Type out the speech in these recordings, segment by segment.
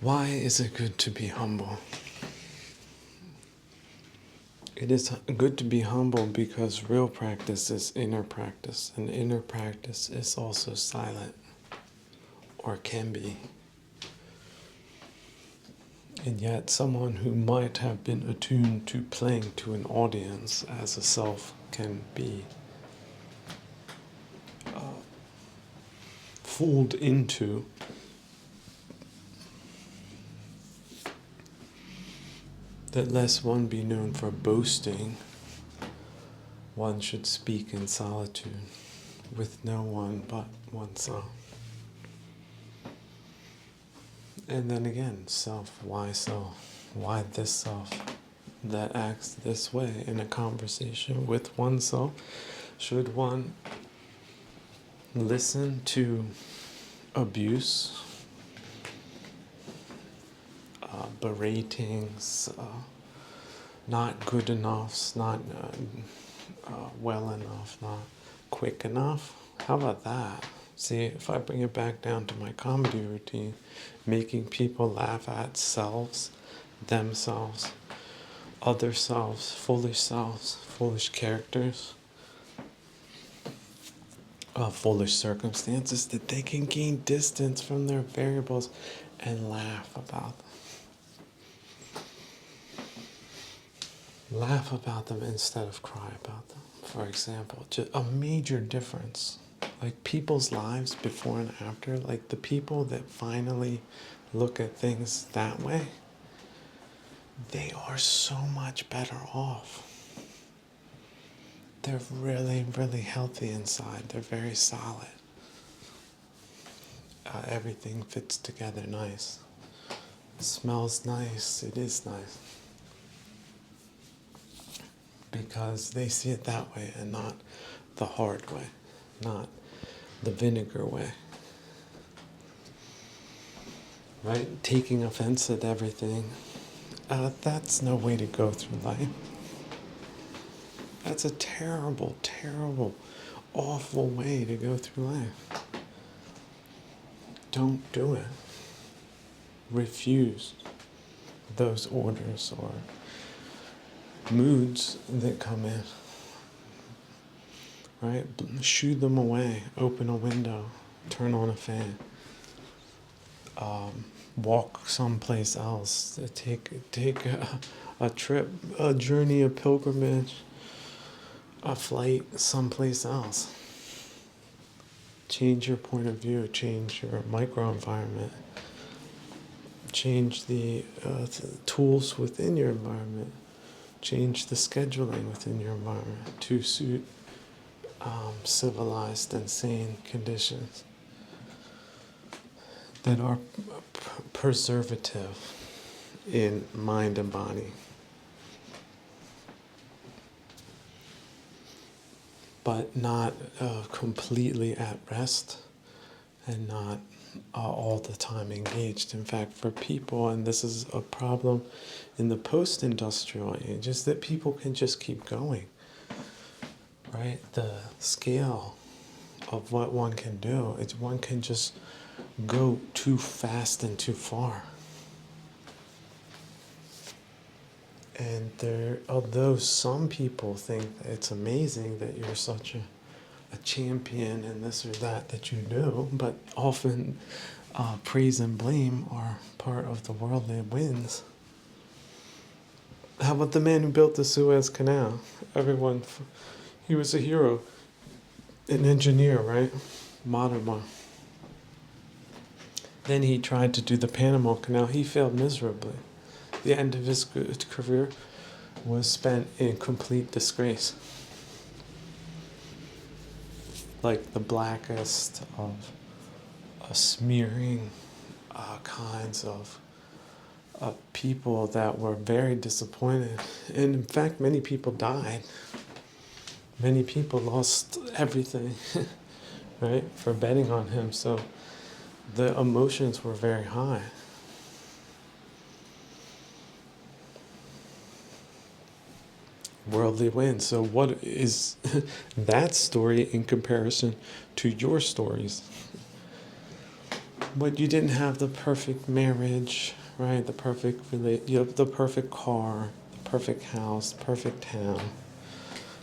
Why is it good to be humble? It is good to be humble because real practice is inner practice, and inner practice is also silent, or can be. And yet, someone who might have been attuned to playing to an audience as a self can be fooled into that lest one be known for boasting, one should speak in solitude with no one but oneself. And then again, self, why self? Why this self that acts this way in a conversation with oneself? Should one listen to abuse, beratings, not good enoughs, not well enough, not quick enough? How about that? See, if I bring it back down to my comedy routine, making people laugh at selves, themselves, other selves, foolish characters, foolish circumstances, that they can gain distance from their variables and laugh about them. Laugh about them instead of cry about them. For example, just a major difference. Like people's lives before and after, like the people that finally look at things that way, they are so much better off. They're really, really healthy inside. They're very solid. Everything fits together nice. It smells nice. It is nice. Because they see it that way and not the hard way, not the vinegar way. Right? Taking offense at everything, that's no way to go through life. That's a terrible, terrible, awful way to go through life. Don't do it. Refuse those orders or moods that come in. Right? Shoo them away. Open a window. Turn on a fan. Walk someplace else. Take a trip, a journey, a pilgrimage, a flight someplace else. Change your point of view. Change your microenvironment. Change the tools within your environment. Change the scheduling within your environment to suit civilized and sane conditions that are preservative in mind and body. But not completely at rest and not all the time engaged. In fact, for people, and this is a problem in the post-industrial age, is that people can just keep going. Right? The scale of what one can do is one can just go too fast and too far. And although some people think that it's amazing that you're such a champion and this or that you do, but often praise and blame are part of the worldly winds. How about the man who built the Suez Canal? He was a hero, an engineer, right? Modern one. Then he tried to do the Panama Canal. He failed miserably. The end of his career was spent in complete disgrace. Like the blackest of smearing kinds of people that were very disappointed. And in fact, many people died. Many people lost everything, right, for betting on him. So the emotions were very high. Worldly wins. So what is that story in comparison to your stories? But you didn't have the perfect marriage, right? You have the perfect car, the perfect house, perfect town,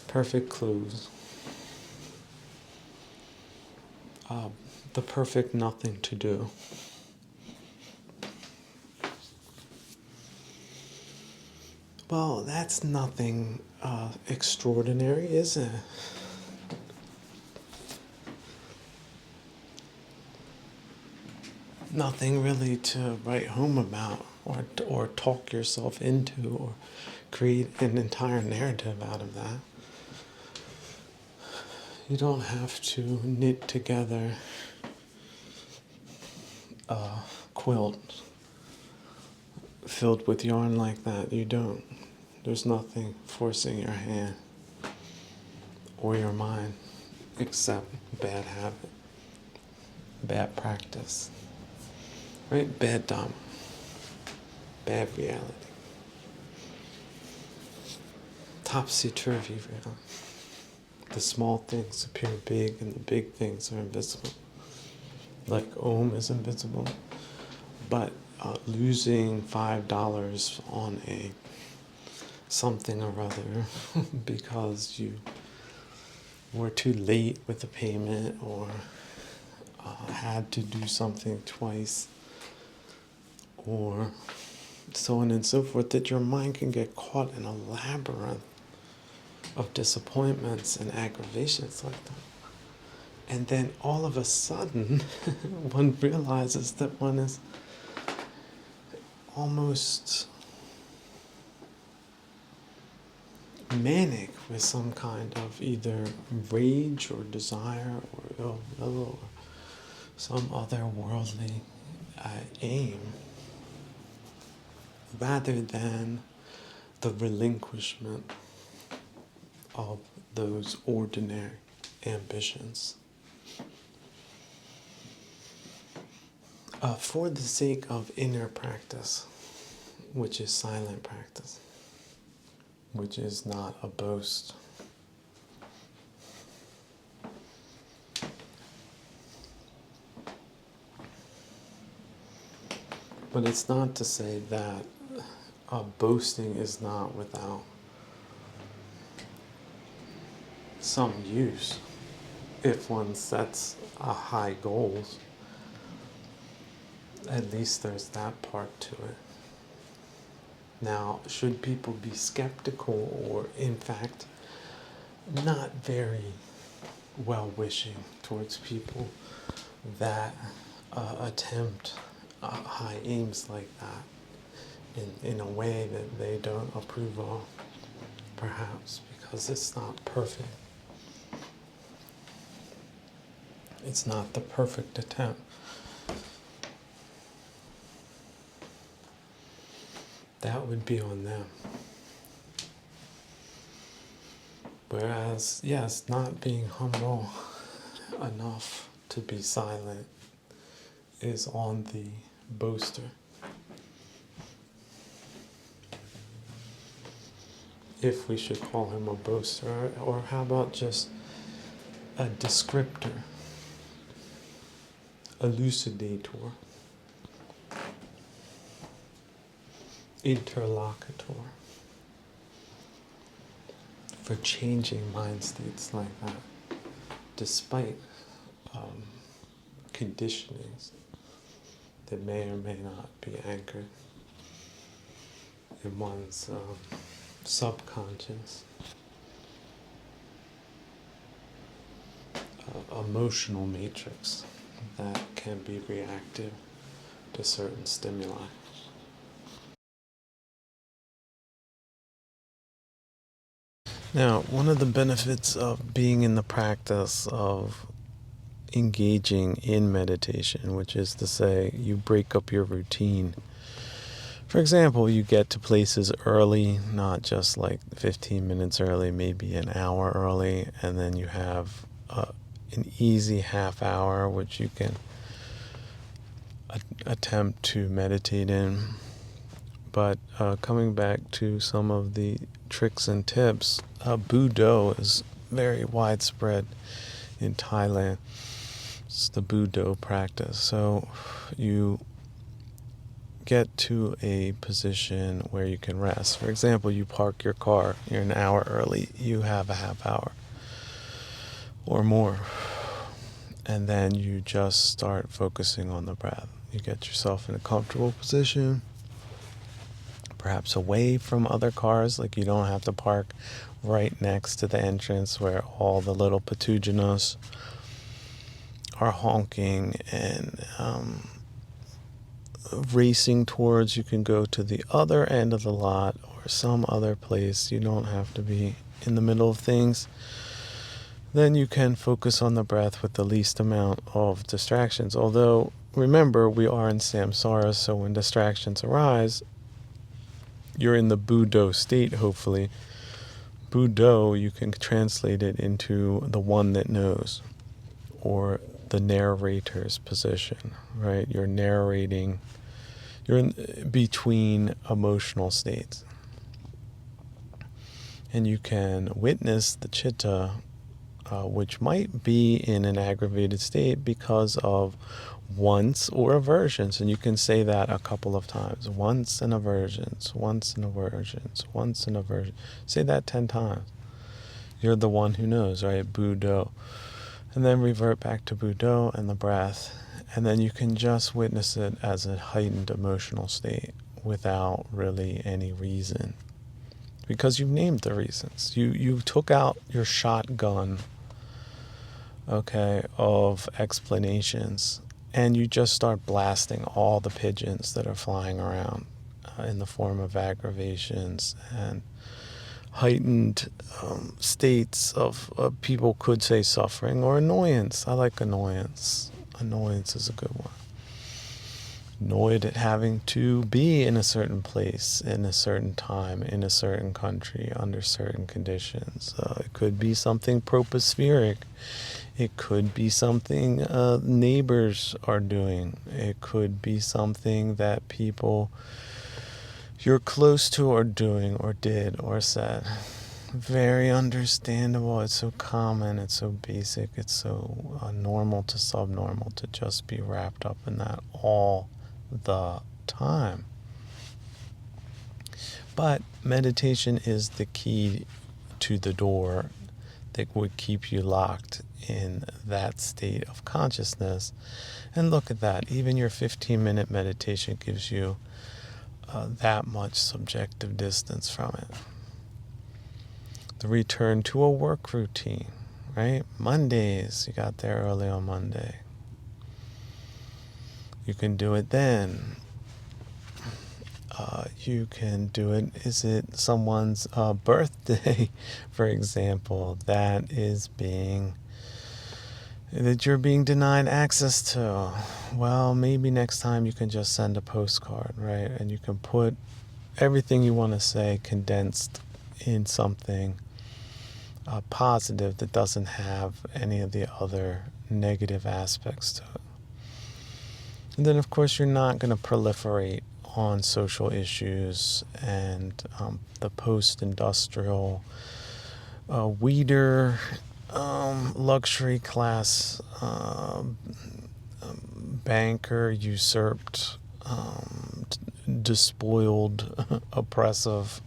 perfect clothes, uh, the perfect nothing to do. Well, that's nothing extraordinary, is it? Nothing really to write home about or talk yourself into or create an entire narrative out of that. You don't have to knit together a quilt filled with yarn like that. You don't. There's nothing forcing your hand or your mind except bad habit, bad practice, right? Bad dharma, bad reality, topsy-turvy reality. The small things appear big and the big things are invisible. Like Om is invisible, but losing $5 on a something or other because you were too late with the payment or had to do something twice or so on and so forth, that your mind can get caught in a labyrinth of disappointments and aggravations like that. And then all of a sudden, one realizes that one is almost manic with some kind of either rage or desire or ill will or some other worldly aim, rather than the relinquishment of those ordinary ambitions. For the sake of inner practice, which is silent practice, which is not a boast. But it's not to say that boasting is not without some use if one sets high goals. At least there's that part to it. Now, should people be skeptical or, in fact, not very well-wishing towards people that attempt high aims like that in a way that they don't approve of, perhaps, because it's not perfect. It's not the perfect attempt. That would be on them. Whereas, yes, not being humble enough to be silent is on the boaster. If we should call him a boaster, or how about just a descriptor, elucidator, interlocutor, for changing mind states like that, despite conditionings that may or may not be anchored in one's subconscious, emotional matrix that can be reactive to certain stimuli. Now, one of the benefits of being in the practice of engaging in meditation, which is to say, you break up your routine. For example, you get to places early, not just like 15 minutes early, maybe an hour early, and then you have an easy half hour which you can attempt to meditate in. But coming back to some of the tricks and tips, Budo is very widespread in Thailand. It's the Budo practice. So you get to a position where you can rest. For example, you park your car, you're an hour early, you have a half hour or more. And then you just start focusing on the breath. You get yourself in a comfortable position, perhaps away from other cars, like you don't have to park right next to the entrance where all the little pathogenos are honking and racing towards. You can go to the other end of the lot or some other place. You don't have to be in the middle of things. Then you can focus on the breath with the least amount of distractions. Although, remember, we are in samsara, so when distractions arise, you're in the Budo state, hopefully. Budo, you can translate it into the one that knows, or the narrator's position, right? You're narrating, you're in between emotional states. And you can witness the chitta, which might be in an aggravated state because of wants or aversions. And you can say that a couple of times. Wants and aversions, wants and aversions, wants and aversions. Say that 10 times. You're the one who knows, right? Budo. And then revert back to Budo and the breath. And then you can just witness it as a heightened emotional state without really any reason. Because you've named the reasons. You took out your shotgun, okay, of explanations, and you just start blasting all the pigeons that are flying around in the form of aggravations and heightened states of people could say suffering or annoyance. I like annoyance. Annoyance is a good one. Annoyed at having to be in a certain place, in a certain time, in a certain country, under certain conditions. It could be something tropospheric. It could be something neighbors are doing. It could be something that people you're close to are doing or did or said. Very understandable. It's so common. It's so basic. It's so normal to subnormal to just be wrapped up in that all the time. But meditation is the key to the door that would keep you locked in that state of consciousness. And look at that. Even your 15-minute meditation gives you that much subjective distance from it. The return to a work routine, right? Mondays, you got there early on Monday. You can do it then. You can do it. Is it someone's birthday, for example, that you're being denied access to? Well, maybe next time you can just send a postcard, right? And you can put everything you want to say condensed in something positive that doesn't have any of the other negative aspects to it. And then, of course, you're not going to proliferate on social issues and the post-industrial weeder luxury class banker usurped despoiled oppressive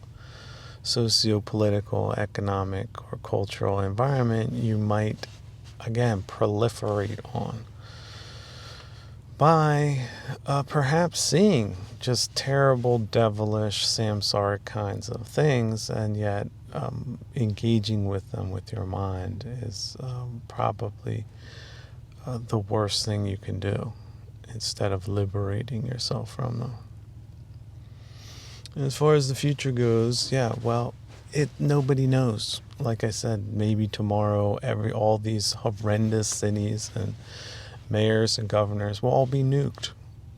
socio-political, economic, or cultural environment you might, again, proliferate on by perhaps seeing just terrible, devilish, samsaric kinds of things, and yet engaging with them with your mind is probably the worst thing you can do instead of liberating yourself from them. And as far as the future goes, nobody knows. Like I said, maybe tomorrow all these horrendous cities and mayors and governors will all be nuked.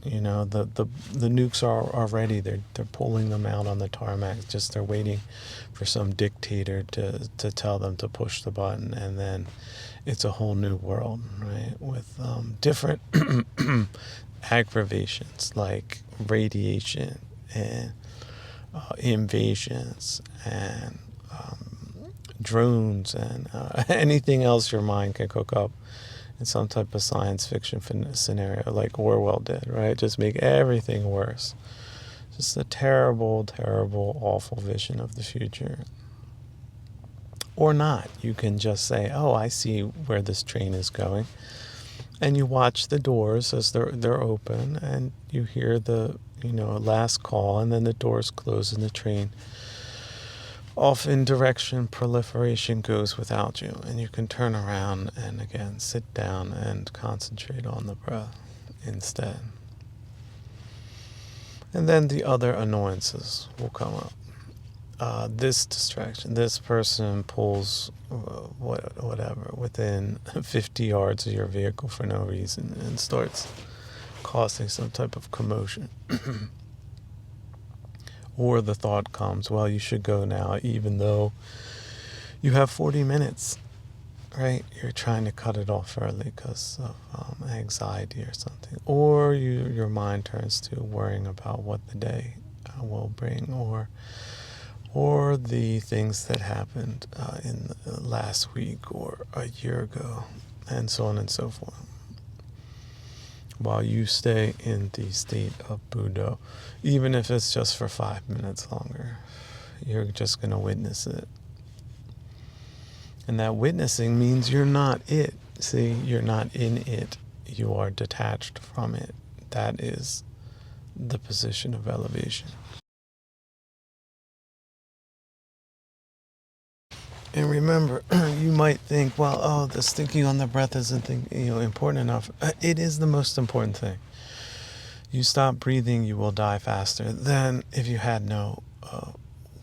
You know, the nukes are already, they're pulling them out on the tarmac. Just they're waiting for some dictator to tell them to push the button, and then it's a whole new world, right? With different aggravations like radiation and invasions and drones and anything else your mind can cook up in some type of science fiction scenario like Orwell did, right? Just make everything worse. Just a terrible, terrible, awful vision of the future. Or not. You can just say, oh, I see where this train is going. And you watch the doors as they're open, and you hear the last call, and then the doors close and the train off in direction proliferation goes without you, and you can turn around and again sit down and concentrate on the breath instead. And then the other annoyances will come up. This distraction, this person pulls whatever within 50 yards of your vehicle for no reason and starts causing some type of commotion. Or the thought comes, well, you should go now, even though you have 40 minutes, right? You're trying to cut it off early because of anxiety or something. Or your mind turns to worrying about what the day will bring, or the things that happened in the last week or a year ago, and so on and so forth. While you stay in the state of Buddha, even if it's just for 5 minutes longer, you're just going to witness it. And that witnessing means you're not it. See, you're not in it. You are detached from it. That is the position of elevation. And remember, you might think, well, this thinking on the breath isn't important enough. It is the most important thing. You stop breathing, you will die faster than if you had no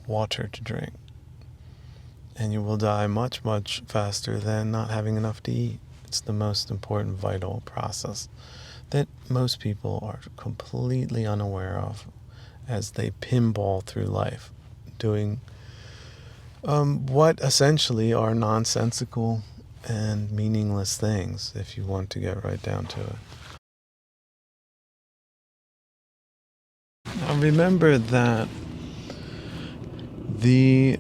water to drink. And you will die much, much faster than not having enough to eat. It's the most important vital process that most people are completely unaware of as they pinball through life, doing what essentially are nonsensical and meaningless things, if you want to get right down to it. Now remember that the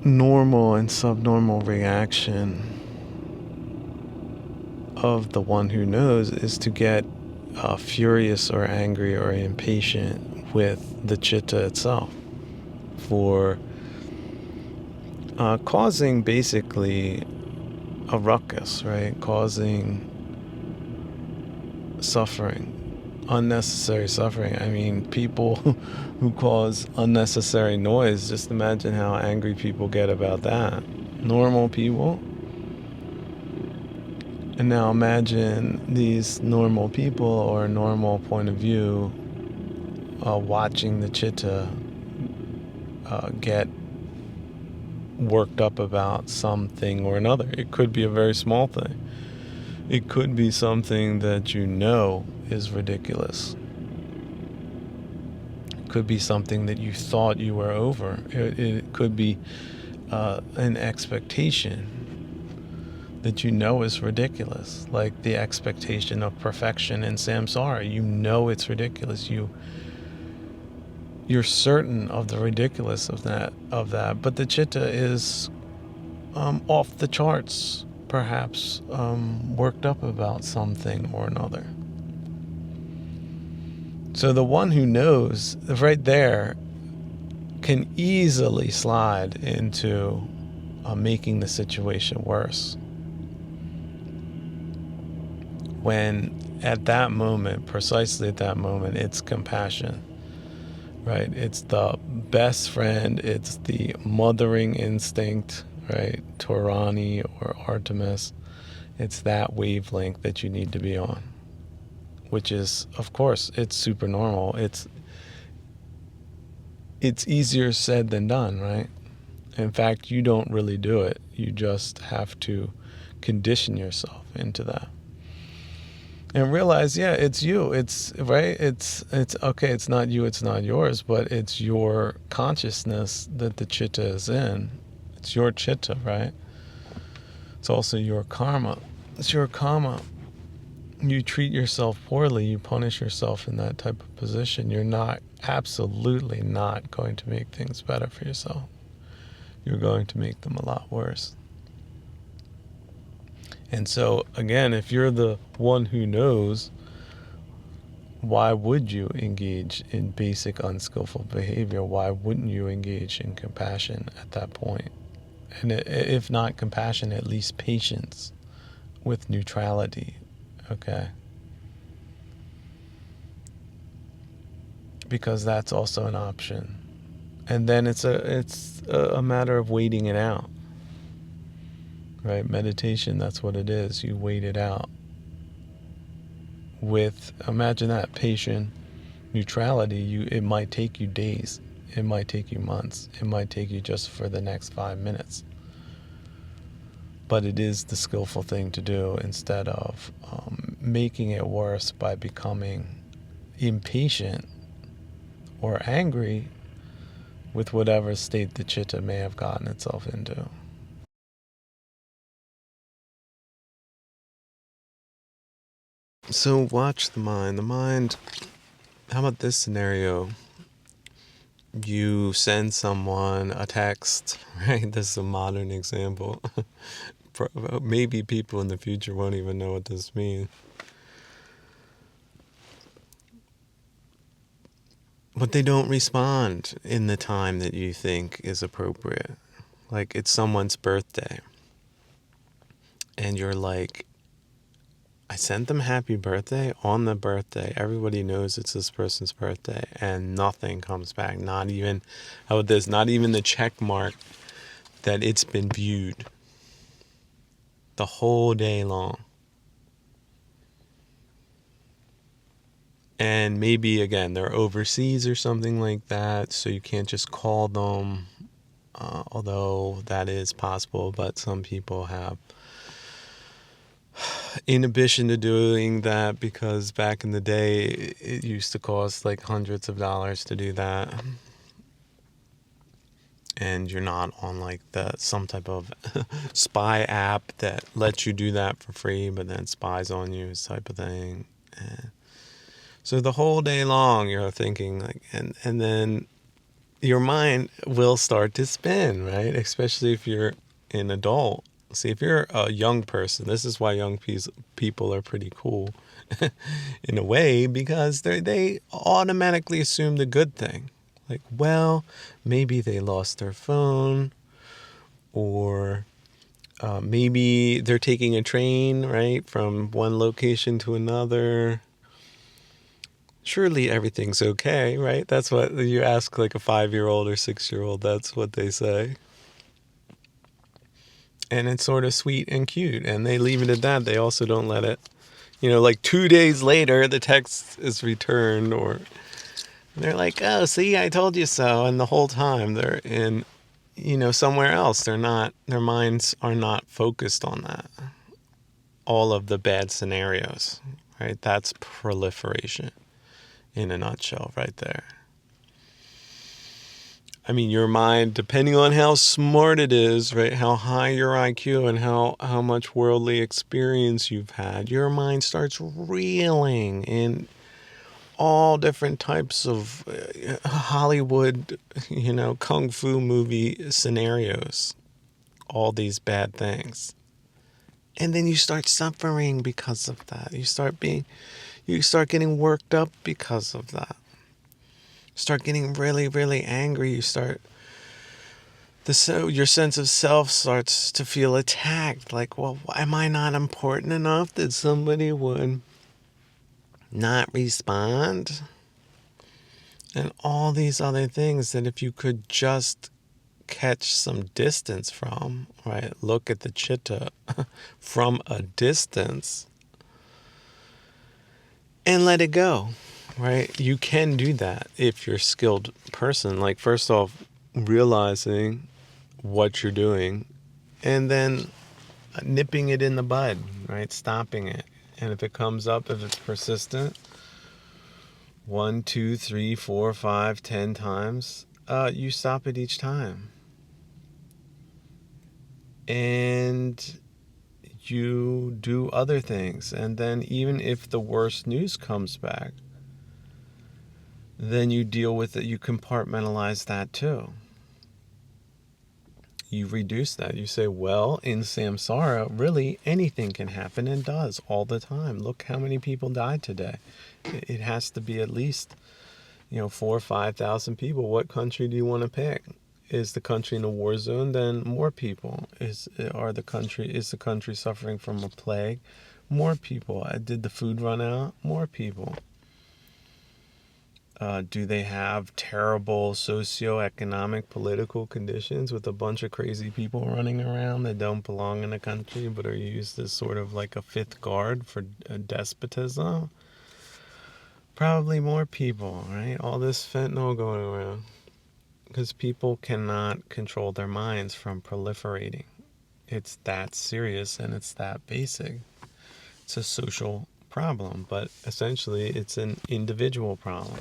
normal and subnormal reaction of the one who knows is to get furious or angry or impatient with the chitta itself for causing basically a ruckus, right? Causing suffering, unnecessary suffering. I mean, people who cause unnecessary noise, just imagine how angry people get about that. Normal people. And now imagine these normal people or a normal point of view watching the chitta get worked up about something or another. It could be a very small thing. It could be something that you know is ridiculous. It could be something that you thought you were over. It could be an expectation that you know is ridiculous, like the expectation of perfection in samsara. You know it's ridiculous. You're certain of the ridiculous of that. But the chitta is off the charts, perhaps worked up about something or another. So the one who knows right there can easily slide into making the situation worse. When at that moment, precisely at that moment, it's compassion. Right? It's the best friend. It's the mothering instinct, right? Taurani or Artemis. It's that wavelength that you need to be on, which is, of course, it's super normal. It's easier said than done, right? In fact, you don't really do it. You just have to condition yourself into that. And realize, yeah, it's you. It's right. It's okay. It's not you. It's not yours. But it's your consciousness that the chitta is in. It's your chitta, right? It's also your karma. It's your karma. You treat yourself poorly. You punish yourself in that type of position. You're absolutely not going to make things better for yourself. You're going to make them a lot worse. And so, again, if you're the one who knows, why would you engage in basic unskillful behavior? Why wouldn't you engage in compassion at that point? And if not compassion, at least patience with neutrality. Okay? Because that's also an option. And then it's a matter of waiting it out. Right? Meditation, that's what it is. You wait it out. With, imagine that, patient neutrality, it might take you days. It might take you months. It might take you just for the next 5 minutes. But it is the skillful thing to do instead of making it worse by becoming impatient or angry with whatever state the chitta may have gotten itself into. So watch the mind. The mind, how about this scenario? You send someone a text, right? This is a modern example. Maybe people in the future won't even know what this means. But they don't respond in the time that you think is appropriate. Like it's someone's birthday. And you're like, I sent them happy birthday on the birthday. Everybody knows it's this person's birthday. And nothing comes back. Not even, how about this? Not even the check mark that it's been viewed. The whole day long. And maybe, again, they're overseas or something like that, so you can't just call them, although that is possible, but some people have inhibition to doing that because back in the day, it used to cost like hundreds of dollars to do that. And you're not on like some type of spy app that lets you do that for free, but then spies on you, type of thing. So the whole day long, you're thinking like, and then your mind will start to spin, right? Especially if you're an adult. See, if you're a young person, this is why young people are pretty cool in a way, because they automatically assume the good thing. Like, well, maybe they lost their phone, or maybe they're taking a train, right, from one location to another. Surely everything's okay, right? That's what you ask like a 5-year-old or 6-year-old. That's what they say. And it's sort of sweet and cute. And they leave it at that. They also don't let it, like 2 days later, the text is returned, or they're like, oh, see, I told you so. And the whole time they're in, somewhere else. Their minds are not focused on that. All of the bad scenarios, right? That's proliferation in a nutshell right there. I mean, your mind, depending on how smart it is, right, how high your IQ and how much worldly experience you've had, your mind starts reeling in all different types of Hollywood, kung fu movie scenarios, all these bad things. And then you start suffering because of that. You start getting worked up because of that. Start getting really, really angry. You start, your sense of self starts to feel attacked. Like, well, am I not important enough that somebody would not respond? And all these other things that if you could just catch some distance from, right? Look at the chitta from a distance and let it go. Right? You can do that if you're a skilled person. Like, first off, realizing what you're doing and then nipping it in the bud, right? Stopping it. And if it comes up, if it's persistent, 1, 2, 3, 4, 5, 10 times, you stop it each time. And you do other things. And then even if the worst news comes back, then you deal with it, you compartmentalize that too. you reduce that. You say, well, in samsara, really anything can happen, and does all the time. Look how many people died today. It has to be at least, 4,000 or 5,000 people. What country do you want to pick? Is the country in a war zone? Then more people. Is the country suffering from a plague? More people. Did the food run out? More people. Do they have terrible socioeconomic, political conditions with a bunch of crazy people running around that don't belong in the country but are used as sort of like a fifth guard for despotism? Probably more people, right? All this fentanyl going around. Because people cannot control their minds from proliferating. It's that serious and it's that basic. It's a social problem, but essentially it's an individual problem.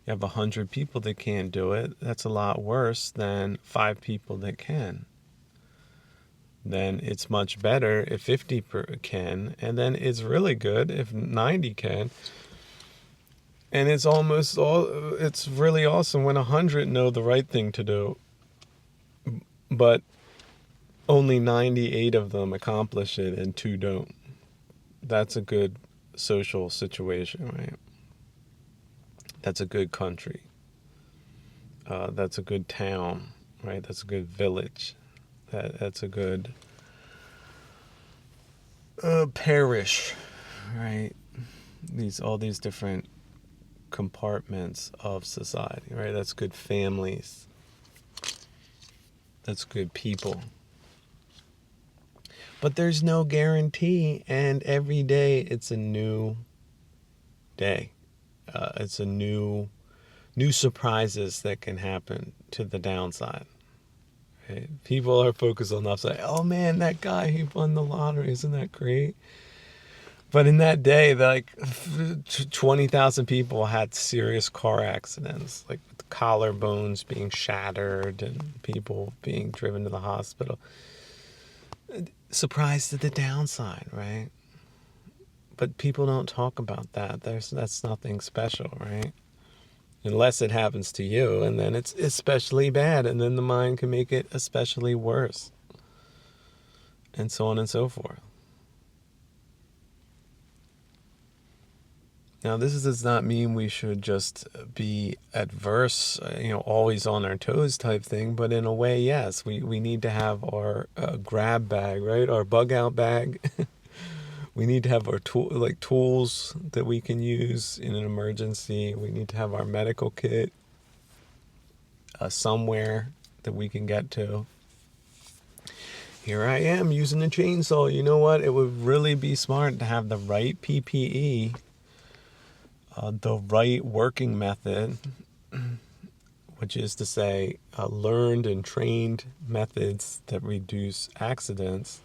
You have 100 people that can't do it. That's a lot worse than 5 people that can. Then it's much better if 50 can, and then it's really good if 90 can. And it's really awesome when 100 know the right thing to do, but only 98 of them accomplish it and 2 don't. That's a good social situation, right? That's a good country. That's a good town, right? That's a good village. That's a good parish, right? All these different compartments of society, right? That's good families. That's good people. But there's no guarantee, and every day it's a new day. It's a new surprises that can happen to the downside. Right? People are focused on the upside. Oh man, that guy, he won the lottery. Isn't that great? But in that day, 20,000 people had serious car accidents, like with collarbones being shattered and people being driven to the hospital. Surprise to the downside, right? But people don't talk about that. That's nothing special, right? Unless it happens to you, and then it's especially bad, and then the mind can make it especially worse, and so on and so forth. Now, this does not mean we should just be adverse, always on our toes type thing, but in a way, yes, we need to have our grab bag, right? Our bug out bag. We need to have our tools that we can use in an emergency. We need to have our medical kit somewhere that we can get to. Here I am using a chainsaw. You know what? It would really be smart to have the right PPE, the right working method, which is to say, learned and trained methods that reduce accidents,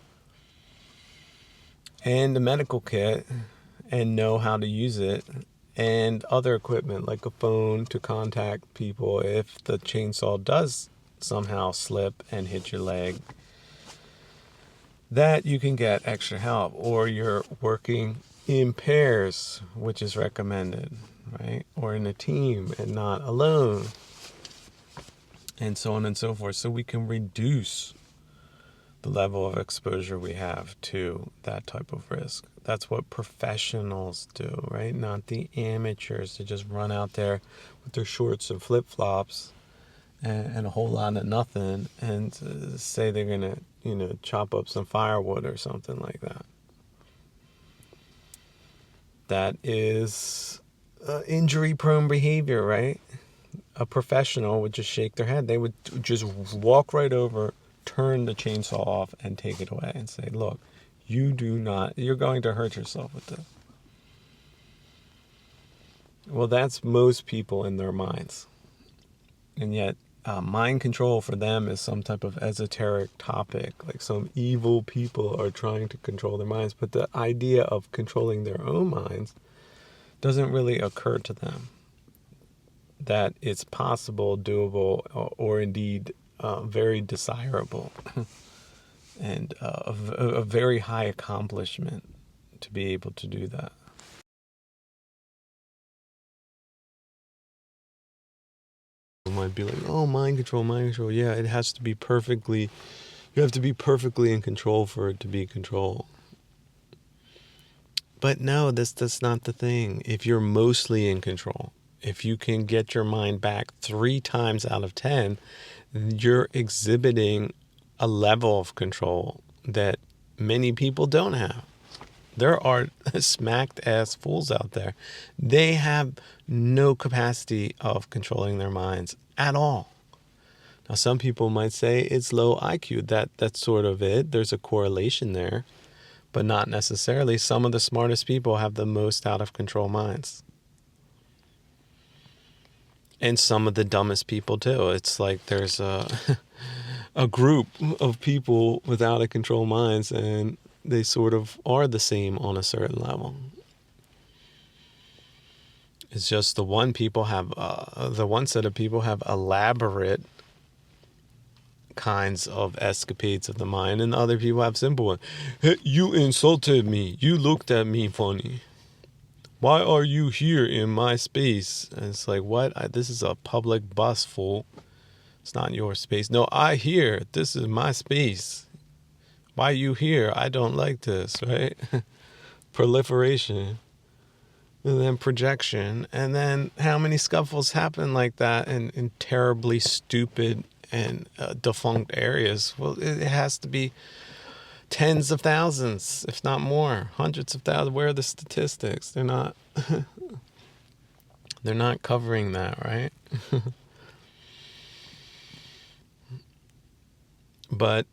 and a medical kit, and know how to use it, and other equipment like a phone to contact people if the chainsaw does somehow slip and hit your leg, that you can get extra help, or you're working in pairs, which is recommended, right? Or in a team and not alone, and so on and so forth, so we can reduce the level of exposure we have to that type of risk. That's what professionals do, right? Not the amateurs that just run out there with their shorts and flip-flops and a whole lot of nothing and say they're going to, chop up some firewood or something like that. That is injury-prone behavior, right? A professional would just shake their head. They would just walk right over, turn the chainsaw off, and take it away and say, look, you're going to hurt yourself with this. Well, that's most people in their minds. And yet, mind control for them is some type of esoteric topic, like some evil people are trying to control their minds. But the idea of controlling their own minds doesn't really occur to them. That it's possible, doable, or indeed very desirable, and a very high accomplishment to be able to do that. might be like, oh, mind control, mind control. Yeah, it has to be perfectly, you have to be perfectly in control for it to be control. But no, that's not the thing. If you're mostly in control, if you can get your mind back 3 times out of 10, you're exhibiting a level of control that many people don't have. There are smacked ass fools out there. They have no capacity of controlling their minds at all. Now, some people might say it's low IQ. That's sort of it. There's a correlation there, but not necessarily. Some of the smartest people have the most out of control minds. And some of the dumbest people too. It's like there's a group of people with out of control minds, and they sort of are the same on a certain level. It's just the one set of people have elaborate kinds of escapades of the mind, and the other people have simple ones. Hey, you insulted me. You looked at me funny. Why are you here in my space? And it's like, what? This is a public bus, fool. It's not your space. No, I here. This is my space. Why are you here? I don't like this, right? Proliferation. And then projection. And then how many scuffles happen like that in terribly stupid and defunct areas? Well, it has to be tens of thousands, if not more, hundreds of thousands. Where are the statistics? They're not they're not covering that, right? But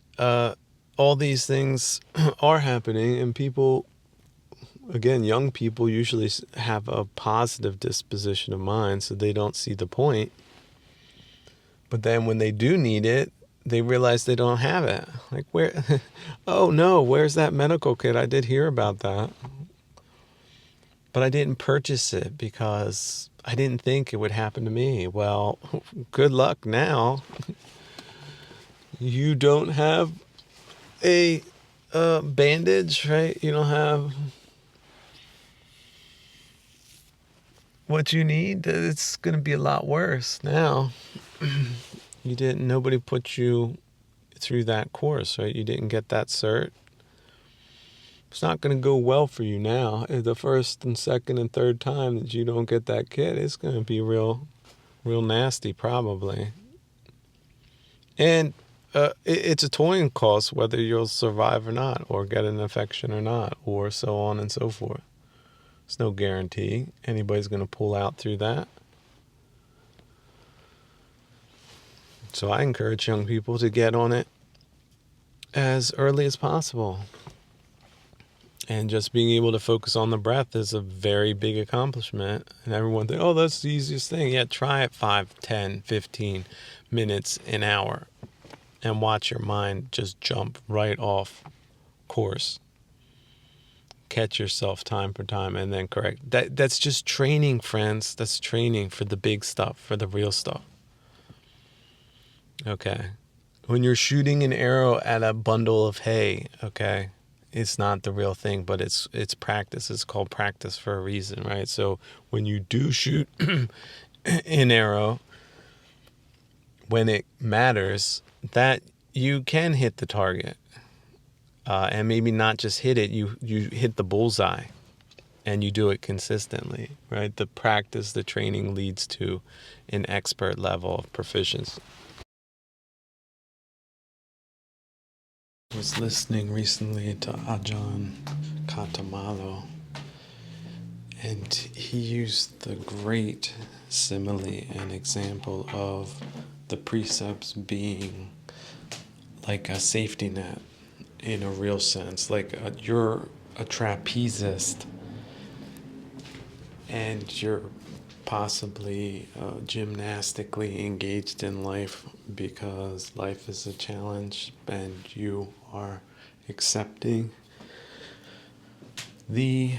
all these things are happening, and people, again, young people usually have a positive disposition of mind, so they don't see the point. But then when they do need it, they realize they don't have it. Like, where? Oh no, where's that medical kit? I did hear about that, but I didn't purchase it because I didn't think it would happen to me. Well, good luck now. You don't have a bandage, right? You don't have what you need. It's going to be a lot worse now. Nobody put you through that course, right? You didn't get that cert. It's not going to go well for you now. The first and second and third time that you don't get that kit, it's going to be real nasty, probably. And it's a toying cost whether you'll survive or not, or get an infection or not, or so on and so forth. There's no guarantee anybody's going to pull out through that. So I encourage young people to get on it as early as possible. And just being able to focus on the breath is a very big accomplishment. And everyone thinks, oh, that's the easiest thing. Yeah, try it 5, 10, 15 minutes, an hour, and watch your mind just jump right off course. Catch yourself time for time and then correct. That's just training, friends. That's training for the big stuff, for the real stuff. Okay. When you're shooting an arrow at a bundle of hay, okay, it's not the real thing, but it's practice. It's called practice for a reason, right? So when you do shoot an arrow, when it matters, that you can hit the target. And maybe not just hit it, you hit the bullseye, and you do it consistently, right? The practice, the training leads to an expert level of proficiency. I was listening recently to Ajahn Katamalo, and he used the great simile and example of the precepts being like a safety net in a real sense. Like you're a trapezist and you're possibly gymnastically engaged in life because life is a challenge and you are accepting the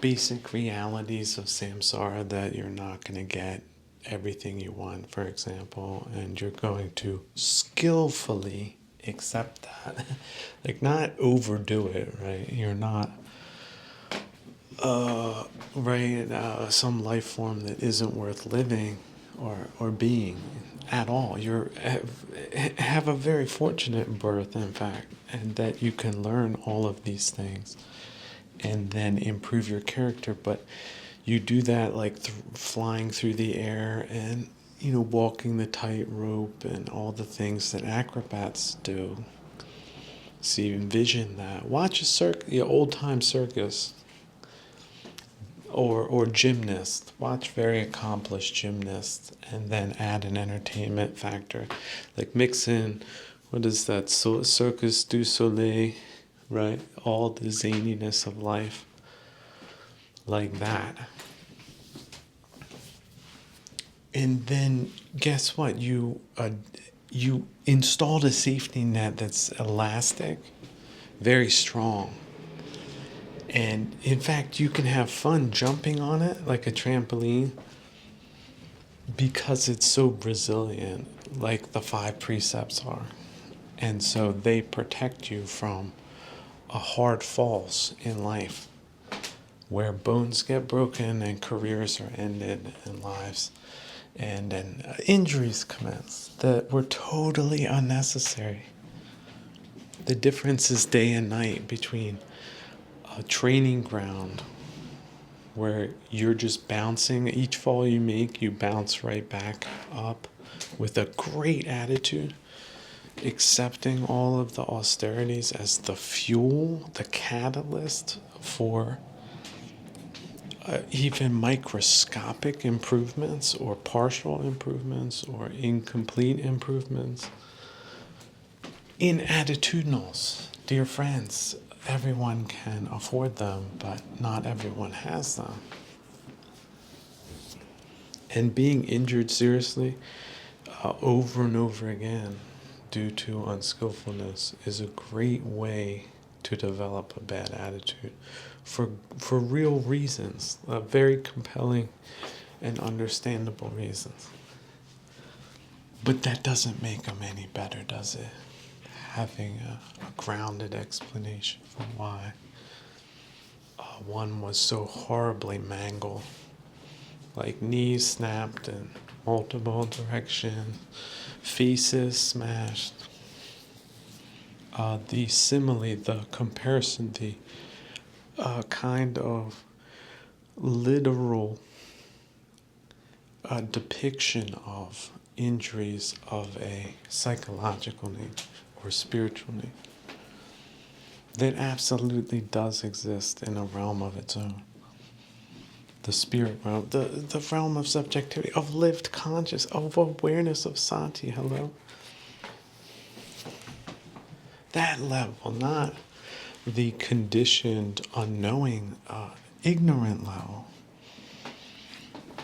basic realities of samsara, that you're not going to get everything you want, for example, and you're going to skillfully accept that. Like, not overdo it, right? You're not some life form that isn't worth living, or being at all. You're have a very fortunate birth, in fact, and that you can learn all of these things and then improve your character. But you do that like flying through the air and walking the tightrope and all the things that acrobats do. So you envision that. Watch the old time circus or gymnast. Watch very accomplished gymnasts and then add an entertainment factor. Like mix in, what is that? Circus du Soleil, right? All the zaniness of life. Like that. And then guess what? You installed a safety net that's elastic, very strong. And in fact, you can have fun jumping on it like a trampoline because it's so resilient, like the 5 precepts are. And so they protect you from a hard falls in life where bones get broken and careers are ended and lives and injuries commence that were totally unnecessary. The difference is day and night between a training ground where you're just bouncing. Each fall you make, you bounce right back up with a great attitude, accepting all of the austerities as the fuel, the catalyst for even microscopic improvements or partial improvements or incomplete improvements. In attitudinals, dear friends, everyone can afford them, but not everyone has them. And being injured seriously over and over again due to unskillfulness is a great way to develop a bad attitude for real reasons, very compelling and understandable reasons. But that doesn't make them any better, does it? Having a grounded explanation for why one was so horribly mangled, like knees snapped in multiple directions, faces smashed. The simile, the comparison, the kind of literal depiction of injuries of a psychological nature or spiritual nature that absolutely does exist in a realm of its own. The spirit realm, the realm of subjectivity, of lived conscious, of awareness of sati, hello? That level, not the conditioned, unknowing, ignorant level,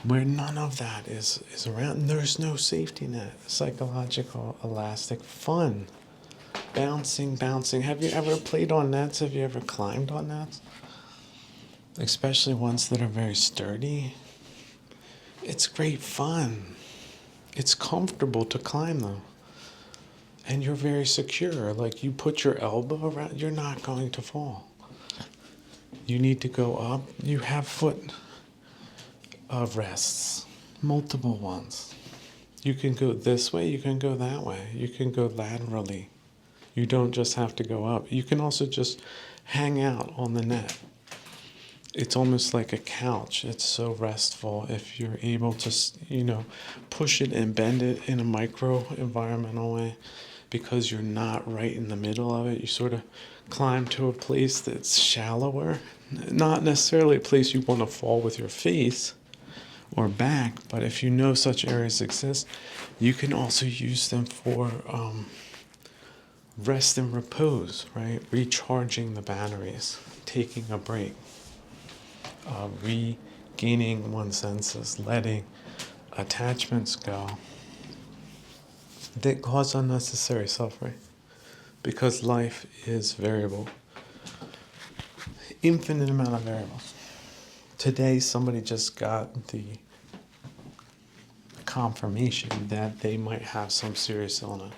where none of that is around. There's no safety net, psychological, elastic, fun. Bouncing. Have you ever played on nets? Have you ever climbed on nets? Especially ones that are very sturdy. It's great fun. It's comfortable to climb them. And you're very secure. Like you put your elbow around, you're not going to fall. You need to go up. You have foot rests, multiple ones. You can go this way, you can go that way. You can go laterally. You don't just have to go up. You can also just hang out on the net. It's almost like a couch. It's so restful if you're able to, push it and bend it in a micro environmental way because you're not right in the middle of it. You sort of climb to a place that's shallower. Not necessarily a place you want to fall with your face or back, but if you know such areas exist, you can also use them for rest and repose, right? Recharging the batteries, taking a break, regaining one's senses, letting attachments go that cause unnecessary suffering, because life is variable, infinite amount of variables. Today, somebody just got the confirmation that they might have some serious illness.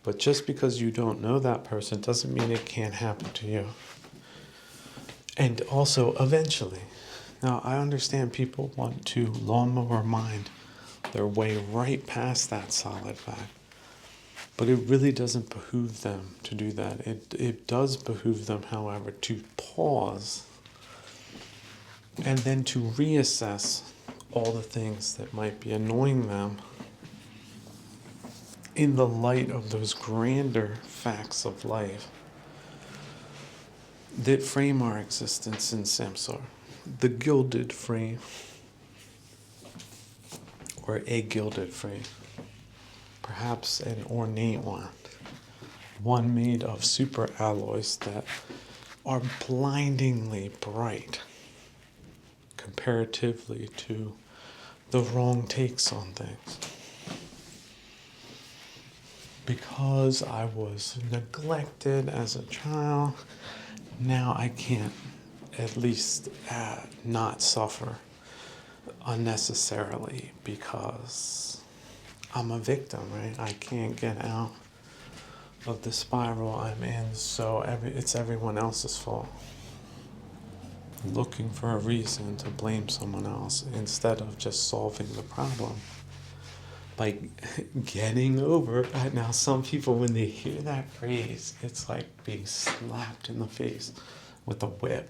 But just because you don't know that person doesn't mean it can't happen to you. And also, eventually. Now, I understand people want to lawnmower mind their way right past that solid fact. But it really doesn't behoove them to do that. It does behoove them, however, to pause and then to reassess all the things that might be annoying them in the light of those grander facts of life that frame our existence in samsara. The gilded frame, or a gilded frame, perhaps an ornate one made of super alloys that are blindingly bright comparatively to the wrong takes on things. Because I was neglected as a child, now I can't at least not suffer unnecessarily because I'm a victim, right? I can't get out of the spiral I'm in, so it's everyone else's fault. Looking for a reason to blame someone else instead of just solving the problem by getting over it. Now, some people, when they hear that phrase, it's like being slapped in the face with a whip.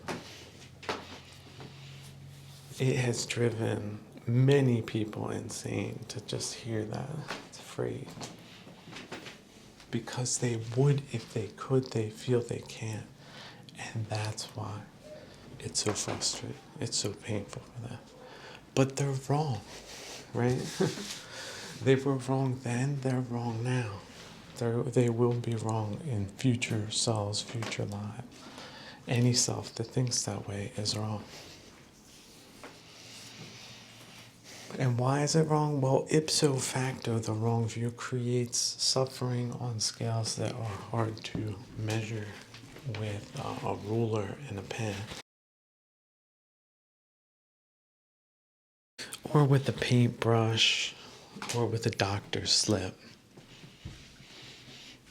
It has driven many people insane to just hear that phrase. Because they would, if they could, they feel they can't. And that's why it's so frustrating. It's so painful for them. But they're wrong, right? They were wrong then, they're wrong now. They will be wrong in future selves, future lives. Any self that thinks that way is wrong. And why is it wrong? Well, ipso facto, the wrong view creates suffering on scales that are hard to measure with a ruler and a pen. Or with a paintbrush, or with a doctor's slip.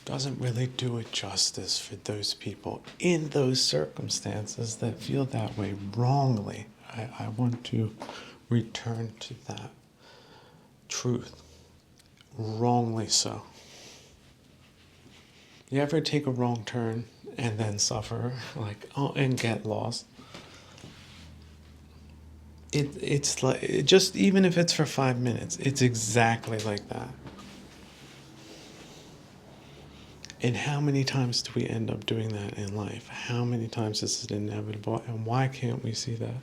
Doesn't really do it justice for those people in those circumstances that feel that way wrongly. I want to return to that truth. Wrongly so. You ever take a wrong turn and then suffer, and get lost? It's like, just even if it's for 5 minutes, it's exactly like that. And how many times do we end up doing that in life? How many times is it inevitable? And why can't we see that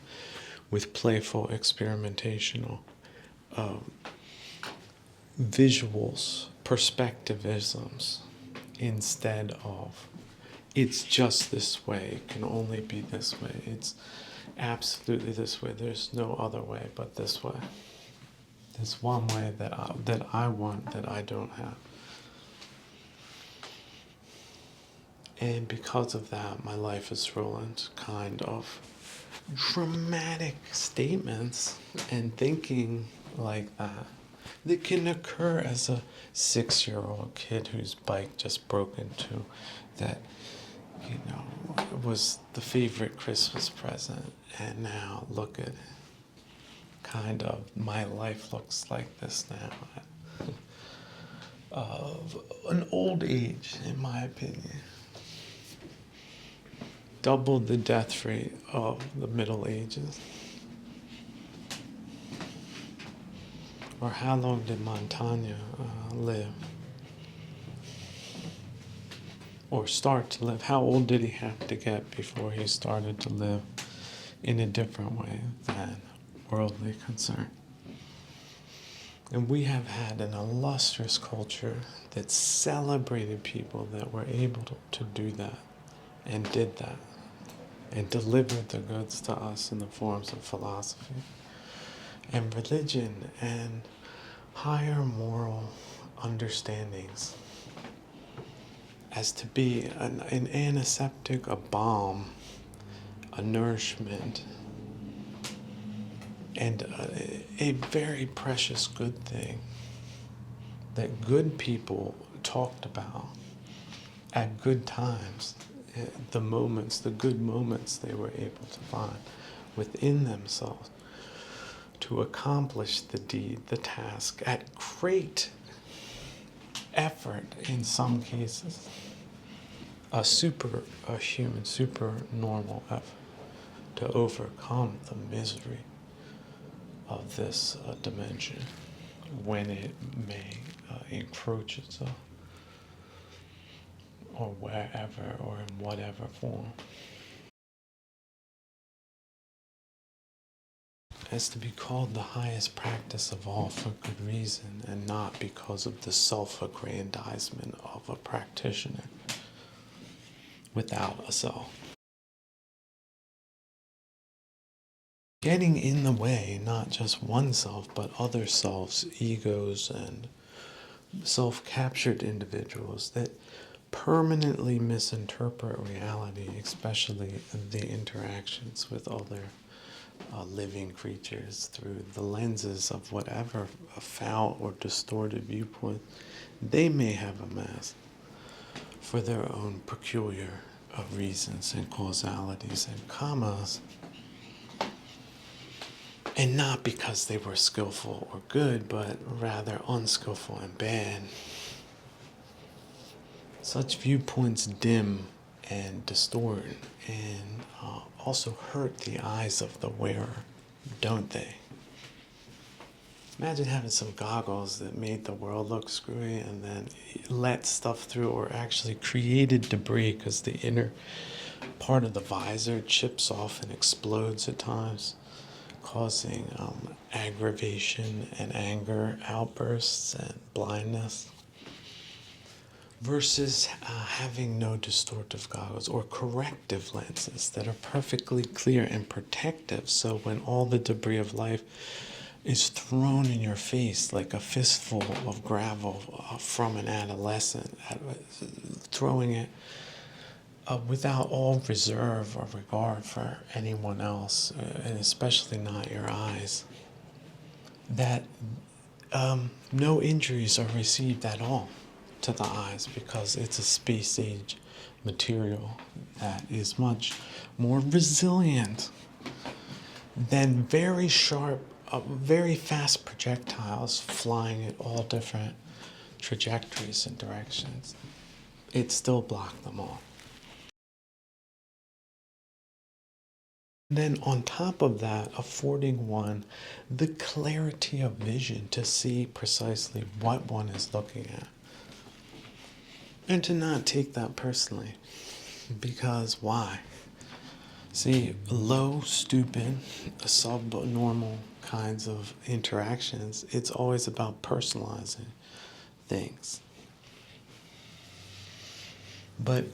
with playful, experimentational visuals, perspectivisms, instead of it's just this way, it can only be this way, it's absolutely this way, there's no other way but this way. There's one way that I want that I don't have. And because of that, my life is ruined. Kind of dramatic statements and thinking like that can occur as a 6-year-old kid whose bike just broke into, that was the favorite Christmas present, and now look at kind of my life looks like this now, of an old age, in my opinion. Doubled the death rate of the Middle Ages. Or how long did Montaigne live? Or start to live? How old did he have to get before he started to live in a different way than worldly concern? And we have had an illustrious culture that celebrated people that were able to do that and did that and delivered the goods to us in the forms of philosophy and religion and higher moral understandings as to be an antiseptic, a balm, a nourishment, and a very precious good thing that good people talked about at good times, the good moments they were able to find within themselves to accomplish the deed, the task, at great effort in some cases. A human, super normal effort to overcome the misery of this dimension when it may encroach itself, or wherever or in whatever form. As to be called the highest practice of all for good reason, and not because of the self-aggrandizement of a practitioner without a self. Getting in the way, not just oneself, but other selves, egos, and self-captured individuals that permanently misinterpret reality, especially the interactions with other living creatures through the lenses of whatever foul or distorted viewpoint they may have amassed for their own peculiar reasons and causalities and karmas, and not because they were skillful or good, but rather unskillful and bad. Such viewpoints dim and distort and also hurt the eyes of the wearer, don't they? Imagine having some goggles that made the world look screwy and then let stuff through, or actually created debris because the inner part of the visor chips off and explodes at times, causing aggravation and anger outbursts and blindness. Versus having no distortive goggles or corrective lenses that are perfectly clear and protective, so when all the debris of life is thrown in your face like a fistful of gravel from an adolescent, throwing it without all reserve or regard for anyone else, and especially not your eyes, that no injuries are received at all to the eyes, because it's a space age material that is much more resilient than very sharp, very fast projectiles flying at all different trajectories and directions. It still blocked them all. Then on top of that, affording one the clarity of vision to see precisely what one is looking at. And to not take that personally. Because why? See, low, stupid, subnormal kinds of interactions, it's always about personalizing things. But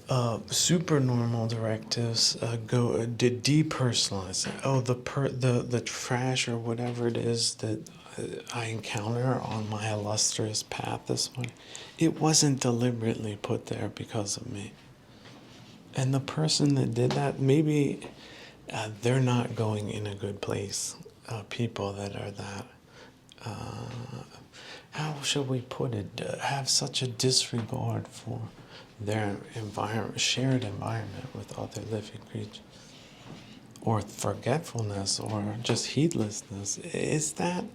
supernormal directives go to depersonalize it. Oh, the trash or whatever it is that I encounter on my illustrious path this morning, it wasn't deliberately put there because of me. And the person that did that, maybe they're not going in a good place. People that are that, how shall we put it, have such a disregard for their environment, shared environment with other living creatures, or forgetfulness, or just heedlessness. Is that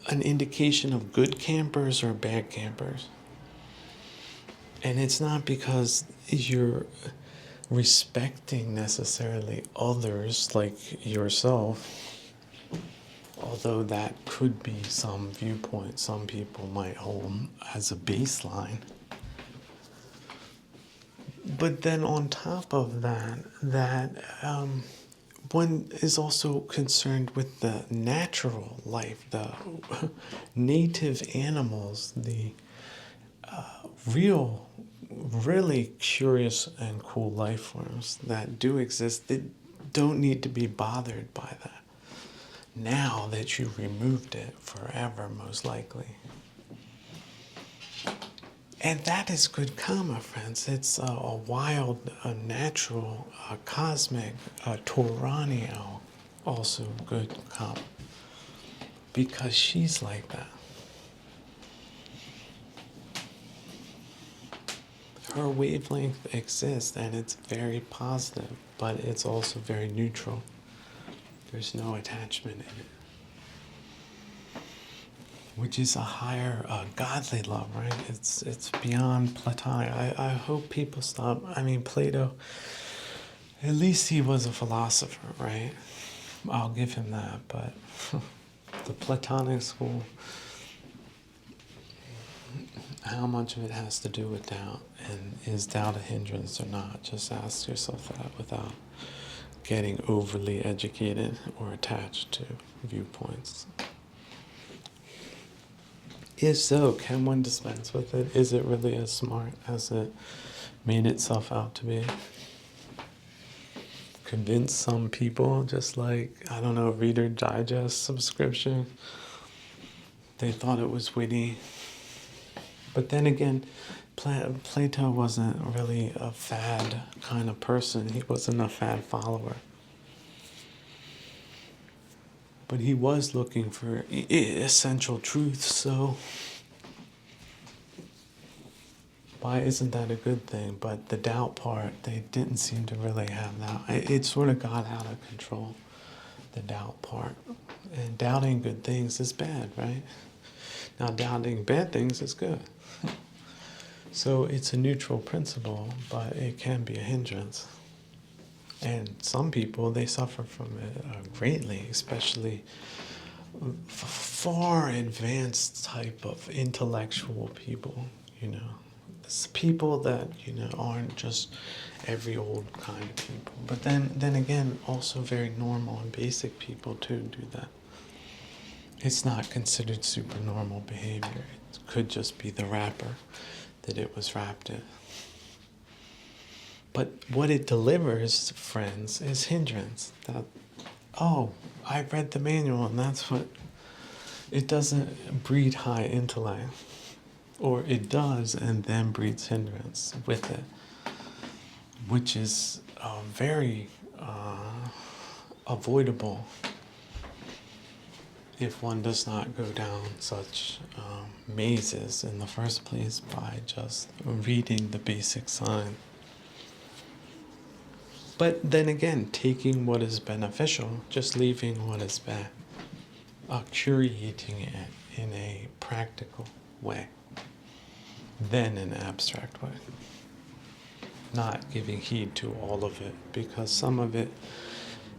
an indication of good campers or bad campers? And it's not because you're respecting necessarily others like yourself, although that could be some viewpoint some people might hold as a baseline. But then on top of that one is also concerned with the natural life, the native animals, the really curious and cool life forms that do exist. They don't need to be bothered by that now that you removed it forever, most likely. And that is good karma, friends. It's a wild, a natural, a cosmic, a Toranial, also good karma. Because she's like that. Her wavelength exists, and it's very positive, but it's also very neutral. There's no attachment in it. which is a higher godly love, right? It's beyond platonic. I hope people stop. I mean, Plato, at least he was a philosopher, right? I'll give him that, but the Platonic school, how much of it has to do with doubt, and is doubt a hindrance or not? Just ask yourself that without getting overly educated or attached to viewpoints. If so, can one dispense with it? Is it really as smart as it made itself out to be? Convince some people, just like, I don't know, Reader Digest subscription. They thought it was witty. But then again, Plato wasn't really a fad kind of person. He wasn't a fad follower. But he was looking for essential truths, so why isn't that a good thing? But the doubt part, they didn't seem to really have that. It sort of got out of control, the doubt part. And doubting good things is bad, right? Now, doubting bad things is good. So it's a neutral principle, but it can be a hindrance. And some people, they suffer from it greatly, especially far advanced type of intellectual people, you know. It's people that, you know, aren't just every old kind of people. But then again, also very normal and basic people too do that. It's not considered super normal behavior. It could just be the wrapper that it was wrapped in. But what it delivers, friends, is hindrance. That, oh, I read the manual and that's what... It doesn't breed high intellect. Or it does and then breeds hindrance with it. Which is very avoidable if one does not go down such mazes in the first place by just reading the basic sign. But then again, taking what is beneficial, just leaving what is bad, curating it in a practical way, then an abstract way. Not giving heed to all of it, because some of it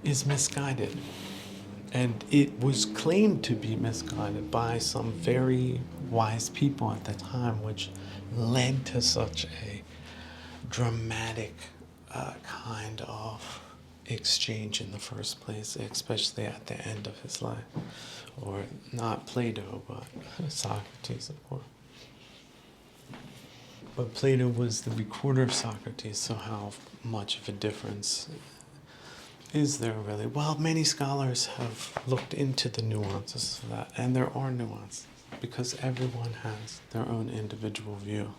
is misguided. And it was claimed to be misguided by some very wise people at the time, which led to such a dramatic kind of exchange in the first place, especially at the end of his life. Or not Plato, but Socrates, of course. But Plato was the recorder of Socrates, so how much of a difference is there really? Well, many scholars have looked into the nuances of that, and there are nuances, because everyone has their own individual view.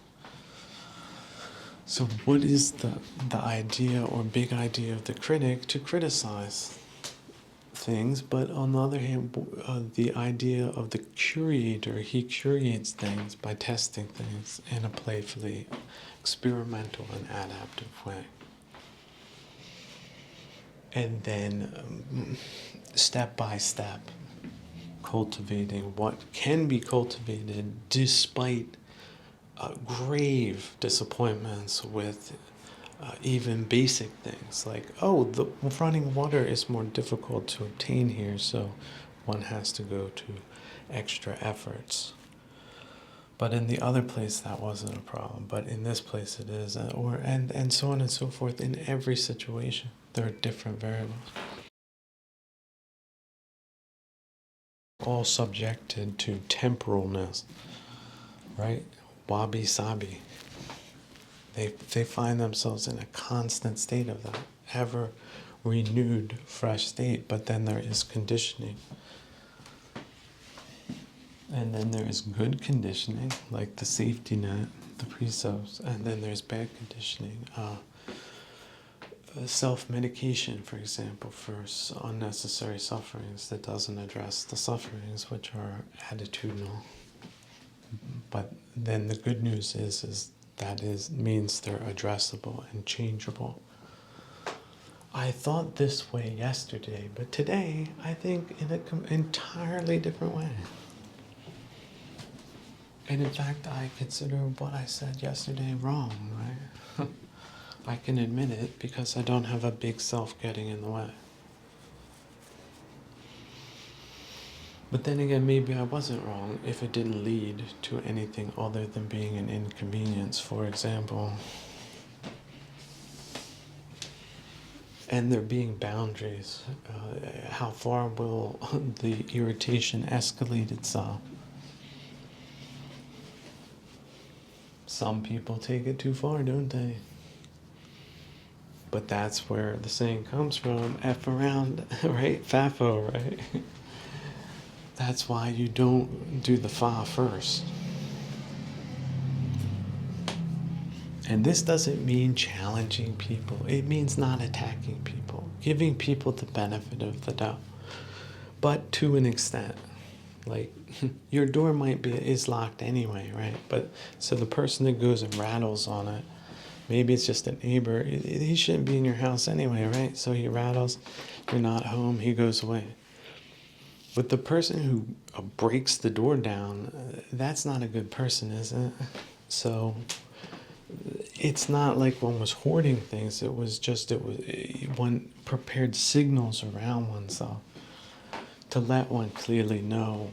So what is the idea or big idea of the critic? To criticize things, but on the other hand, the idea of the curator, he curates things by testing things in a playfully experimental and adaptive way. And then step by step, cultivating what can be cultivated despite grave disappointments with even basic things like, oh, the running water is more difficult to obtain here, so one has to go to extra efforts. But in the other place, that wasn't a problem. But in this place, it is. And so on and so forth. In every situation, there are different variables. All subjected to temporalness, right? Wabi-sabi. They find themselves in a constant state of that, ever renewed, fresh state. But then there is conditioning. And then there is good conditioning, like the safety net, the precepts, and then there's bad conditioning. Self-medication, for example, for unnecessary sufferings that doesn't address the sufferings, which are attitudinal. But then the good news is that means they're addressable and changeable. I thought this way yesterday, but today I think in an entirely different way. And in fact, I consider what I said yesterday wrong, right? I can admit it because I don't have a big self getting in the way. But then again, maybe I wasn't wrong if it didn't lead to anything other than being an inconvenience, for example. And there being boundaries. How far will the irritation escalate itself? Some people take it too far, don't they? But that's where the saying comes from, F around, right? FAFO, right? That's why you don't do the fa first. And this doesn't mean challenging people. It means not attacking people, giving people the benefit of the doubt. But to an extent, like your door is locked anyway, right? But so the person that goes and rattles on it, maybe it's just a neighbor. He shouldn't be in your house anyway, right? So he rattles, you're not home, he goes away. But the person who breaks the door down, that's not a good person, is it? So it's not like one was hoarding things. It was one prepared signals around oneself to let one clearly know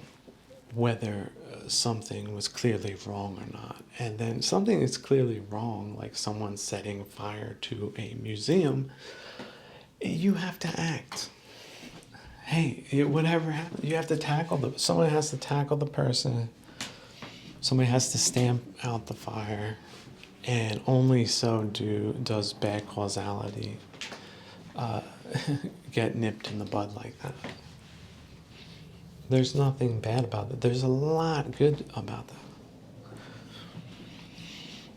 whether something was clearly wrong or not. And then something is clearly wrong, like someone setting fire to a museum, you have to act. Hey, whatever happens, you have to someone has to tackle the person. Somebody has to stamp out the fire, and only so does bad causality get nipped in the bud like that. There's nothing bad about it. There's a lot good about that.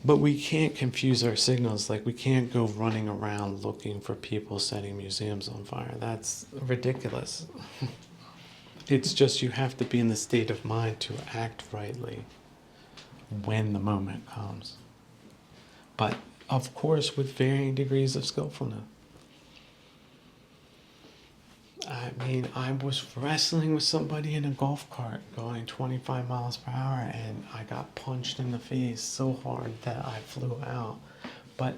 But we can't confuse our signals. Like, we can't go running around looking for people setting museums on fire. That's ridiculous. It's just you have to be in the state of mind to act rightly when the moment comes. But, of course, with varying degrees of skillfulness. I mean, I was wrestling with somebody in a golf cart going 25 miles per hour, and I got punched in the face so hard that I flew out. But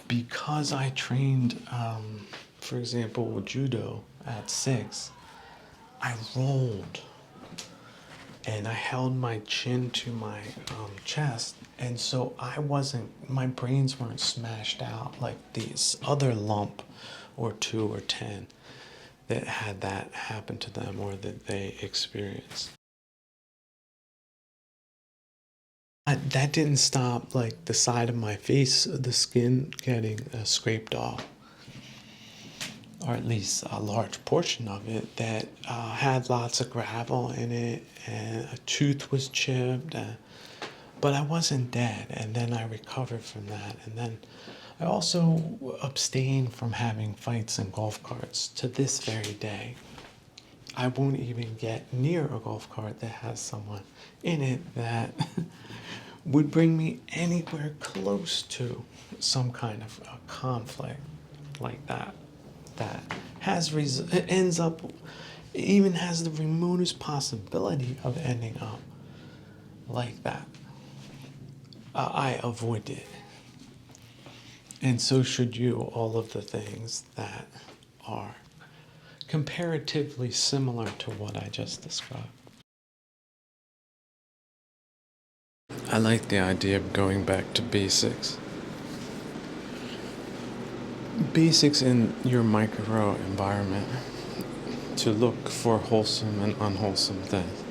because I trained, for example, judo at 6, I rolled and I held my chin to my chest, and so my brains weren't smashed out like these other lump or 2 or 10 that had that happen to them or that they experienced. That didn't stop like the side of my face, the skin getting scraped off, or at least a large portion of it that had lots of gravel in it, and a tooth was chipped, but I wasn't dead, and then I recovered from that, and then I also abstained from having fights in golf carts to this very day. I won't even get near a golf cart that has someone in it that would bring me anywhere close to some kind of a conflict like that. That ends up, even has the remotest possibility of ending up like that. I avoid it. And so should you, all of the things that are comparatively similar to what I just described. I like the idea of going back to basics. Basics in your micro environment, to look for wholesome and unwholesome things,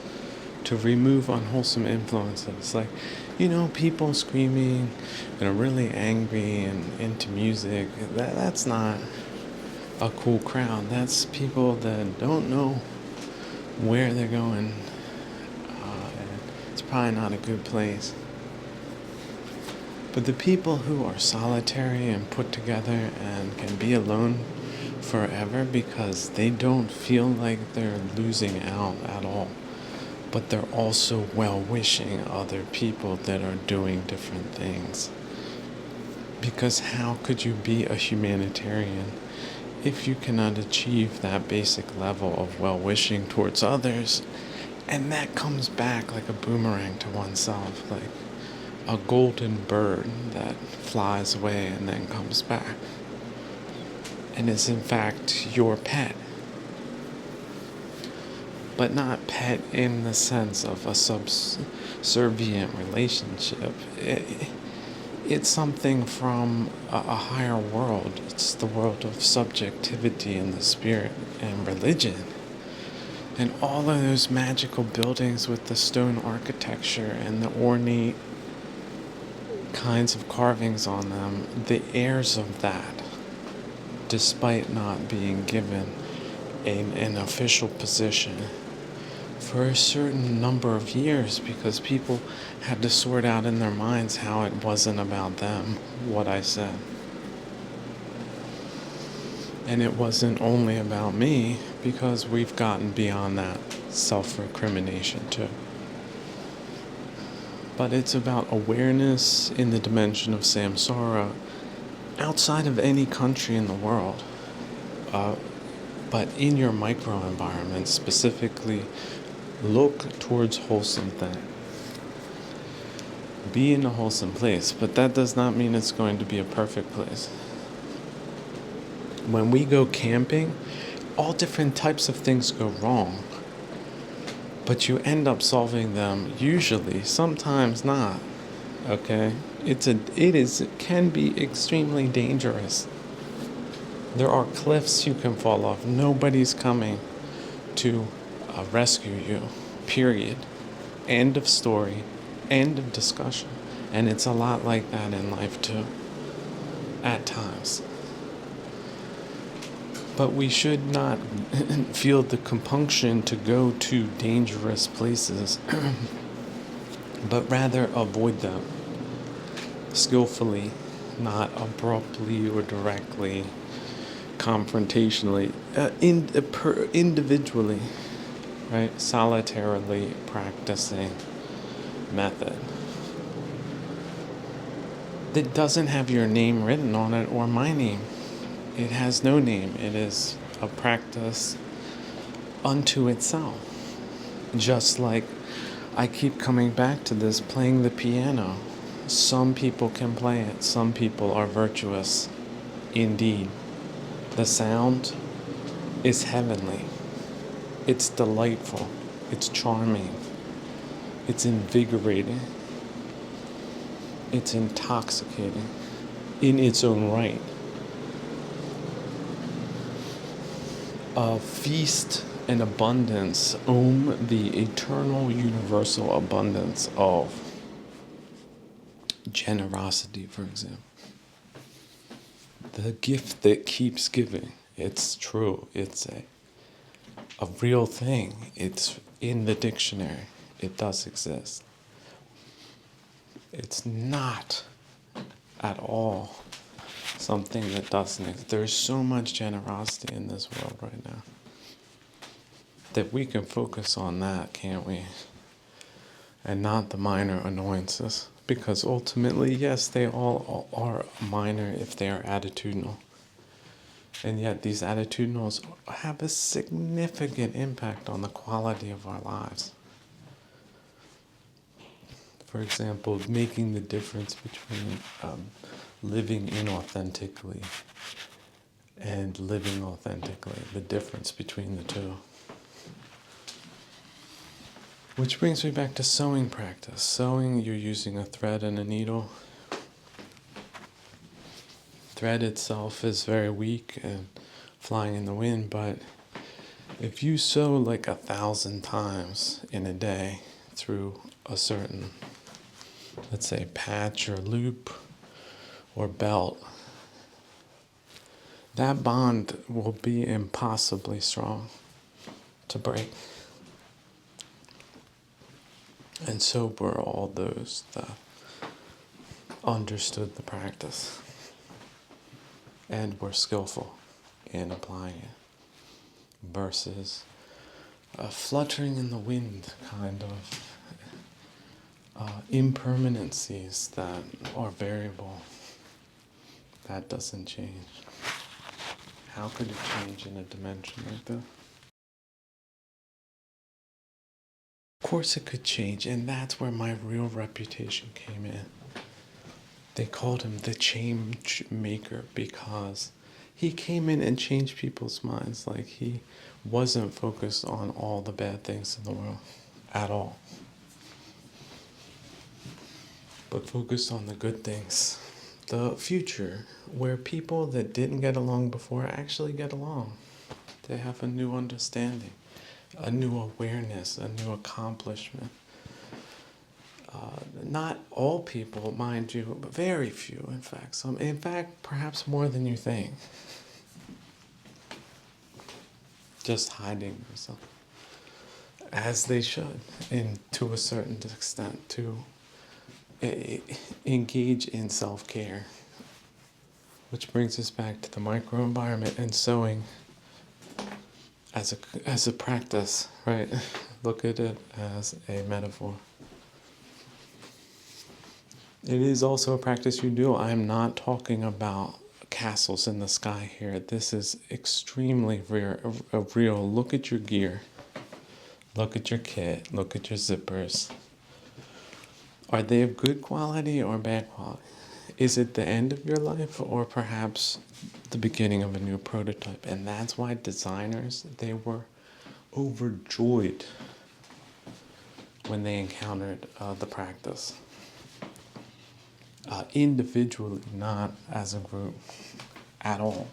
to remove unwholesome influences, like, people screaming and are really angry and into music. That's not a cool crowd. That's people that don't know where they're going. And it's probably not a good place. But the people who are solitary and put together and can be alone forever because they don't feel like they're losing out at all, but they're also well-wishing other people that are doing different things. Because how could you be a humanitarian if you cannot achieve that basic level of well-wishing towards others And that comes back like a boomerang to oneself, like a golden bird that flies away and then comes back and is in fact your pet. But not pet in the sense of a subservient relationship. It's something from a higher world. It's the world of subjectivity and the spirit and religion. And all of those magical buildings with the stone architecture and the ornate kinds of carvings on them, the heirs of that, despite not being given an official position for a certain number of years, because people had to sort out in their minds how it wasn't about them, what I said. And it wasn't only about me, because we've gotten beyond that self-recrimination too. But it's about awareness in the dimension of samsara outside of any country in the world. But in your microenvironment, specifically, look towards wholesome things. Be in a wholesome place, but that does not mean it's going to be a perfect place. When we go camping, all different types of things go wrong, but you end up solving them usually, sometimes not. Okay? It can be extremely dangerous. There are cliffs you can fall off. Nobody's coming to rescue you. Period. End of story. End of discussion. And it's a lot like that in life too. At times. But we should not feel the compunction to go to dangerous places, but rather avoid them skillfully, not abruptly or directly, confrontationally, individually, right? Solitarily practicing method that doesn't have your name written on it or my name. It has no name. It is a practice unto itself. Just like I keep coming back to this, playing the piano. Some people can play it. Some people are virtuous. Indeed. The sound is heavenly. It's delightful. It's charming. It's invigorating. It's intoxicating in its own right. A feast and abundance, the eternal universal abundance of generosity, for example. The gift that keeps giving. It's true. It's a real thing. It's in the dictionary. It does exist. It's not at all something that doesn't exist. There's so much generosity in this world right now that we can focus on that, can't we? And not the minor annoyances. Because ultimately, yes, they all are minor if they are attitudinal. And yet these attitudinals have a significant impact on the quality of our lives. For example, making the difference between living inauthentically and living authentically, the difference between the two. Which brings me back to sewing practice. Sewing, you're using a thread and a needle. Thread itself is very weak and flying in the wind, but if you sew like 1,000 times in a day through a certain, let's say, patch or loop or belt, that bond will be impossibly strong to break. And so were all those that understood the practice and were skillful in applying it, versus a fluttering in the wind kind of impermanencies that are variable. That doesn't change. How could it change in a dimension like this? Of course it could change, and that's where my real reputation came in. They called him the change maker because he came in and changed people's minds. Like, he wasn't focused on all the bad things in the world at all, but focused on the good things. The future, where people that didn't get along before actually get along. They have a new understanding, a new awareness, a new accomplishment. Not all people, mind you, but very few, in fact. Some, in fact, perhaps more than you think. Just hiding themselves, as they should, and to a certain extent, to engage in self-care. Which brings us back to the microenvironment and sewing as a practice, right? Look at it as a metaphor. It is also a practice you do. I'm not talking about castles in the sky here. This is extremely real. Look at your gear. Look at your kit. Look at your zippers. Are they of good quality or bad quality? Is it the end of your life or perhaps the beginning of a new prototype? And that's why designers, they were overjoyed when they encountered the practice. Individually, not as a group at all.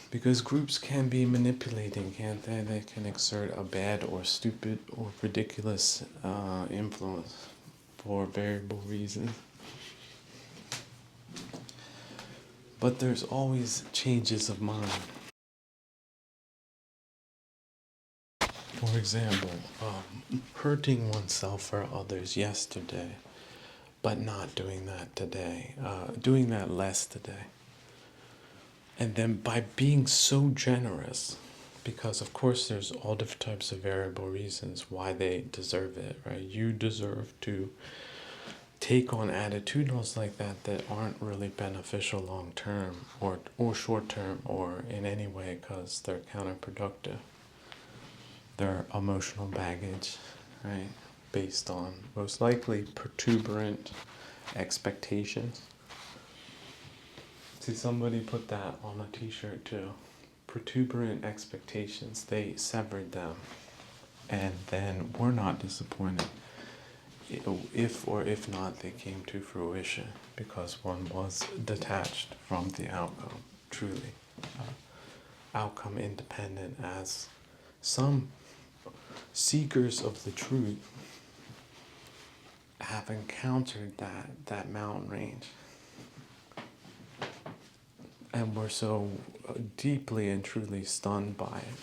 Because groups can be manipulating, can't they? They can exert a bad or stupid or ridiculous influence for variable reasons. But there's always changes of mind. For example, hurting oneself or others yesterday, but not doing that today, doing that less today. And then by being so generous, because of course there's all different types of variable reasons why they deserve it, right? You deserve to take on attitudinals like that aren't really beneficial long term or short term or in any way, because they're counterproductive. They're emotional baggage, right? Based on most likely protuberant expectations. See, somebody put that on a t-shirt too. Protuberant expectations, they severed them. And then we're not disappointed if or if not they came to fruition, because one was detached from the outcome, truly. Outcome independent, as some seekers of the truth have encountered that mountain range. And we're so deeply and truly stunned by it,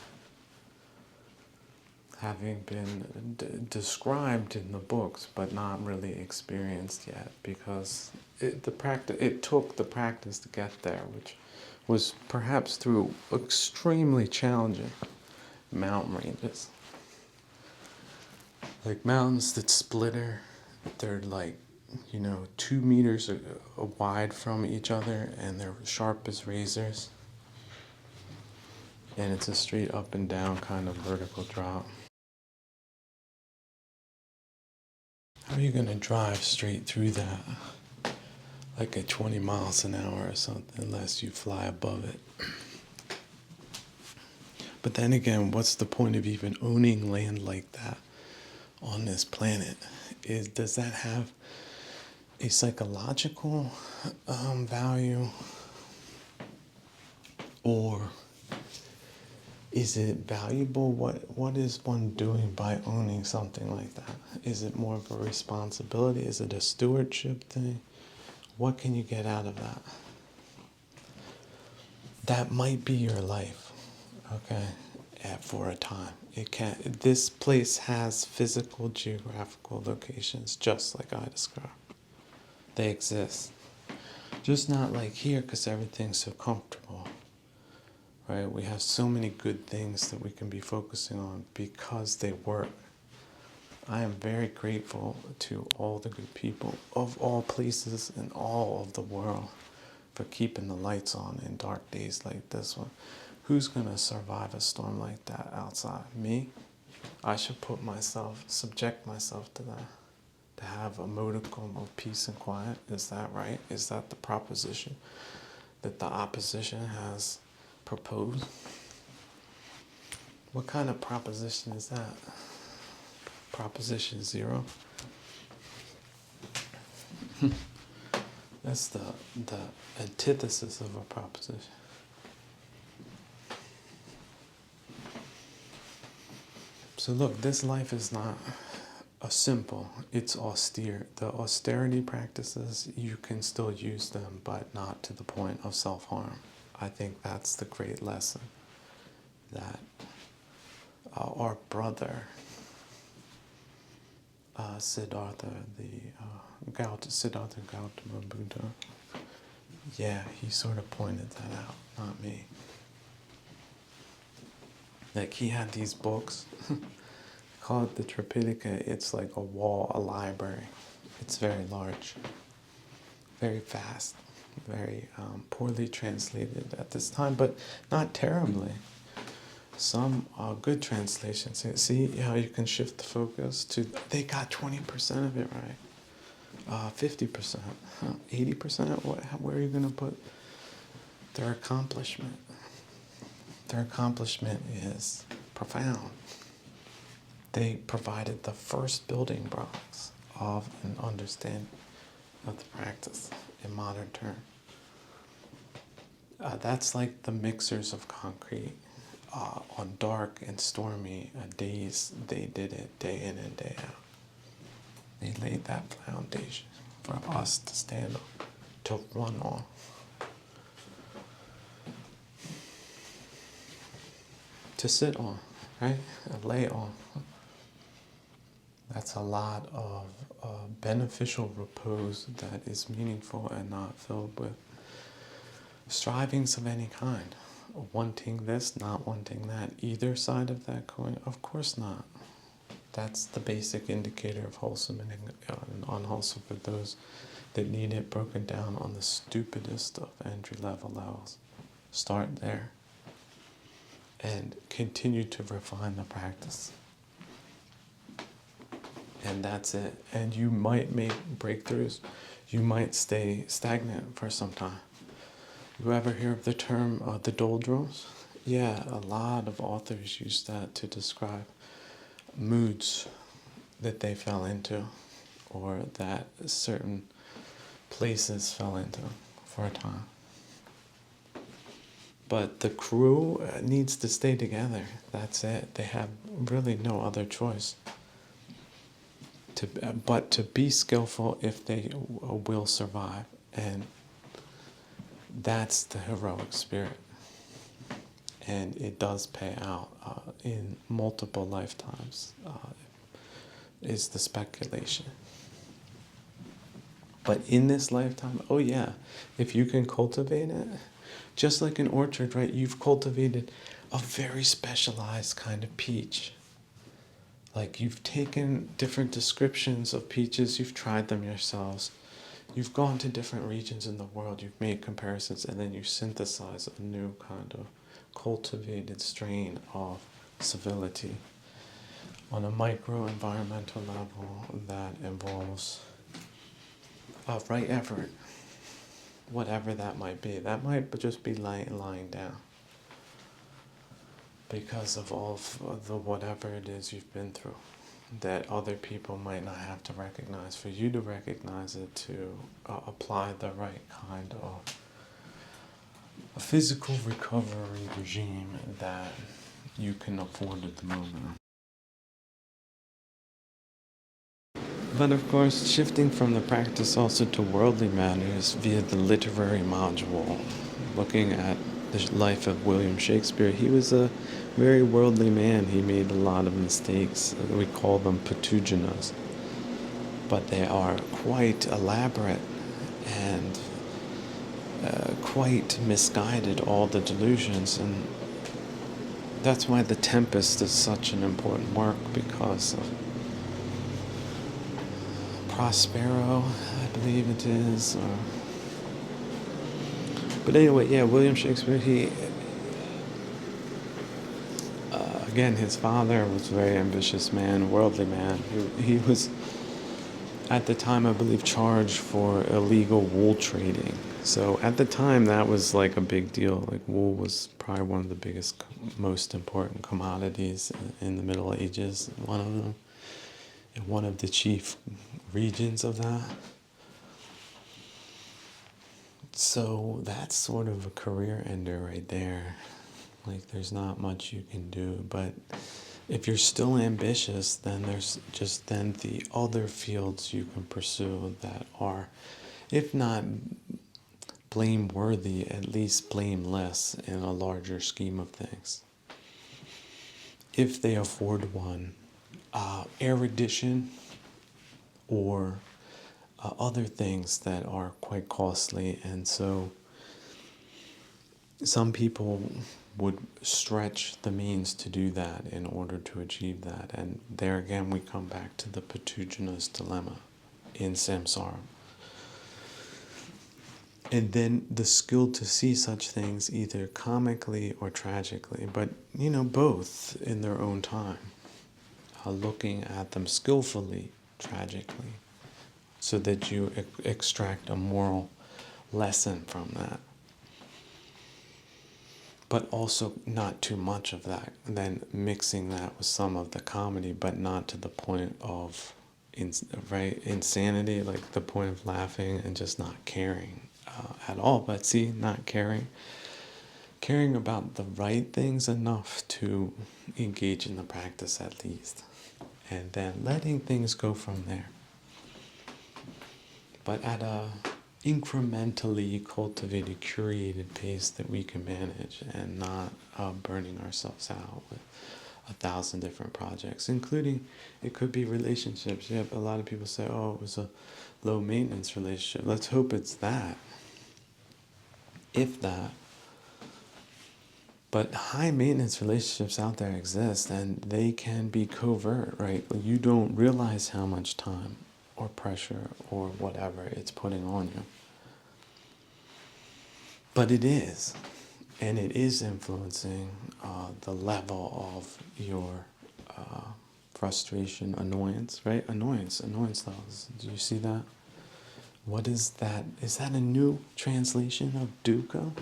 having been described in the books, but not really experienced yet, because it took the practice to get there, which was perhaps through extremely challenging mountain ranges. Like mountains that splitter, they're like, 2 meters wide from each other, and they're sharp as razors. And it's a straight up and down kind of vertical drop. How are you going to drive straight through that? Like at 20 miles an hour or something, unless you fly above it. But then again, what's the point of even owning land like that on this planet? Does that have a psychological value? Or is it valuable? What is one doing by owning something like that? Is it more of a responsibility? Is it a stewardship thing? What can you get out of that? That might be your life, okay, for a time. This place has physical, geographical locations, just like I described. They exist. Just not like here, because everything's so comfortable, right? We have so many good things that we can be focusing on because they work. I am very grateful to all the good people of all places and all of the world for keeping the lights on in dark days like this one. Who's going to survive a storm like that outside? Me? I should subject myself to that. To have a modicum of peace and quiet. Is that right? Is that the proposition that the opposition has proposed? What kind of proposition is that? Proposition 0? That's the antithesis of a proposition. So look, this life is not simple, it's austere. The austerity practices, you can still use them, but not to the point of self-harm. I think that's the great lesson that our brother, Siddhartha Gautama Buddha, yeah, he sort of pointed that out, not me. Like he had these books, call it the Tripitaka. It's like a library. It's very large, very fast, very poorly translated at this time, but not terribly. Some good translations. See how you can shift the focus to, they got 20% of it right, 50%, 80%. Where are you going to put their accomplishment? Their accomplishment is profound. They provided the first building blocks of an understanding of the practice in modern terms. That's like the mixers of concrete. On dark and stormy days, they did it day in and day out. They laid that foundation for us to stand on, to run on. To sit on, right? And lay on. That's a lot of beneficial repose that is meaningful and not filled with strivings of any kind. Wanting this, not wanting that. Either side of that coin? Of course not. That's the basic indicator of wholesome and unwholesome for those that need it broken down on the stupidest of entry-level levels. Start there. And continue to refine the practice. And that's it. And you might make breakthroughs. You might stay stagnant for some time. You ever hear of the term the doldrums? Yeah, a lot of authors use that to describe moods that they fell into, or that certain places fell into for a time. But the crew needs to stay together. That's it. They have really no other choice. But to be skillful if they will survive. And that's the heroic spirit. And it does pay out in multiple lifetimes, is the speculation. But in this lifetime, oh yeah, if you can cultivate it, just like an orchard, right? You've cultivated a very specialized kind of peach. Like you've taken different descriptions of peaches, you've tried them yourselves. You've gone to different regions in the world, you've made comparisons, and then you synthesize a new kind of cultivated strain of civility on a micro-environmental level that involves right effort, whatever that might be. That might just be lying down because of all of the whatever it is you've been through that other people might not have to recognize. For you to recognize it, to apply the right kind of a physical recovery regime that you can afford at the moment. But of course, shifting from the practice also to worldly matters via the literary module, looking at the life of William Shakespeare, he was a very worldly man. He made a lot of mistakes. We call them patuginas. But they are quite elaborate and quite misguided, all the delusions. And that's why The Tempest is such an important work, because of Prospero, I believe it is. But anyway, yeah, William Shakespeare, again, his father was a very ambitious man, worldly man. He was, at the time, I believe, charged for illegal wool trading. So at the time, that was like a big deal. Like wool was probably one of the biggest, most important commodities in the Middle Ages. One of them, and one of the chief regions of that. So that's sort of a career ender right there. Like there's not much you can do, but if you're still ambitious, then there's just then the other fields you can pursue that are, if not blameworthy, at least blameless in a larger scheme of things. If they afford one, erudition or other things that are quite costly, and so some people would stretch the means to do that in order to achieve that. And there again, we come back to the Patujuna's dilemma in samsara. And then the skill to see such things either comically or tragically, but both in their own time. Looking at them skillfully, tragically, so that you extract a moral lesson from that. But also not too much of that, then mixing that with some of the comedy, but not to the point of insanity, like the point of laughing and just not caring at all. But see, not caring about the right things enough to engage in the practice at least, and then letting things go from there. But at a incrementally cultivated, curated pace that we can manage, and not burning ourselves out with 1,000 different projects, including, it could be relationships. Yeah, a lot of people say, oh, it was a low maintenance relationship. Let's hope it's that, if that. But high maintenance relationships out there exist, and they can be covert, right? You don't realize how much time or pressure or whatever it's putting on you. But it is, and it is influencing the level of your frustration, annoyance, right? Annoyance levels. Do you see that? What is that? Is that a new translation of dukkha?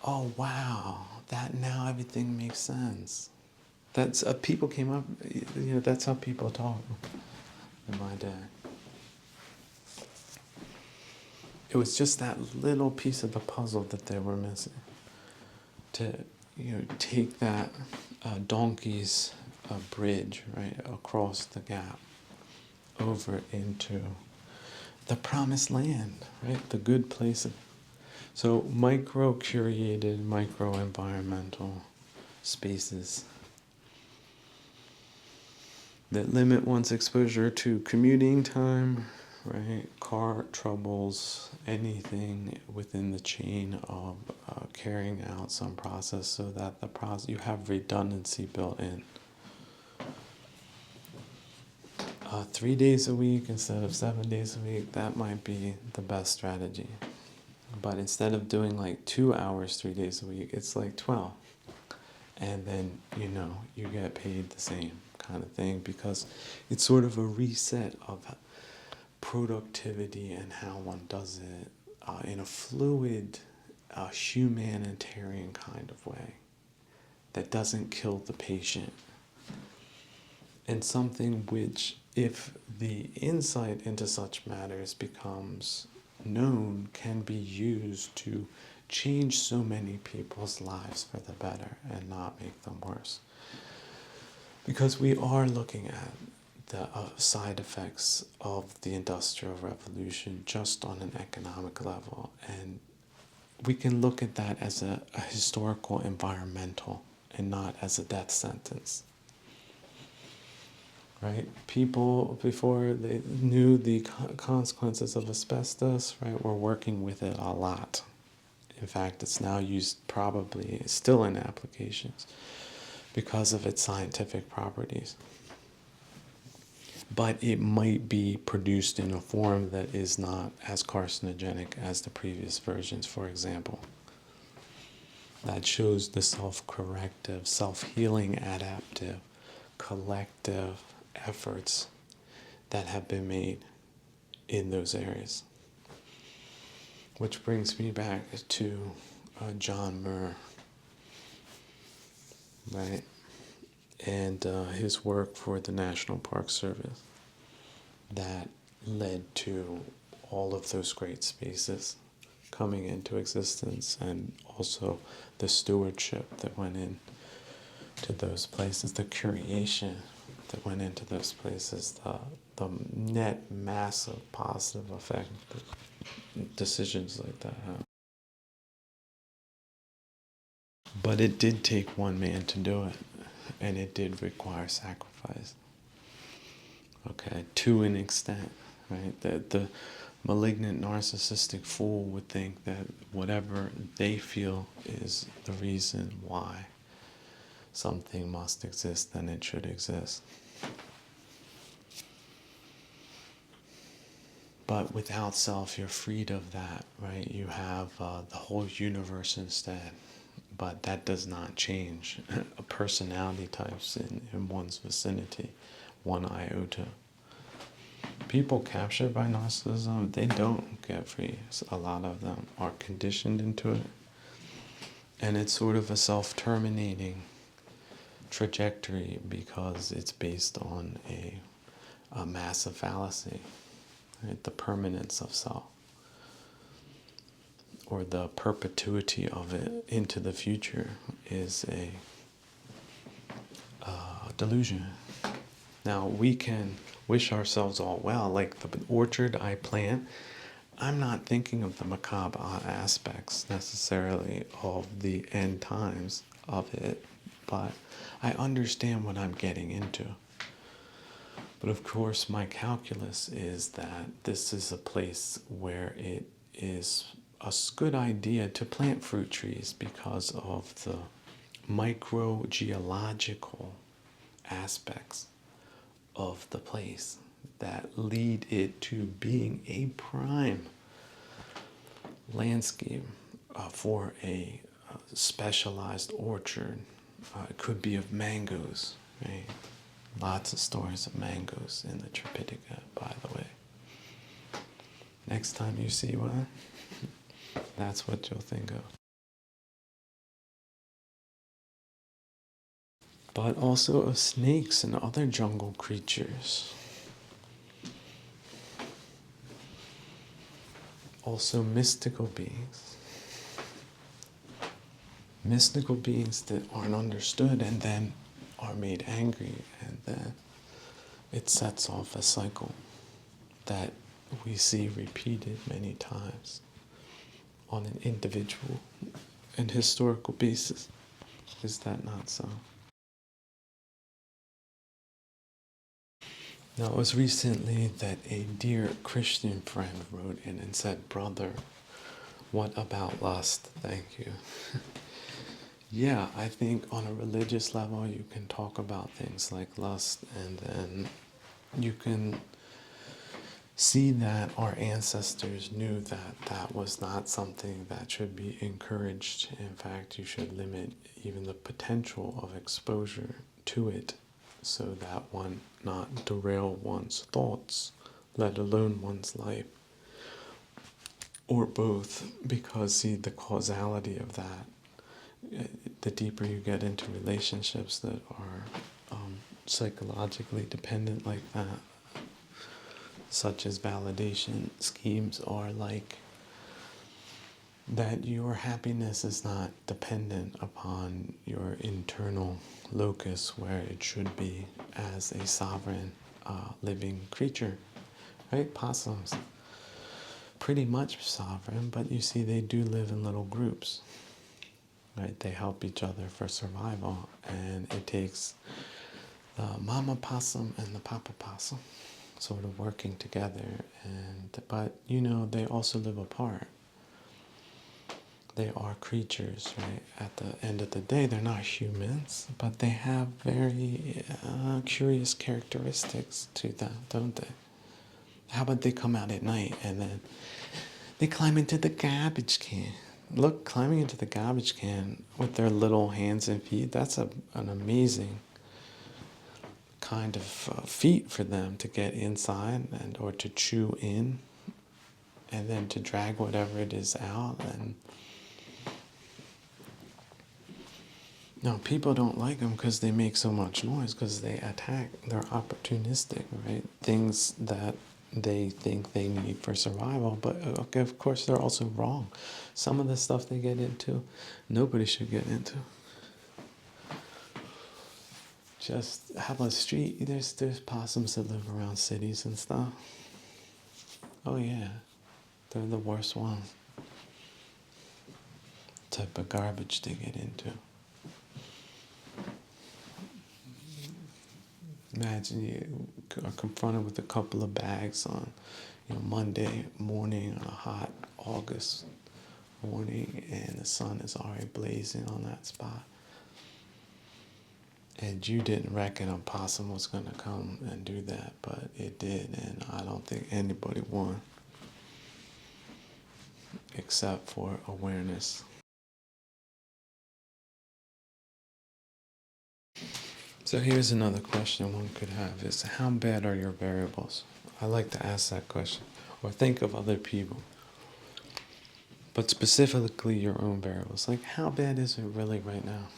Oh, wow. That now everything makes sense. That's people came up, that's how people talk in my day. It was just that little piece of the puzzle that they were missing. To, take that donkey's bridge, right, across the gap, over into the promised land, right, the good places. So micro-curated, micro-environmental spaces that limit one's exposure to commuting time, right? Car troubles, anything within the chain of carrying out some process, so that the process, you have redundancy built in. 3 days a week instead of 7 days a week, that might be the best strategy. But instead of doing like 2 hours 3 days a week, it's like 12. And then, you get paid the same kind of thing, because it's sort of a reset of productivity and how one does it in a fluid, humanitarian kind of way that doesn't kill the patient. And something which, if the insight into such matters becomes known, can be used to change so many people's lives for the better and not make them worse. Because we are looking at the side effects of the Industrial Revolution just on an economic level, and we can look at that as a historical environmental and not as a death sentence. Right? People, before they knew the consequences of asbestos, right, were working with it a lot. In fact, it's now used, probably still in applications, because of its scientific properties. But it might be produced in a form that is not as carcinogenic as the previous versions, for example. that shows the self-corrective, self-healing, adaptive, collective efforts that have been made in those areas. Which brings me back to John Muir, right? And his work for the National Park Service that led to all of those great spaces coming into existence, and also the stewardship that went in to those places, the curation that went into those places, the net massive positive effect that decisions like that have. But it did take one man to do it, and it did require sacrifice. Okay, to an extent, right? The malignant narcissistic fool would think that whatever they feel is the reason why something must exist, then it should exist. But without self, you're freed of that, right? You have the whole universe instead. But that does not change personality types in one's vicinity, one iota. People captured by narcissism, they don't get free. A lot of them are conditioned into it. And it's sort of a self-terminating trajectory because it's based on a massive fallacy, right? The permanence of self, or the perpetuity of it into the future, is a delusion. Now, we can wish ourselves all well, like the orchard I plant. I'm not thinking of the macabre aspects necessarily of the end times of it, but I understand what I'm getting into. But of course, my calculus is that this is a place where it is a good idea to plant fruit trees because of the microgeological aspects of the place that lead it to being a prime landscape for a specialized orchard. It could be of mangoes, right? Lots of stories of mangoes in the Tripitaka, by the way. Next time you see one, that's what you'll think of. But also of snakes and other jungle creatures. Also mystical beings. Mystical beings that aren't understood and then are made angry, and then it sets off a cycle that we see repeated many times on an individual and historical basis. Is that not so? Now, it was recently that a dear Christian friend wrote in and said, "Brother, what about lust?" Thank you. Yeah, I think on a religious level you can talk about things like lust, and then you can see that our ancestors knew that that was not something that should be encouraged. In fact, you should limit even the potential of exposure to it so that one not derail one's thoughts, let alone one's life, or both, because see, the causality of that, the deeper you get into relationships that are psychologically dependent like that, such as validation schemes, are like that your happiness is not dependent upon your internal locus where it should be as a sovereign living creature, right? Possums, pretty much sovereign, but you see they do live in little groups, right? They help each other for survival, and it takes the mama possum and the papa possum sort of working together, but you know, they also live apart. They are creatures, right? At the end of the day, they're not humans, but they have very curious characteristics to them, don't they? How about they come out at night and then they climb into the garbage can? Look, climbing into the garbage can with their little hands and feet, that's an amazing kind of feat for them to get inside and or to chew in and then to drag whatever it is out. And no, people don't like them because they make so much noise, because they attack. They're opportunistic, right? Things that they think they need for survival. But okay, of course, they're also wrong. Some of the stuff they get into, nobody should get into. Just have a street. There's possums that live around cities and stuff. Oh yeah, they're the worst ones. Type of garbage they get into. Imagine you are confronted with a couple of bags on, Monday morning on a hot August morning, and the sun is already blazing on that spot. And you didn't reckon a possum was going to come and do that, but it did, and I don't think anybody won, except for awareness. So here's another question one could have is, how bad are your variables? I like to ask that question, or think of other people, but specifically your own variables. Like, how bad is it really right now?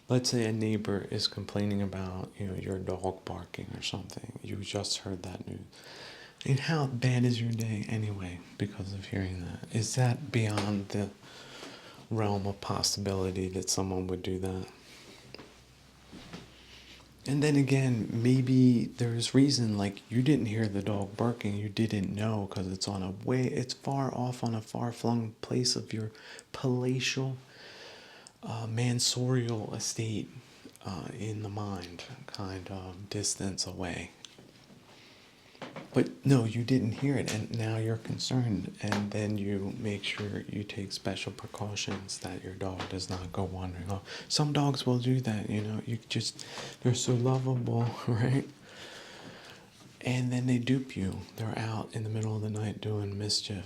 Let's say a neighbor is complaining about, your dog barking or something. You just heard that news. And how bad is your day anyway because of hearing that? Is that beyond the realm of possibility that someone would do that? And then again, maybe there's reason, like you didn't hear the dog barking, you didn't know because it's far off on a far-flung place of your palatial, mansorial estate in the mind, kind of distance away. But no, you didn't hear it, and now you're concerned, and then you make sure you take special precautions that your dog does not go wandering off. Some dogs will do that, they're so lovable, right? And then they dupe you. They're out in the middle of the night doing mischief.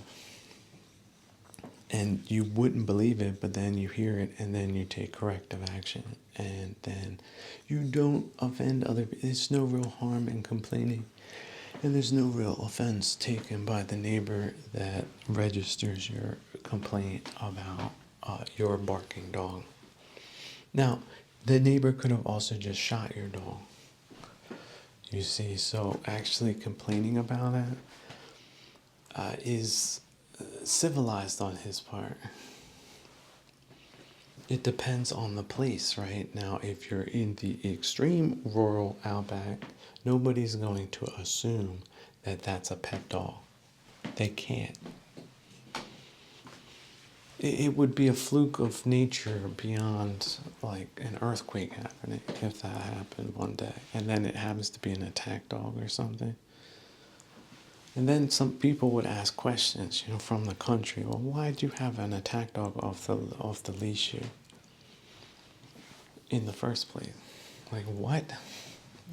And you wouldn't believe it, but then you hear it, and then you take corrective action. And then you don't offend other people. There's no real harm in complaining. And there's no real offense taken by the neighbor that registers your complaint about your barking dog. Now, the neighbor could have also just shot your dog. You see, so actually complaining about it is civilized on his part. It depends on the place, right? Now, if you're in the extreme rural outback, nobody's going to assume that that's a pet dog. They can't. It would be a fluke of nature beyond like an earthquake happening if that happened one day. And then it happens to be an attack dog or something. And then some people would ask questions, from the country. Well, why do you have an attack dog off the leash here in the first place? Like, what?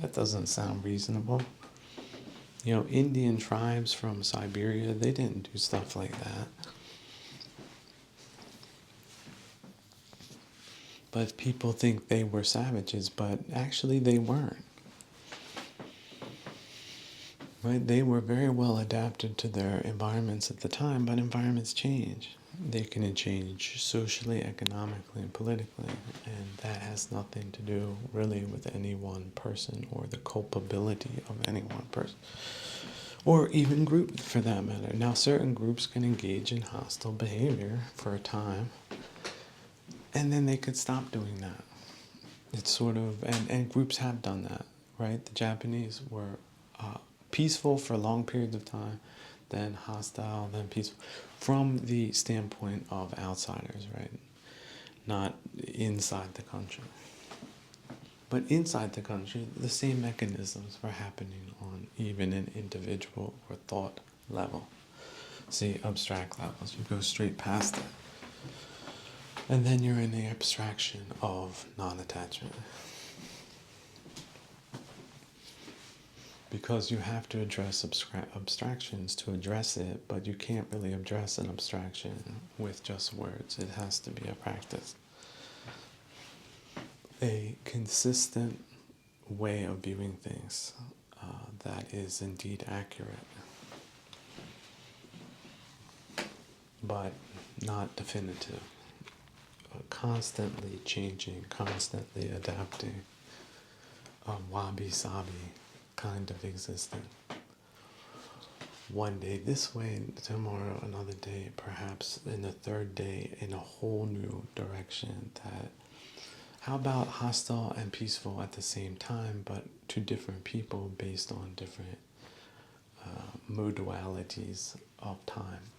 That doesn't sound reasonable. Indian tribes from Siberia, they didn't do stuff like that. But people think they were savages, but actually they weren't. Right? They were very well adapted to their environments at the time, but environments change. They can change socially, economically, and politically, and that has nothing to do really with any one person or the culpability of any one person, or even group for that matter. Now, certain groups can engage in hostile behavior for a time, and then they could stop doing that. It's sort of, and groups have done that, right? The Japanese were peaceful for long periods of time, then hostile, then peaceful, from the standpoint of outsiders, right? Not inside the country. But inside the country, the same mechanisms were happening on even an individual or thought level. See, abstract levels, you go straight past it. And then you're in the abstraction of non-attachment. because you have to address abstractions to address it, but you can't really address an abstraction with just words. It has to be a practice. A consistent way of viewing things that is indeed accurate, but not definitive. Constantly changing, constantly adapting, a wabi-sabi kind of existence. One day this way, tomorrow another day, perhaps in the third day in a whole new direction. That, how about hostile and peaceful at the same time, but to different people based on different modalities of time.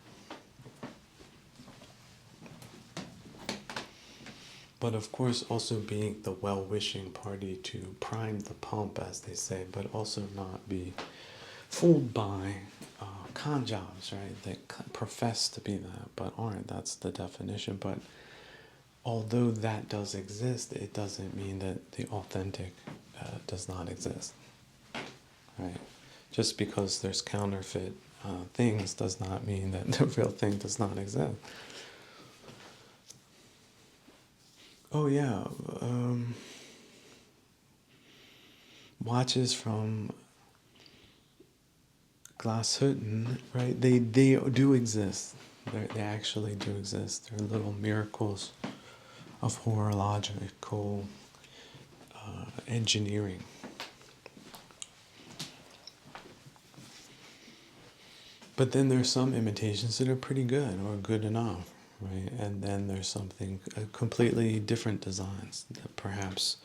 But of course, also being the well-wishing party to prime the pump, as they say, but also not be fooled by con jobs, right? That profess to be that, but aren't. That's the definition. But although that does exist, it doesn't mean that the authentic does not exist, right? Just because there's counterfeit things does not mean that the real thing does not exist. Oh yeah, watches from Glashütten, right? They do exist. They actually do exist. They're little miracles of horological engineering. But then there's some imitations that are pretty good or good enough, right? And then there's something completely different designs that perhaps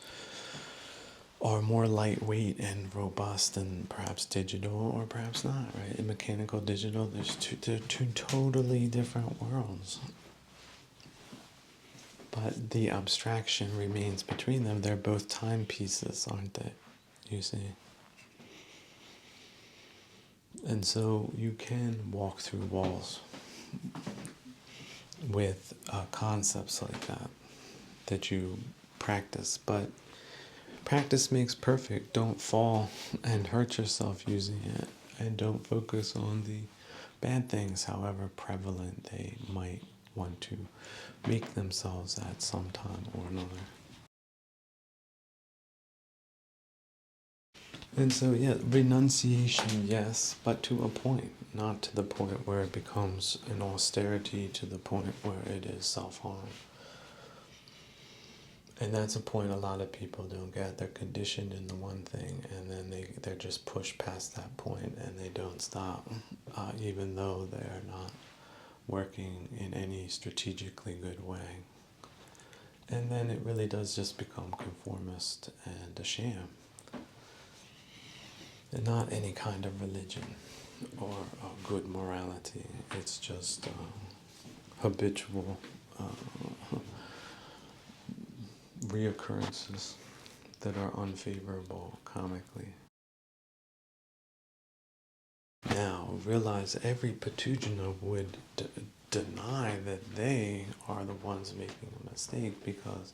are more lightweight and robust and perhaps digital or perhaps not, right? In mechanical digital, they're two totally different worlds. But the abstraction remains between them. They're both timepieces, aren't they? You see? And so you can walk through walls with concepts like that you practice. But practice makes perfect. Don't fall and hurt yourself using it. And don't focus on the bad things, however prevalent they might want to make themselves at some time or another. And so, yeah, renunciation, yes, but to a point, not to the point where it becomes an austerity, to the point where it is self-harm. And that's a point a lot of people don't get. They're conditioned in the one thing, and then they're just pushed past that point, and they don't stop, even though they're not working in any strategically good way. And then it really does just become conformist and a sham. And not any kind of religion or good morality. It's just habitual reoccurrences that are unfavorable comically. Now, realize every Patujana would deny that they are the ones making a mistake, because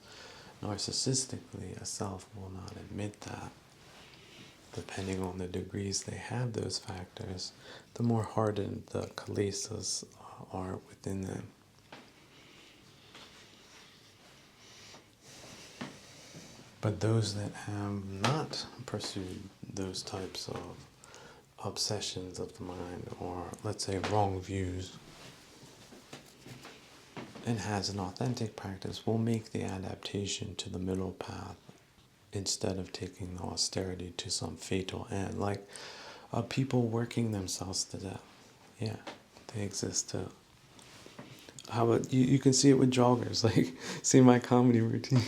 narcissistically a self will not admit that. Depending on the degrees they have those factors, the more hardened the kilesas are within them. But those that have not pursued those types of obsessions of the mind, or let's say wrong views, and has an authentic practice, will make the adaptation to the middle path instead of taking the austerity to some fatal end. Like people working themselves to death. Yeah, they exist too. How about, you can see it with joggers, like, see my comedy routine.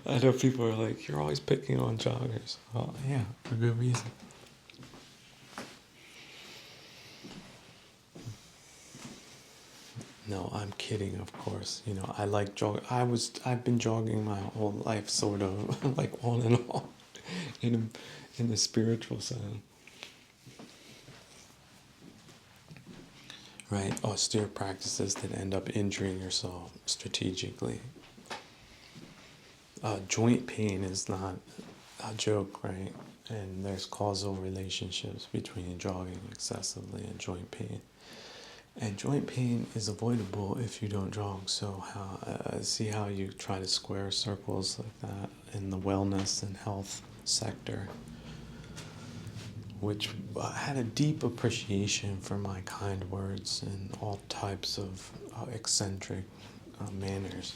I know people are like, you're always picking on joggers. Well, yeah, for good reason. No, I'm kidding, of course. You know, I like jog. I've been jogging my whole life, sort of, like on and off, in the spiritual sense. Right, austere practices that end up injuring yourself strategically. Joint pain is not a joke, right? And there's causal relationships between jogging excessively and joint pain. And joint pain is avoidable if you don't jog. So see how you try to square circles like that in the wellness and health sector, which had a deep appreciation for my kind words and all types of eccentric manners.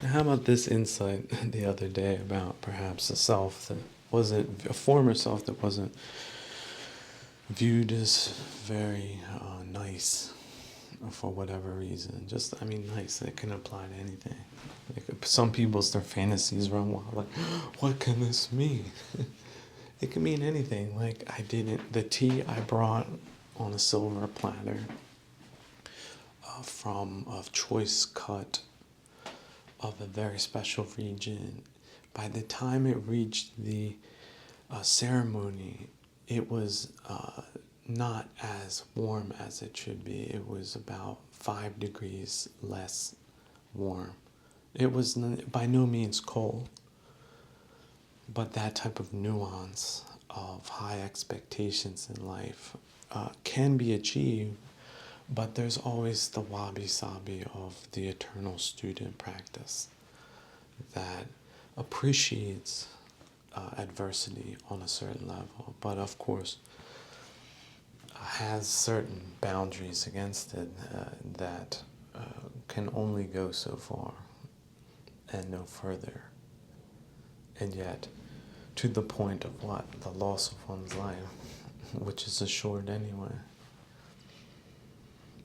How about this insight the other day about perhaps a self that wasn't, a former self that wasn't viewed as very nice for whatever reason. Just, I mean, nice. It can apply to anything. Like, some people's their fantasies run wild. Like, what can this mean? It can mean anything. Like, the tea I brought on a silver platter from a choice cut of a very special region. By the time it reached the ceremony, it was not as warm as it should be. It was about 5 degrees less warm. It was by no means cold, but that type of nuance of high expectations in life can be achieved, but there's always the wabi-sabi of the eternal student practice that appreciates adversity on a certain level, but of course has certain boundaries against it that can only go so far and no further. And yet, to the point of what? The loss of one's life, which is assured anyway.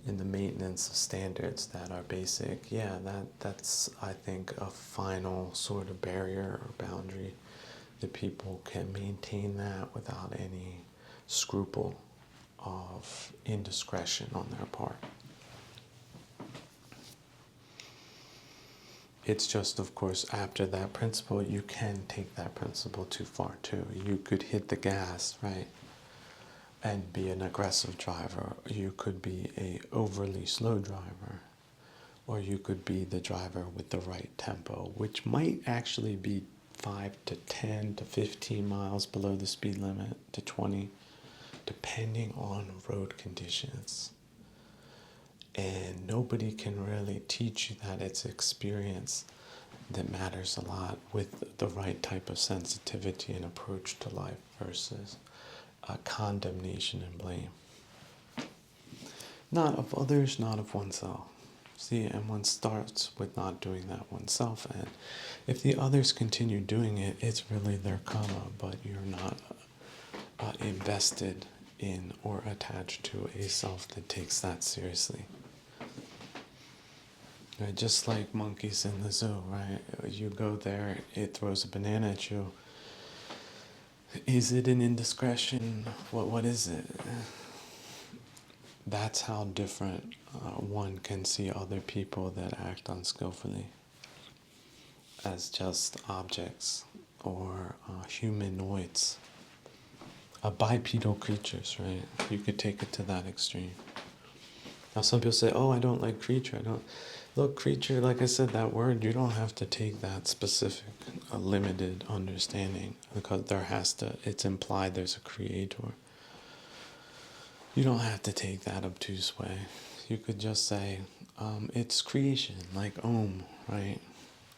In the maintenance of standards that are basic, yeah, that's, I think, a final sort of barrier or boundary that people can maintain that without any scruple of indiscretion on their part. It's just, of course, after that principle, you can take that principle too far too. You could hit the gas, right, and be an aggressive driver. You could be a overly slow driver, or you could be the driver with the right tempo, which might actually be 5 to 10 to 15 miles below the speed limit, to 20, depending on road conditions. And nobody can really teach you that. It's experience that matters a lot with the right type of sensitivity and approach to life versus condemnation and blame. Not of others, not of oneself. See, and one starts with not doing that oneself, and if the others continue doing it, it's really their karma, but you're not invested in or attached to a self that takes that seriously. Right, just like monkeys in the zoo, right? You go there, it throws a banana at you. Is it an indiscretion? What is it? That's how different one can see other people that act unskillfully as just objects or humanoids, bipedal creatures, right? You could take it to that extreme. Now some people say, oh, I don't like creature. I don't. Look, creature, like I said, that word, you don't have to take that specific, limited understanding, because it's implied there's a creator. You don't have to take that obtuse way. You could just say, it's creation, like Om, right?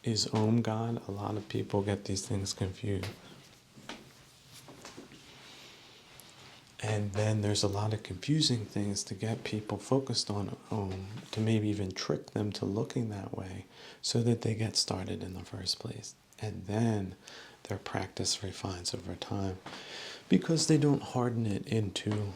Is Om God? A lot of people get these things confused. And then there's a lot of confusing things to get people focused on Om, to maybe even trick them to looking that way so that they get started in the first place. And then their practice refines over time because they don't harden it into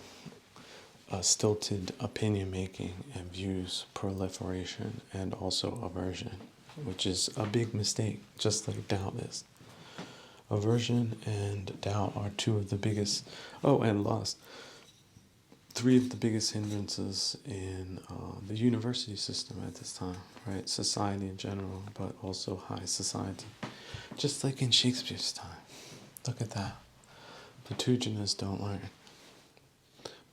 stilted opinion making and views proliferation and also aversion, which is a big mistake, just like doubt is. Aversion and doubt are two of the biggest, and lust, three of the biggest hindrances in the university system at this time, right? Society in general, but also high society. Just like in Shakespeare's time. Look at that. Patuginas don't learn.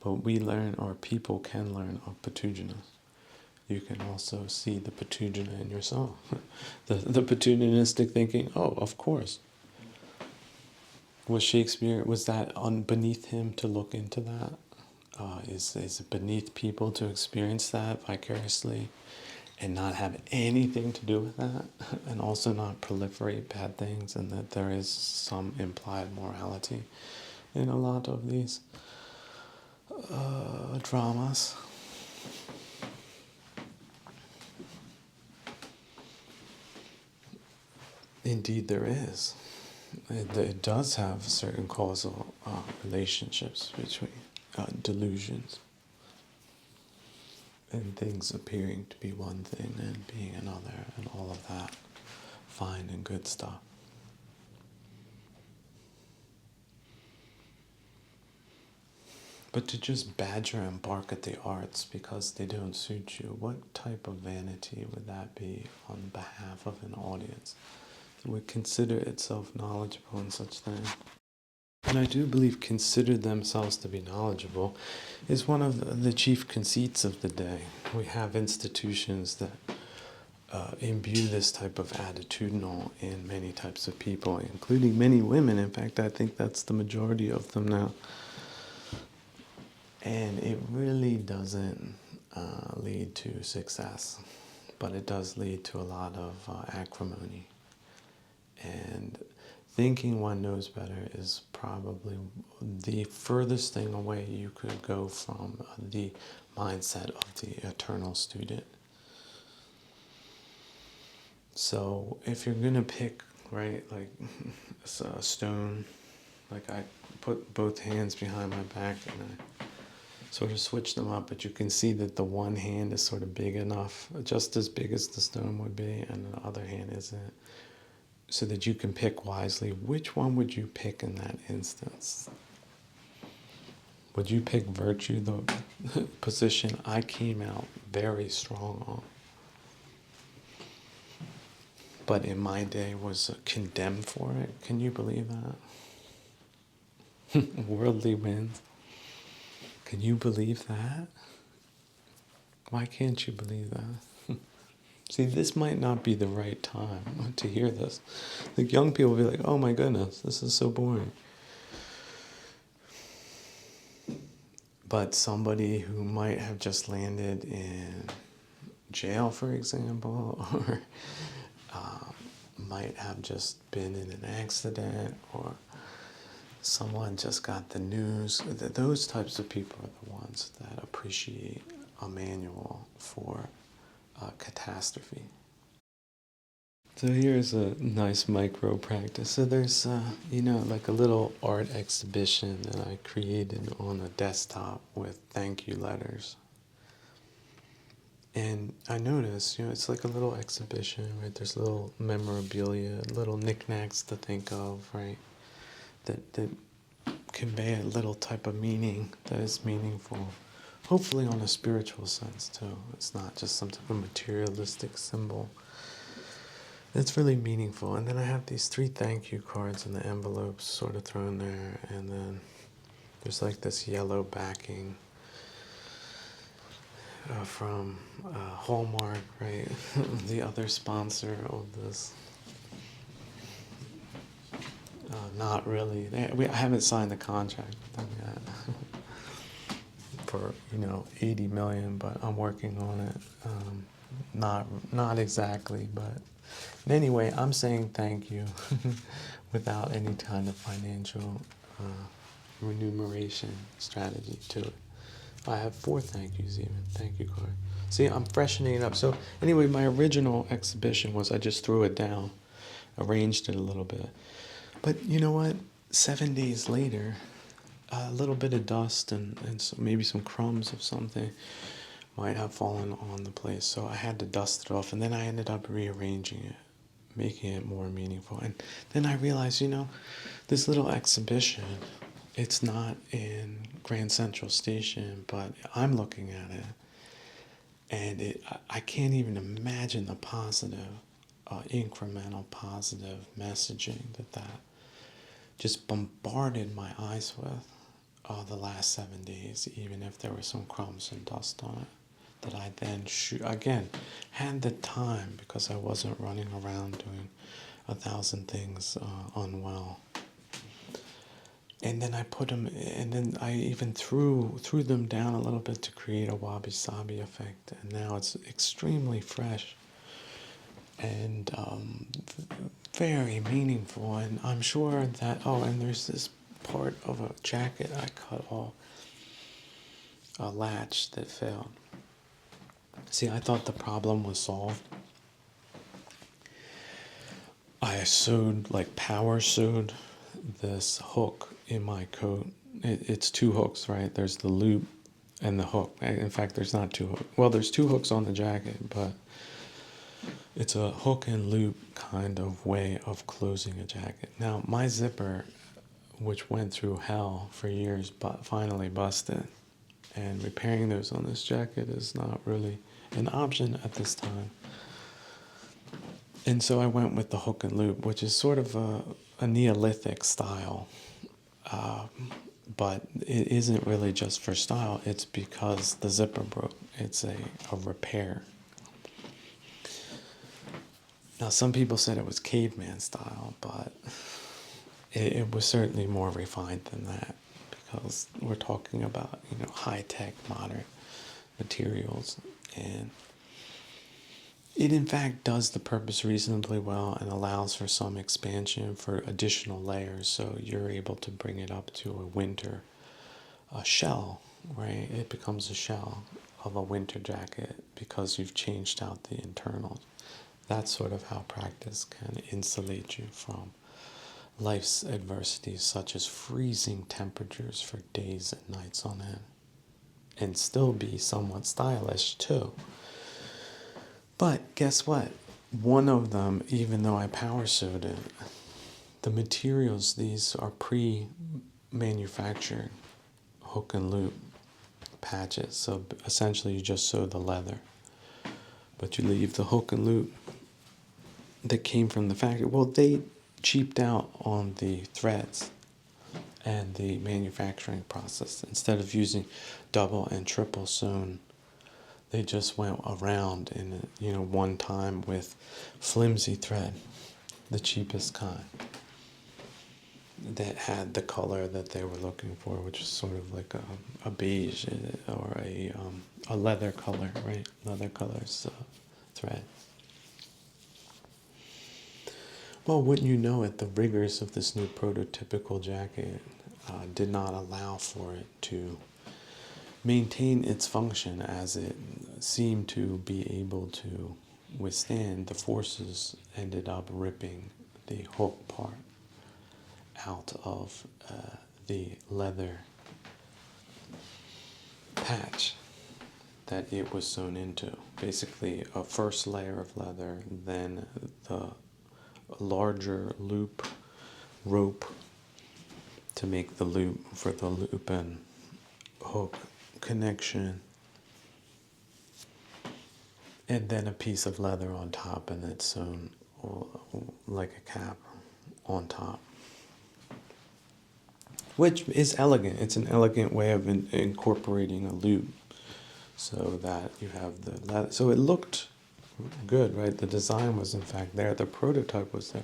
But we learn, or people can learn, of Patuginas. you can also see the patugina in yourself. The patugnistic thinking, oh, of course. Was Shakespeare, was that beneath him to look into that? Is it beneath people to experience that vicariously and not have anything to do with that? And also not proliferate bad things, and that there is some implied morality in a lot of these dramas. Indeed, there is. It does have certain causal relationships between delusions and things appearing to be one thing and being another, and all of that fine and good stuff. But to just badger and bark at the arts because they don't suit you, what type of vanity would that be on behalf of an audience that would consider itself knowledgeable in such things? And I do believe consider themselves to be knowledgeable is one of the chief conceits of the day. We have institutions that imbue this type of attitudinal in many types of people, including many women. In fact, I think that's the majority of them now. And it really doesn't lead to success, but it does lead to a lot of acrimony. And thinking one knows better is probably the furthest thing away you could go from the mindset of the eternal student. So if you're going to pick, right, like a stone, like I put both hands behind my back and I sort of switch them up, but you can see that the one hand is sort of big enough, just as big as the stone would be, and the other hand isn't, so that you can pick wisely. Which one would you pick in that instance? Would you pick virtue, the position I came out very strong on, but in my day was condemned for it? Can you believe that? Worldly wins. Can you believe that? Why can't you believe that? See, this might not be the right time to hear this. Like, young people will be like, oh my goodness, this is so boring. But somebody who might have just landed in jail, for example, or might have just been in an accident, or someone just got the news, those types of people are the ones that appreciate a manual for catastrophe. So here's a nice micro practice. So there's, like a little art exhibition that I created on a desktop with thank you letters. And I noticed, it's like a little exhibition, right? There's little memorabilia, little knickknacks to think of, right? That convey a little type of meaning that is meaningful. Hopefully on a spiritual sense too. It's not just some type of materialistic symbol. It's really meaningful. And then I have these 3 thank you cards in the envelopes sort of thrown there. And then there's like this yellow backing from Hallmark, right? The other sponsor of this. Not really. I haven't signed the contract with them yet for 80 million, but I'm working on it. Not exactly, but anyway, I'm saying thank you without any kind of financial remuneration strategy to it. I have 4 thank yous even, thank you card. See, I'm freshening it up. So anyway, my original exhibition was I just threw it down, arranged it a little bit. But you know what? 7 days later, a little bit of dust and so maybe some crumbs of something might have fallen on the place. So I had to dust it off, and then I ended up rearranging it, making it more meaningful. And then I realized, this little exhibition, it's not in Grand Central Station, but I'm looking at it, and I can't even imagine the positive, incremental positive messaging that just bombarded my eyes with the last 7 days, even if there were some crumbs and dust on it. that I then again had the time because I wasn't running around doing 1,000 things unwell. And then I put them, and then I even threw them down a little bit to create a wabi-sabi effect. And now it's extremely fresh and very meaningful. And I'm sure that, oh, and there's this part of a jacket I cut off, a latch that failed. See, I thought the problem was solved. I sewed, like power sewed this hook in my coat. It's two hooks, right? There's the loop and the hook. In fact, there's not two hooks. Well, there's two hooks on the jacket, but it's a hook and loop kind of way of closing a jacket. Now, my zipper, which went through hell for years, but finally busted. And repairing those on this jacket is not really an option at this time. And so I went with the hook and loop, which is sort of a Neolithic style. But it isn't really just for style, it's because the zipper broke. It's a repair. Now, some people said it was caveman style, but it was certainly more refined than that because we're talking about, high-tech, modern materials. And it, in fact, does the purpose reasonably well and allows for some expansion for additional layers, so you're able to bring it up to a shell, right? It becomes a shell of a winter jacket because you've changed out the internals. That's sort of how practice can insulate you from life's adversities, such as freezing temperatures for days and nights on end, and still be somewhat stylish too. But guess what? One of them, even though I power sewed it, the materials, these are pre-manufactured hook and loop patches. So essentially you just sew the leather, but you leave the hook and loop that came from the factory. Well, they cheaped out on the threads and the manufacturing process. Instead of using double and triple sewn, they just went around in one time with flimsy thread, the cheapest kind, that had the color that they were looking for, which is sort of like a beige or a leather color, right? Leather colors thread. Well, wouldn't you know it, the rigors of this new prototypical jacket did not allow for it to maintain its function as it seemed to be able to withstand. The forces ended up ripping the hook part out of the leather patch that it was sewn into. Basically, a first layer of leather, then the larger loop rope to make the loop for the loop and hook connection, and then a piece of leather on top, and it's sewn like a cap on top, which is elegant. It's an elegant way of incorporating a loop so that you have the leather. So it looked good, right? The design was in fact there. The prototype was there.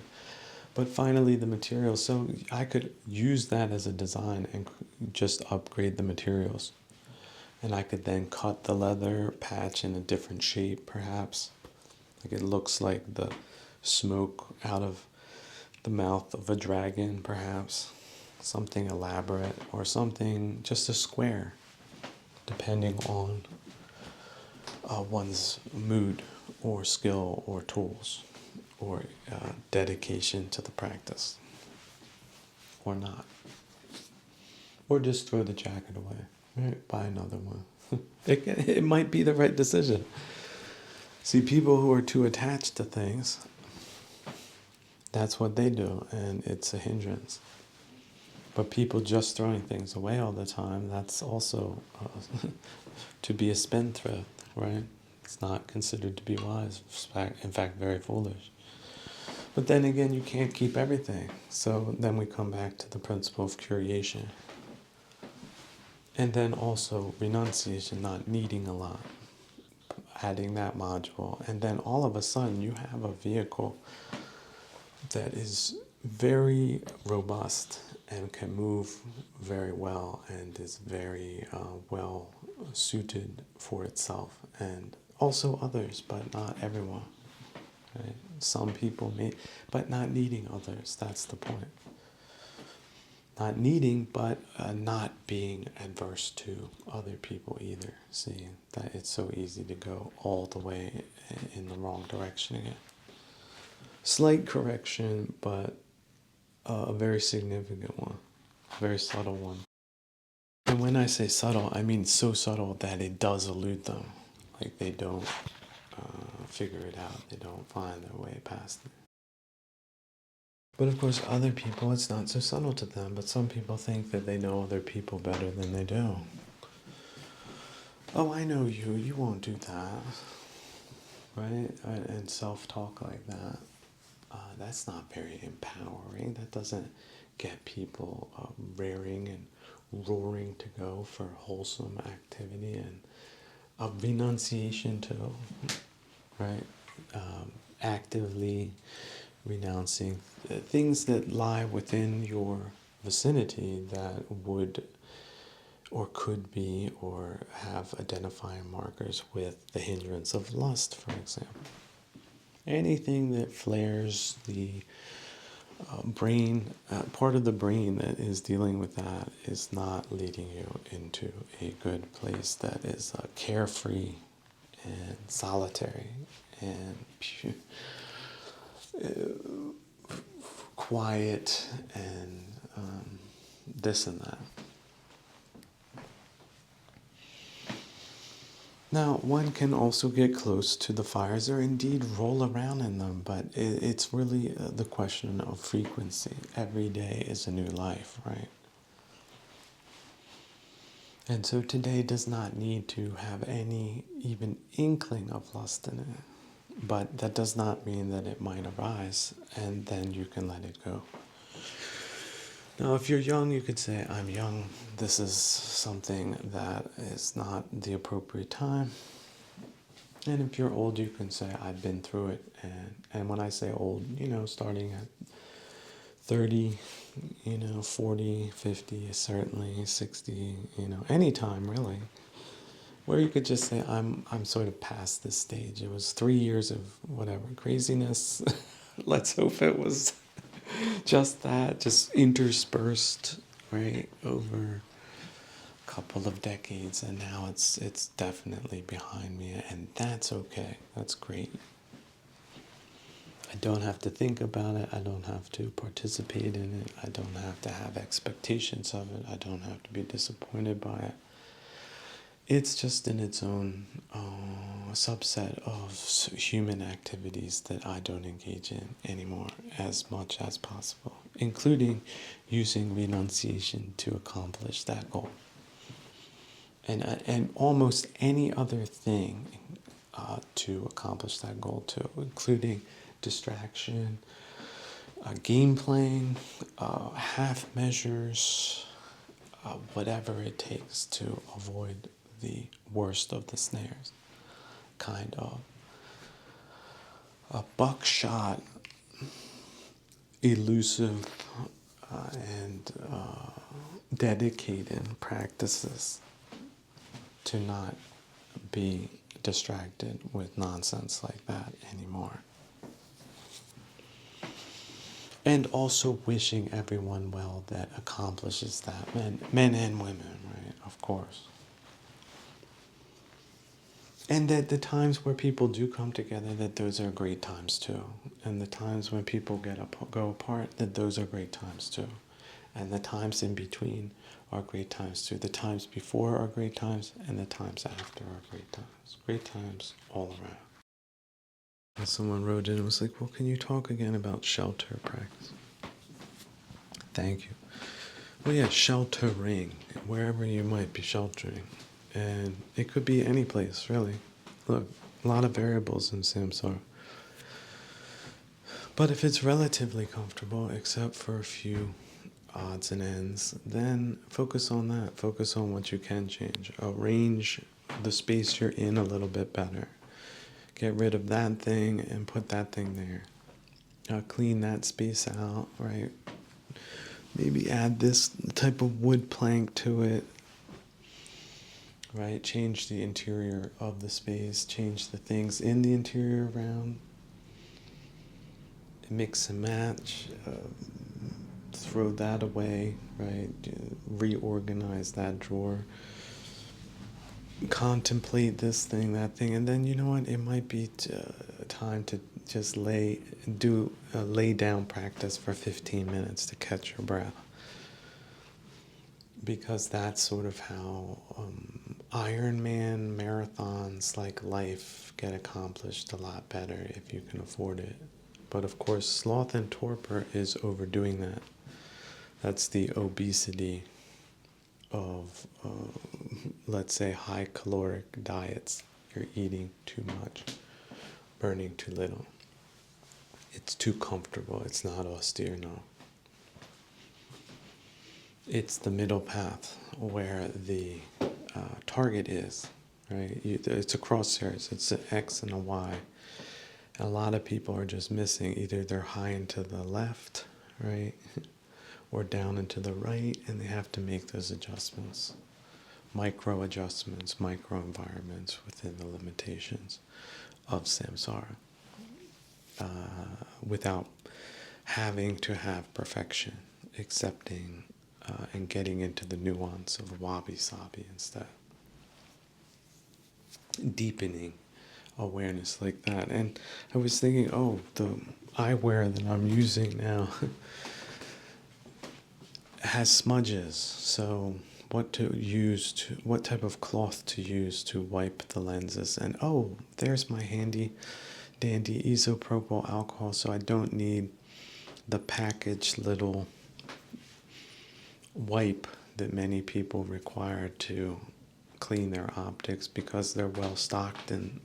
But finally the materials, so I could use that as a design and just upgrade the materials. And I could then cut the leather patch in a different shape, perhaps. Like it looks like the smoke out of the mouth of a dragon, perhaps. Something elaborate, or something just a square, depending on one's mood or skill or tools or dedication to the practice, or not. Or just throw the jacket away, right? Buy another one. It might be the right decision. See, people who are too attached to things, that's what they do, and it's a hindrance. But people just throwing things away all the time, that's also to be a spendthrift, right? It's not considered to be wise. In fact, very foolish. But then again, you can't keep everything. So then we come back to the principle of curation. And then also renunciation, not needing a lot. adding that module, and then all of a sudden you have a vehicle that is very robust and can move very well and is very well suited for itself and also others, but not everyone. Right? Some people may, but not needing others. That's the point. Not needing, but not being adverse to other people either. Seeing that it's so easy to go all the way in the wrong direction again. Slight correction, but a very significant one, a very subtle one. And when I say subtle, I mean so subtle that it does elude them. Like they don't figure it out. They don't find their way past it. But of course, other people, it's not so subtle to them. But some people think that they know other people better than they do. Oh, I know you. You won't do that. Right? And self-talk like that. That's not very empowering. That doesn't get people raring and roaring to go for wholesome activity and renunciation too, right? Actively renouncing things that lie within your vicinity that would or could be or have identifying markers with the hindrance of lust, for example. Anything that flares the brain, part of the brain that is dealing with that is not leading you into a good place that is carefree and solitary and quiet and this and that. Now, one can also get close to the fires or indeed roll around in them, but it's really the question of frequency. Every day is a new life, right? And so today does not need to have any even inkling of lust in it. But that does not mean that it might arise, and then you can let it go. Now, if you're young, you could say, I'm young. This is something that is not the appropriate time. And if you're old, you can say, I've been through it. And when I say old, starting at 30, 40, 50, certainly 60, any time really. Where you could just say, I'm sort of past this stage. It was 3 years of whatever, craziness. Let's hope it was just that, just interspersed, right, over a couple of decades, and now it's definitely behind me, and that's okay. That's great. I don't have to think about it. I don't have to participate in it. I don't have to have expectations of it. I don't have to be disappointed by it. It's just in its own subset of human activities that I don't engage in anymore as much as possible, including using renunciation to accomplish that goal. And almost any other thing to accomplish that goal too, including distraction, game playing, half measures, whatever it takes to avoid the worst of the snares. Kind of a buckshot, elusive, and dedicated practices to not be distracted with nonsense like that anymore. And also wishing everyone well that accomplishes that, men and women, right? Of course. And that the times where people do come together, that those are great times too. And the times when people go apart, that those are great times too. And the times in between are great times too. The times before are great times, and the times after are great times. Great times all around. And someone wrote in and was like, well, can you talk again about shelter practice? Thank you. Well, yeah, sheltering, wherever you might be sheltering. And it could be any place, really. Look, a lot of variables in samsara. But if it's relatively comfortable, except for a few odds and ends, then focus on that. Focus on what you can change. Arrange the space you're in a little bit better. Get rid of that thing and put that thing there. Clean that space out, right? Maybe add this type of wood plank to it, right? Change the interior of the space, change the things in the interior around, mix and match, throw that away, right? Reorganize that drawer, contemplate this thing, that thing, and then you know what? It might be time to just do a lay down practice for 15 minutes to catch your breath. Because that's sort of how Ironman marathons like life get accomplished a lot better if you can afford it. But of course, sloth and torpor is overdoing that. That's the obesity of, let's say, high caloric diets. You're eating too much, burning too little. It's too comfortable. It's not austere, no. It's the middle path where the target is, right? It's a crosshairs. It's an X and a Y. And a lot of people are just missing. Either they're high and to the left, right? Or down and to the right, and they have to make those adjustments. Micro adjustments, micro environments within the limitations of samsara. Without having to have perfection, accepting and getting into the nuance of wabi-sabi instead. Deepening awareness like that. And I was thinking, the eyewear that I'm using now has smudges. So what type of cloth to use to wipe the lenses. And there's my handy dandy isopropyl alcohol, so I don't need the packaged little wipe that many people require to clean their optics because they're well stocked. And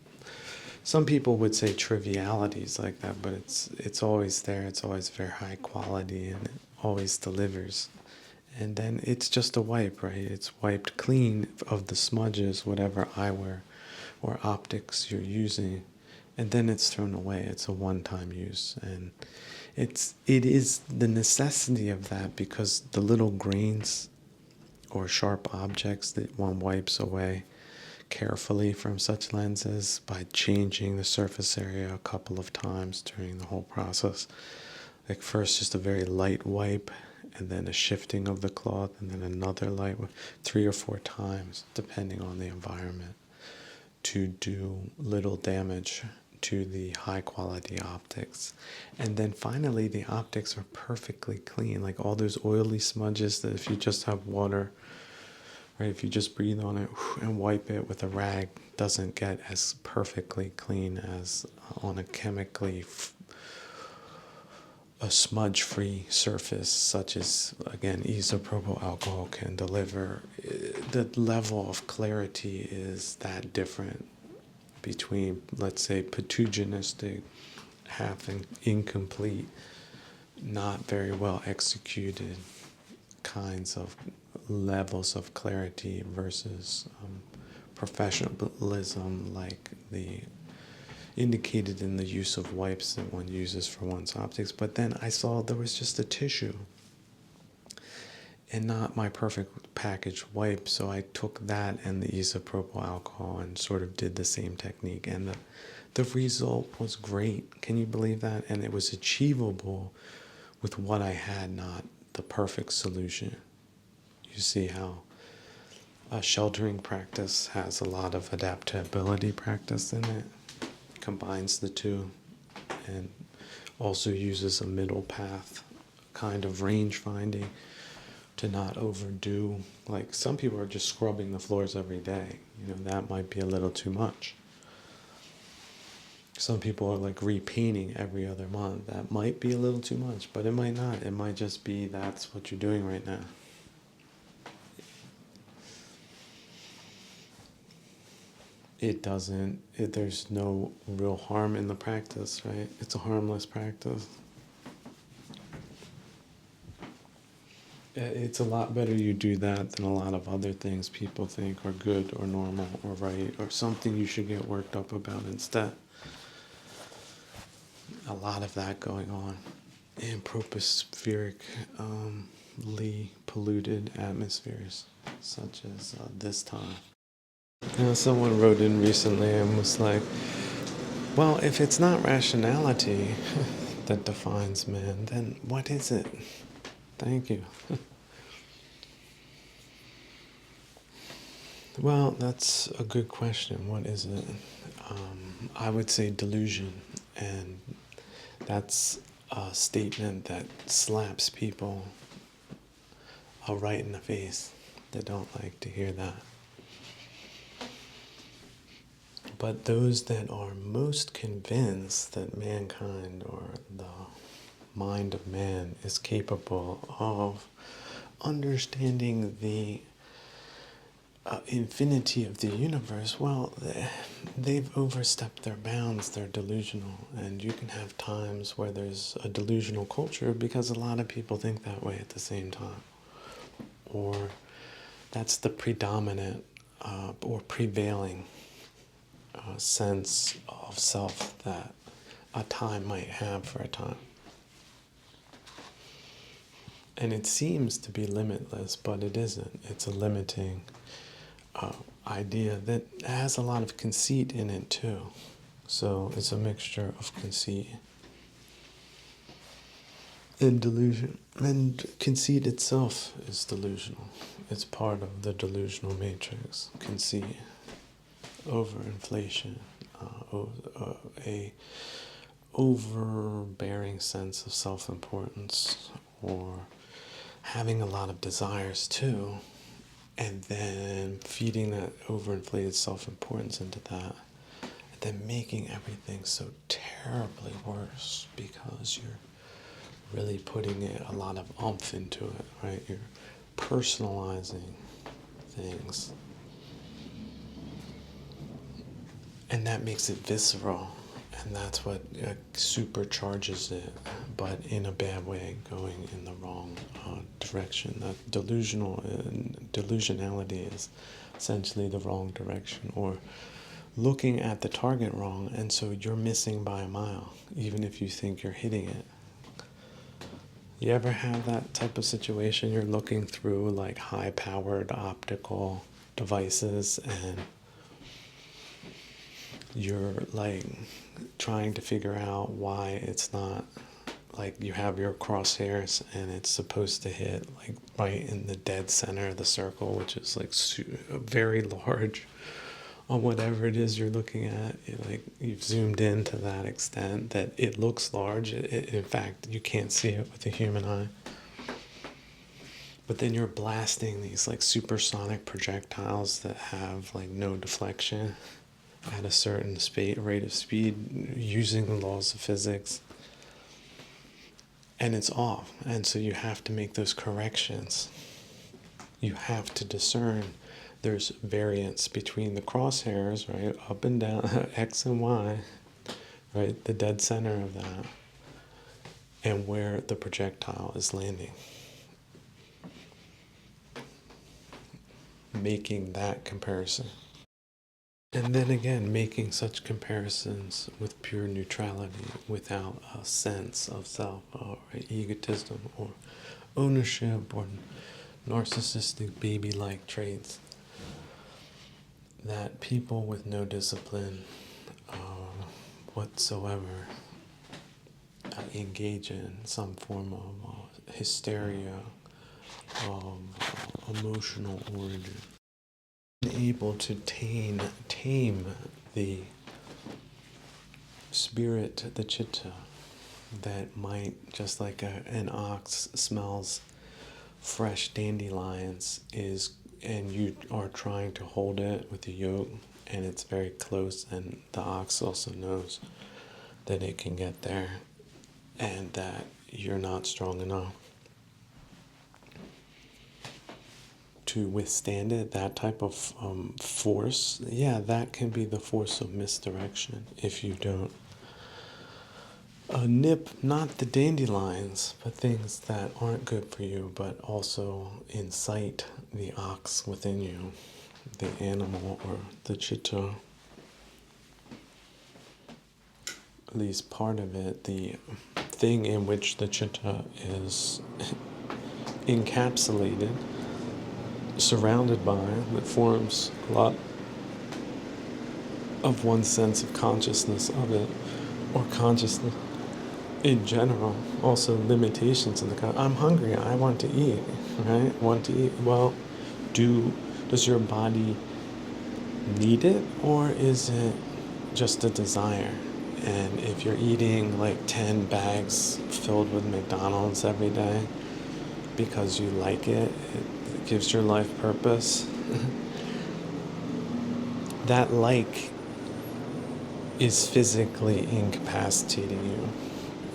some people would say trivialities like that, but it's always there. It's always very high quality, and it always delivers. And then it's just a wipe, right? It's wiped clean of the smudges, whatever eyewear or optics you're using, and then it's thrown away. It's a one-time use, and it is the necessity of that because the little grains or sharp objects that one wipes away carefully from such lenses by changing the surface area a couple of times during the whole process. Like first just a very light wipe, and then a shifting of the cloth, and then another light wipe, 3 or 4 times depending on the environment, to do little damage to the high quality optics. And then finally the optics are perfectly clean, like all those oily smudges that if you just have water, right, if you just breathe on it and wipe it with a rag, doesn't get as perfectly clean as on a smudge-free surface such as, again, isopropyl alcohol can deliver. The level of clarity is that different between, let's say, patuginistic, half incomplete, not very well executed kinds of levels of clarity versus professionalism, like the indicated in the use of wipes that one uses for one's optics. But then I saw there was just a tissue and not my perfect packaged wipe, so I took that and the isopropyl alcohol and sort of did the same technique, and the result was great. Can you believe that? And it was achievable with what I had, not the perfect solution. You see how a sheltering practice has a lot of adaptability practice in it, combines the two, and also uses a middle path kind of range finding to not overdo. Like some people are just scrubbing the floors every day. That might be a little too much. Some people are like repainting every other month. That might be a little too much, but it might not. It might just be that's what you're doing right now. There's no real harm in the practice, right? It's a harmless practice. It's a lot better you do that than a lot of other things people think are good or normal or right or something you should get worked up about instead. a lot of that going on in tropospherically polluted atmospheres, such as this time. Someone wrote in recently and was like, well, if it's not rationality that defines man, then what is it? Thank you. Well, that's a good question. What is it? I would say delusion, and that's a statement that slaps people right in the face. They don't like to hear that. But those that are most convinced that mankind or the mind of man is capable of understanding the infinity of the universe, well, they've overstepped their bounds. They're delusional. And you can have times where there's a delusional culture because a lot of people think that way at the same time. Or that's the predominant or prevailing sense of self that a time might have for a time. And it seems to be limitless, but it isn't. It's a limiting idea that has a lot of conceit in it too. So it's a mixture of conceit and delusion. And conceit itself is delusional. It's part of the delusional matrix. Conceit, overinflation, a overbearing sense of self-importance, or having a lot of desires too, and then feeding that overinflated self-importance into that, and then making everything so terribly worse because you're really putting a lot of oomph into it, right? You're personalizing things. And that makes it visceral, and that's what supercharges it, but in a bad way, going in the wrong direction. That delusionality is essentially the wrong direction, or looking at the target wrong, and so you're missing by a mile, even if you think you're hitting it. You ever have that type of situation? You're looking through like high-powered optical devices, and you're like trying to figure out why it's not, like you have your crosshairs and it's supposed to hit like right in the dead center of the circle, which is like very large on whatever it is you're looking at. You've zoomed in to that extent that it looks large. In fact, you can't see it with the human eye. But then you're blasting these like supersonic projectiles that have like no deflection at a certain rate of speed using the laws of physics, and it's off, and so you have to make those corrections. You have to discern there's variance between the crosshairs, right, up and down, X and Y, right, the dead center of that, and where the projectile is landing. Making that comparison. And then again, making such comparisons with pure neutrality, without a sense of self or egotism or ownership or narcissistic baby-like traits that people with no discipline whatsoever engage in some form of hysteria of emotional origin. Able to tame the spirit, the chitta, that might, just like an ox smells fresh dandelions, and you are trying to hold it with the yoke, and it's very close, and the ox also knows that it can get there, and that you're not strong enough to withstand it. That type of force, yeah, that can be the force of misdirection if you don't nip not the dandelions, but things that aren't good for you, but also incite the ox within you, the animal or the chitta at least part of it, the thing in which the chitta is encapsulated, surrounded by, that forms a lot of one's sense of consciousness of it, or consciousness in general. Also limitations in the I'm hungry, I want to eat, right? Want to eat. Well, does your body need it, or is it just a desire? And if you're eating like 10 bags filled with McDonald's every day because you like it, it gives your life purpose. That like is physically incapacitating you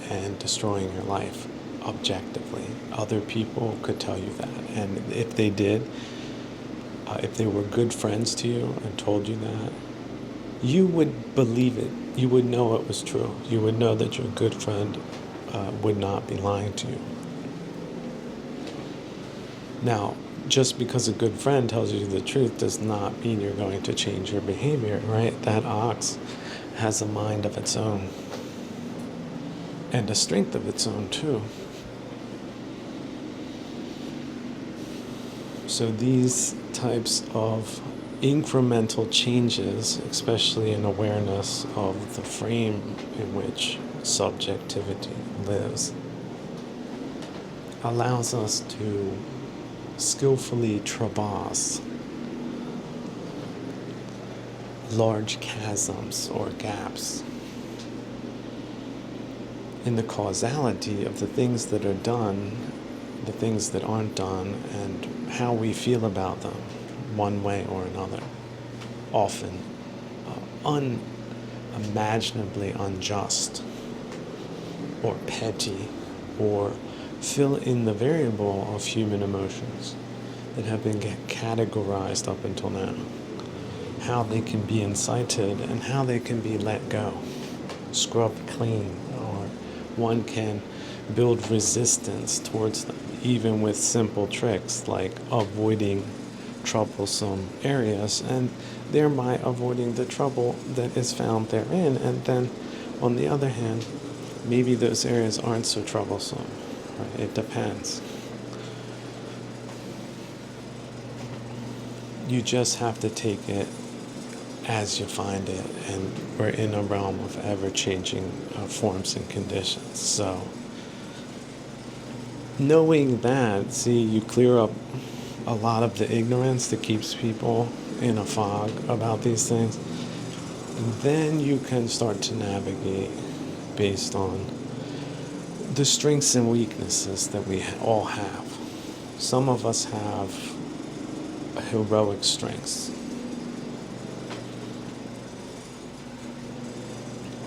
and destroying your life objectively. Other people could tell you that. And if they did, if they were good friends to you and told you that, you would believe it. You would know it was true. You would know that your good friend would not be lying to you. Now, just because a good friend tells you the truth does not mean you're going to change your behavior, right? That ox has a mind of its own and a strength of its own too. So these types of incremental changes, especially in awareness of the frame in which subjectivity lives, allows us to skillfully traverse large chasms or gaps in the causality of the things that are done, the things that aren't done, and how we feel about them, one way or another. Often unimaginably unjust, or petty, or fill in the variable of human emotions that have been categorized up until now. How they can be incited and how they can be let go, scrubbed clean, or one can build resistance towards them, even with simple tricks like avoiding troublesome areas and thereby avoiding the trouble that is found therein. And then, on the other hand, maybe those areas aren't so troublesome. Right? It depends. You just have to take it as you find it, and we're in a realm of ever-changing forms and conditions. So, knowing that, see, you clear up a lot of the ignorance that keeps people in a fog about these things. Then you can start to navigate based on the strengths and weaknesses that we all have. Some of us have heroic strengths,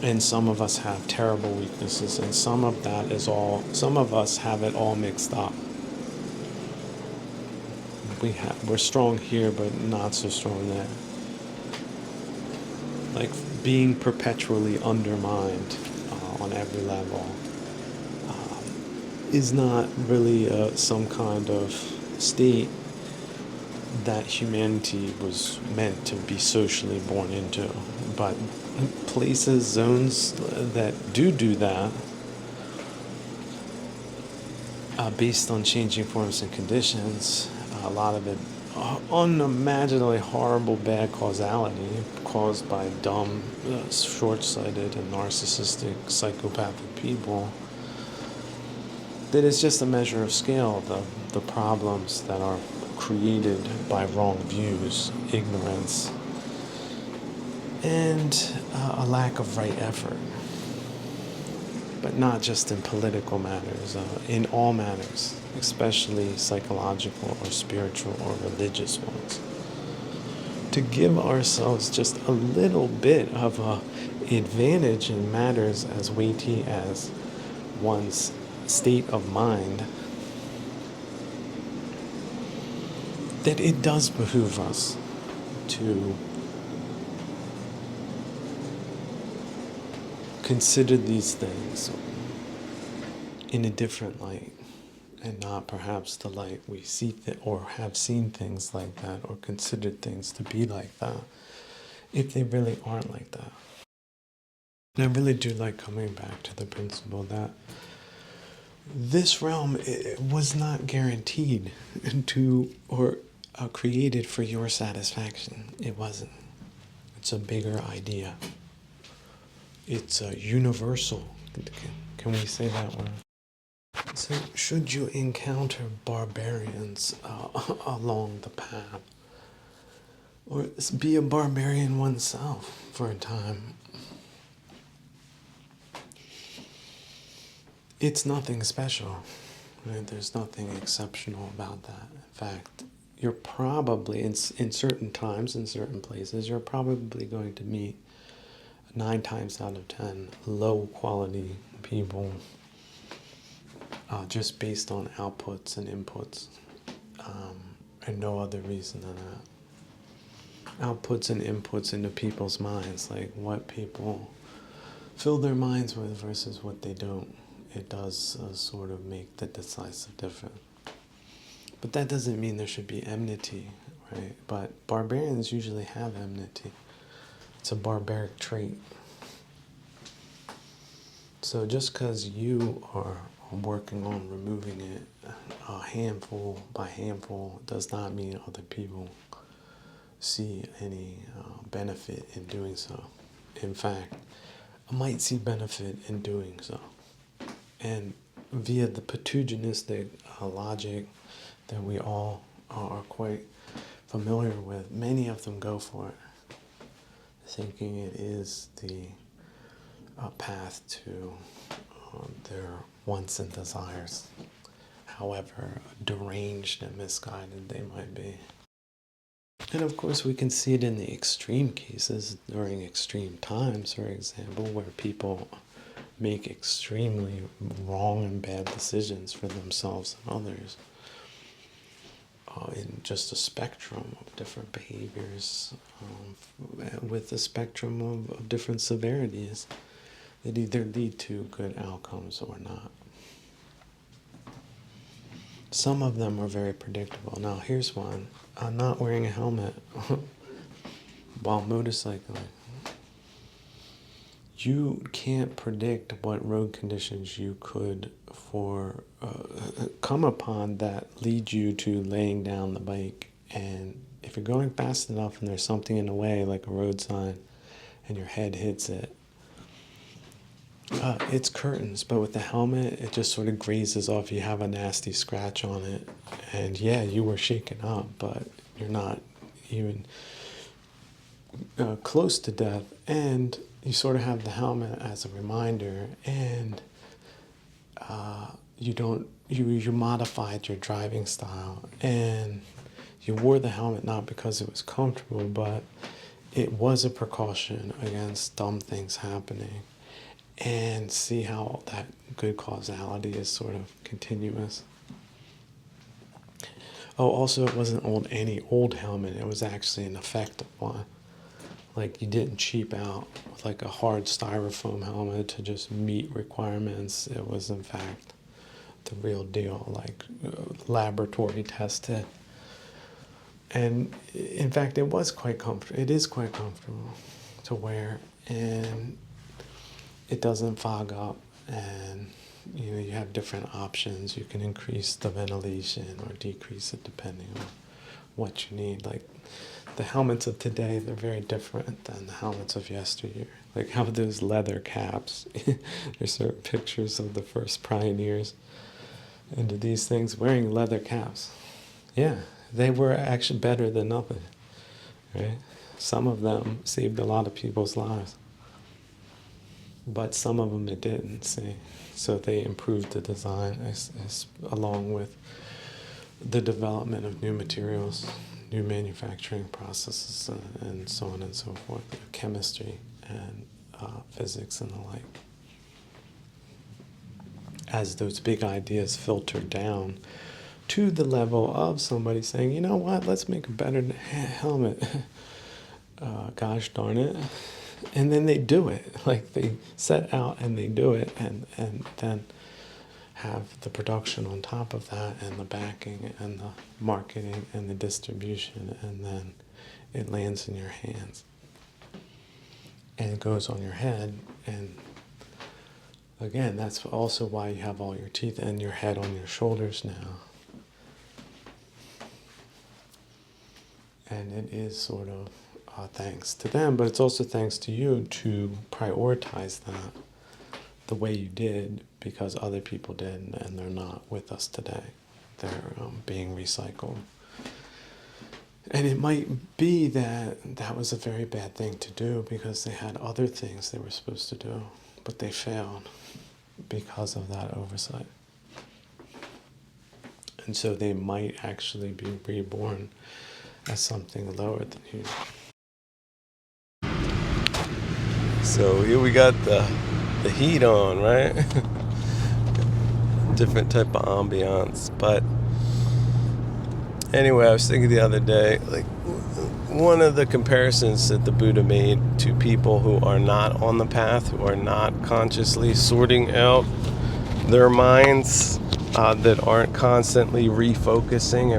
and some of us have terrible weaknesses, and some of us have it all mixed up. We're strong here, but not so strong there. Like being perpetually undermined on every level is not really some kind of state that humanity was meant to be socially born into. But places, zones that do that, based on changing forms and conditions, a lot of it unimaginably horrible bad causality caused by dumb, short-sighted and narcissistic psychopathic people, that is just a measure of scale of the problems that are created by wrong views, ignorance, and a lack of right effort. But not just in political matters, in all matters, especially psychological or spiritual or religious ones. To give ourselves just a little bit of an advantage in matters as weighty as one's state of mind, that it does behoove us to consider these things in a different light, and not perhaps the light we see or have seen things like that or considered things to be like that, if they really aren't like that. And I really do like coming back to the principle that this realm was not guaranteed to or created for your satisfaction. It wasn't. It's a bigger idea. It's a universal. Can we say that word? So, should you encounter barbarians along the path, or be a barbarian oneself for a time, it's nothing special. Right? There's nothing exceptional about that. In fact, you're probably, in certain times, in certain places, you're probably going to meet 9 times out of 10 low quality people just based on outputs and inputs, and no other reason than that. Outputs and inputs into people's minds, like what people fill their minds with versus what they don't. It does sort of make the decisive difference. But that doesn't mean there should be enmity, right? But barbarians usually have enmity. It's a barbaric trait. So just because you are working on removing it handful by handful does not mean other people see any benefit in doing so. In fact, I might see benefit in doing so. And via the patuginistic logic that we all are quite familiar with, many of them go for it, thinking it is the path to their wants and desires, however deranged and misguided they might be. And of course, we can see it in the extreme cases during extreme times, for example, where people make extremely wrong and bad decisions for themselves and others in just a spectrum of different behaviors, with a spectrum of different severities that either lead to good outcomes or not. Some of them are very predictable. Now, here's one. Not wearing a helmet while motorcycling. You can't predict what road conditions you could come upon that lead you to laying down the bike. And if you're going fast enough and there's something in the way, like a road sign, and your head hits it, it's curtains, but with the helmet, it just sort of grazes off. You have a nasty scratch on it, and yeah, you were shaken up, but you're not even close to death, and you sort of have the helmet as a reminder, and you modified your driving style, and you wore the helmet not because it was comfortable, but it was a precaution against dumb things happening. And see how that good causality is sort of continuous. Oh, also, it wasn't any old helmet. It was actually an effective one. Like, you didn't cheap out with like a hard styrofoam helmet to just meet requirements. It was, in fact, the real deal, like laboratory tested. And in fact, it was quite comfortable. It is quite comfortable to wear, and it doesn't fog up, and you have different options. You can increase the ventilation or decrease it depending on what you need. Like the helmets of today, they're very different than the helmets of yesteryear. Like how those leather caps. There's certain pictures of the first pioneers into these things wearing leather caps. Yeah, they were actually better than nothing, right? Some of them saved a lot of people's lives. But some of them it didn't, see. So they improved the design along with the development of new materials, new manufacturing processes, and so on and so forth, chemistry and physics and the like. As those big ideas filter down to the level of somebody saying, you know what, let's make a better helmet. Gosh darn it. And then they do it. Like they set out and they do it, and then have the production on top of that, and the backing and the marketing and the distribution, and then it lands in your hands. and it goes on your head. And again, that's also why you have all your teeth and your head on your shoulders now. And it is sort of thanks to them, but it's also thanks to you to prioritize that the way you did, because other people did, and they're not with us today. They're being recycled. And it might be that that was a very bad thing to do because they had other things they were supposed to do, but they failed because of that oversight. And so they might actually be reborn as something lower than you. So here we got the heat on, right? Different type of ambiance. But anyway, I was thinking the other day, like, one of the comparisons that the Buddha made to people who are not on the path, who are not consciously sorting out their minds, that aren't constantly refocusing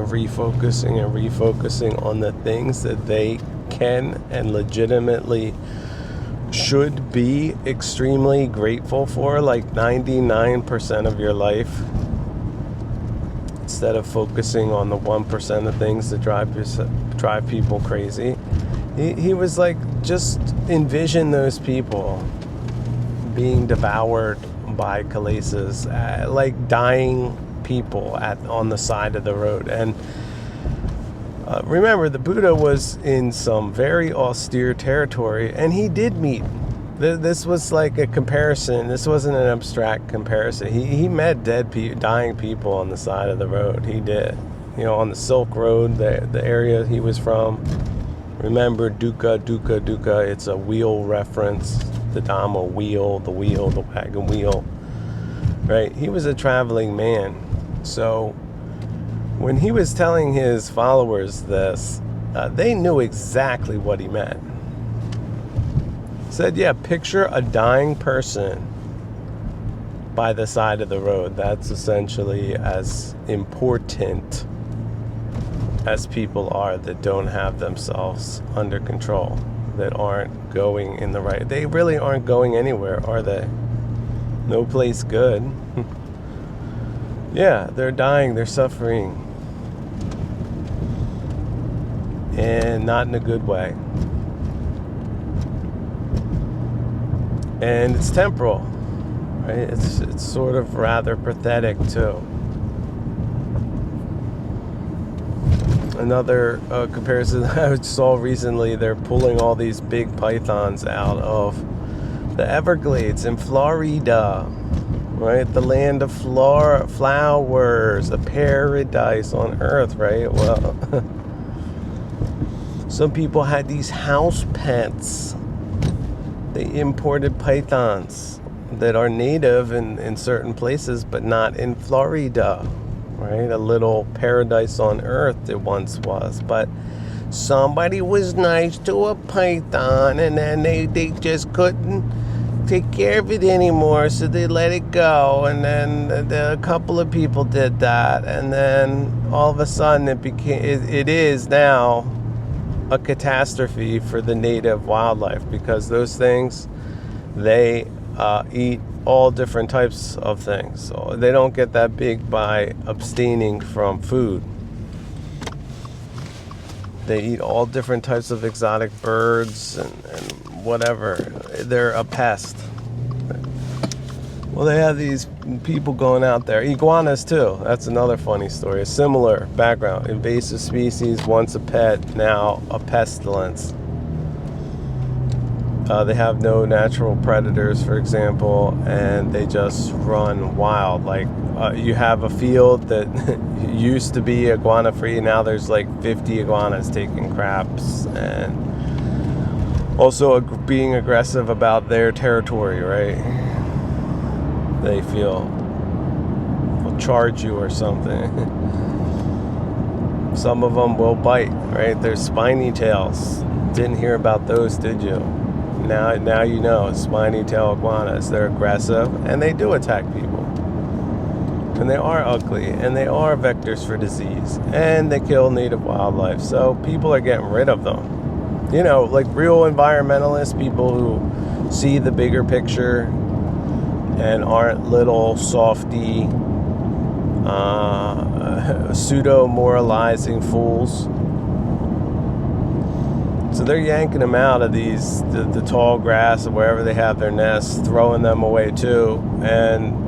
on the things that they can and legitimately should be extremely grateful for, like 99% of your life, instead of focusing on the 1% of things that drive people crazy. He was like, just envision those people being devoured by kilesas, like dying people on the side of the road. And remember, the Buddha was in some very austere territory, and he did meet. This was like a comparison. This wasn't an abstract comparison. He met dying people on the side of the road. He did. On the Silk Road, the area he was from. Remember, dukkha. It's a wheel reference. The Dhamma wheel, the wagon wheel. Right? He was a traveling man. So when he was telling his followers this, they knew exactly what he meant. He said, yeah, picture a dying person by the side of the road. That's essentially as important as people are that don't have themselves under control, that aren't going in the right. They really aren't going anywhere, are they? No place good. Yeah, they're dying, they're suffering. And not in a good way. And it's temporal, right? It's sort of rather pathetic too. Another comparison I saw recently, they're pulling all these big pythons out of the Everglades in Florida, right? The land of flowers, a paradise on earth, right? Well, some people had these house pets. They imported pythons that are native in certain places, but not in Florida, right? A little paradise on earth it once was, but somebody was nice to a python, and then they just couldn't take care of it anymore, so they let it go. And then a couple of people did that, and then all of a sudden it is now a catastrophe for the native wildlife, because those things, they eat all different types of things. So they don't get that big by abstaining from food. They eat all different types of exotic birds and whatever. They're a pest. Well, they have these people going out there. Iguanas, too. That's another funny story. A similar background. Invasive species, once a pet, now a pestilence. They have no natural predators, for example, and they just run wild. Like, you have a field that used to be iguana free. Now there's like 50 iguanas taking craps, and also being aggressive about their territory, right? They feel will charge you or something. Some of them will bite, right? There's spiny tails. Didn't hear about those, did you? Now you know, spiny tail iguanas. They're aggressive, and they do attack people. And they are ugly, and they are vectors for disease, and they kill native wildlife. So people are getting rid of them. like real environmentalists, people who see the bigger picture and aren't little softy, pseudo-moralizing fools. So they're yanking them out of the tall grass or wherever they have their nests, throwing them away too. And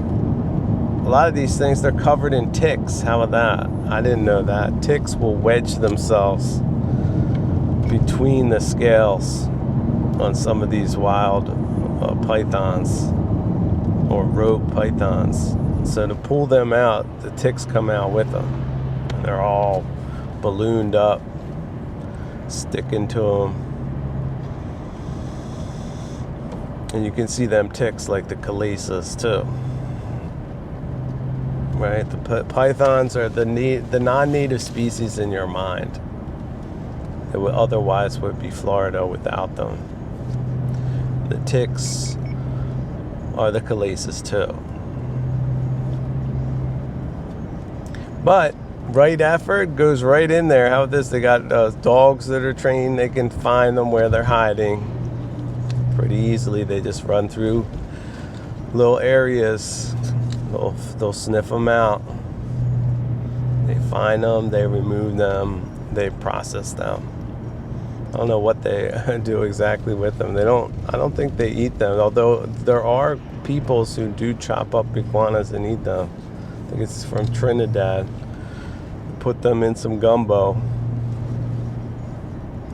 a lot of these things, they're covered in ticks. How about that? I didn't know that. Ticks will wedge themselves between the scales on some of these wild pythons or rogue pythons. So to pull them out, the ticks come out with them. And they're all ballooned up, sticking to them. And you can see them ticks like the calesas too. Right? The pythons are the non-native species in your mind. It would otherwise would be Florida without them. The ticks are the calesas too. But right effort goes right in there. How about this? They got dogs that are trained. They can find them where they're hiding pretty easily. They just run through little areas. They'll sniff them out. They find them. They remove them. They process them. I don't know what they do exactly with them. I don't think they eat them. Although there are peoples who do chop up iguanas and eat them. I think it's from Trinidad. Put them in some gumbo.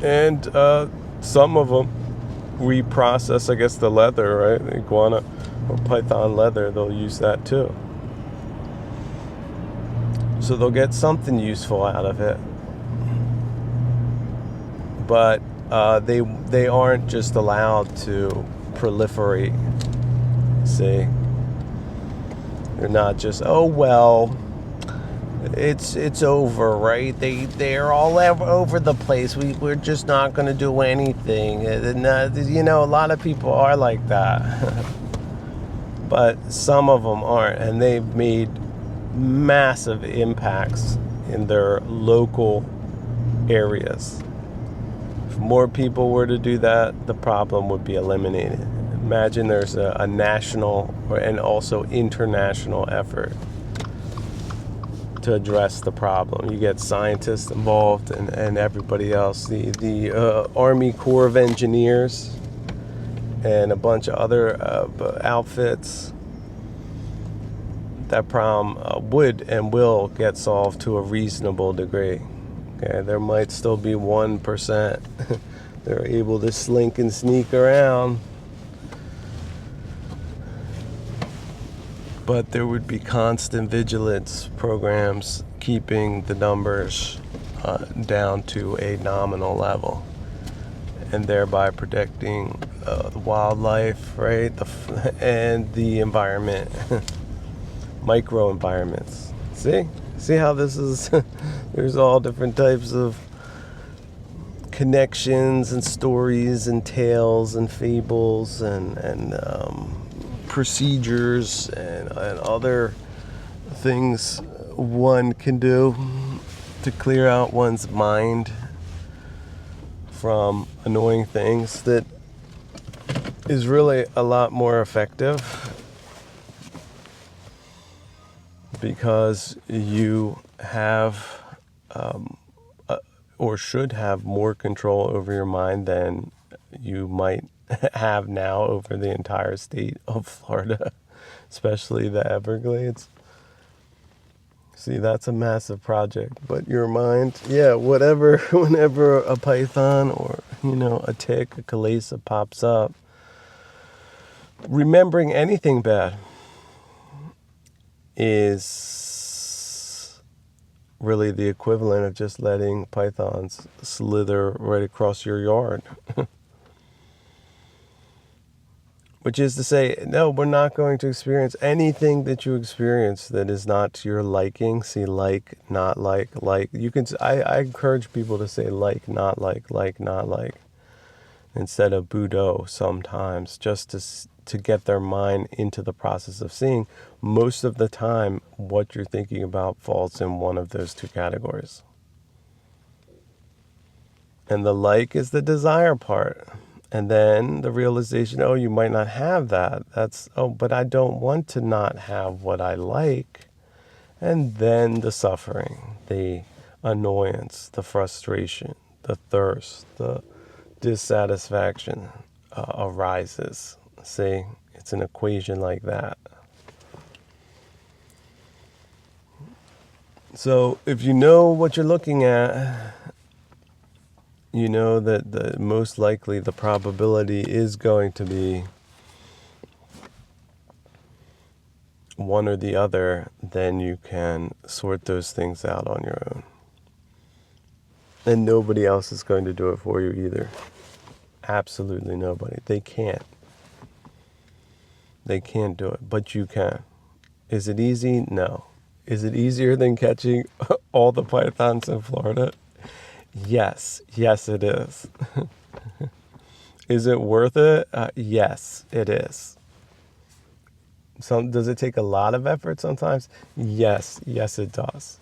And some of them reprocess, I guess, the leather, right? The iguana or python leather, they'll use that too. So they'll get something useful out of it. But they aren't just allowed to proliferate. See? They're not just, oh well, it's over, right? They're all over the place. We're just not going to do anything. And, a lot of people are like that. But some of them aren't, and they've made massive impacts in their local areas. If more people were to do that, the problem would be eliminated. Imagine there's a national and also international effort to address the problem. You get scientists involved and everybody else, the Army Corps of Engineers and a bunch of other outfits. That problem would and will get solved to a reasonable degree. Okay, there might still be 1% they're able to slink and sneak around, but there would be constant vigilance programs keeping the numbers down to a nominal level, and thereby protecting the wildlife, right, and the environment, microenvironments. See how this is? There's all different types of connections and stories and tales and fables and procedures and other things one can do to clear out one's mind from annoying things that is really a lot more effective, because you have or should have more control over your mind than you might have now over the entire state of Florida, especially the Everglades. See, that's a massive project. But your mind, whenever a python or, a tick, a calesa pops up, remembering anything bad is really the equivalent of just letting pythons slither right across your yard. Which is to say, no, we're not going to experience anything that you experience that is not to your liking. See, like, not like. You can. I encourage people to say like, not like, instead of Budo sometimes, just to get their mind into the process of seeing. Most of the time, what you're thinking about falls in one of those two categories. And the like is the desire part. And then the realization, oh, you might not have that. But I don't want to not have what I like. And then the suffering, the annoyance, the frustration, the thirst, the dissatisfaction arises. See, it's an equation like that. So if you know what you're looking at, you know that most likely the probability is going to be one or the other, then you can sort those things out on your own. And nobody else is going to do it for you either. Absolutely nobody. They can't. They can't do it, but you can. Is it easy? No. Is it easier than catching all the pythons in Florida? Yes. Yes, it is. Is it worth it? Yes, it is. Does it take a lot of effort sometimes? Yes. Yes, it does.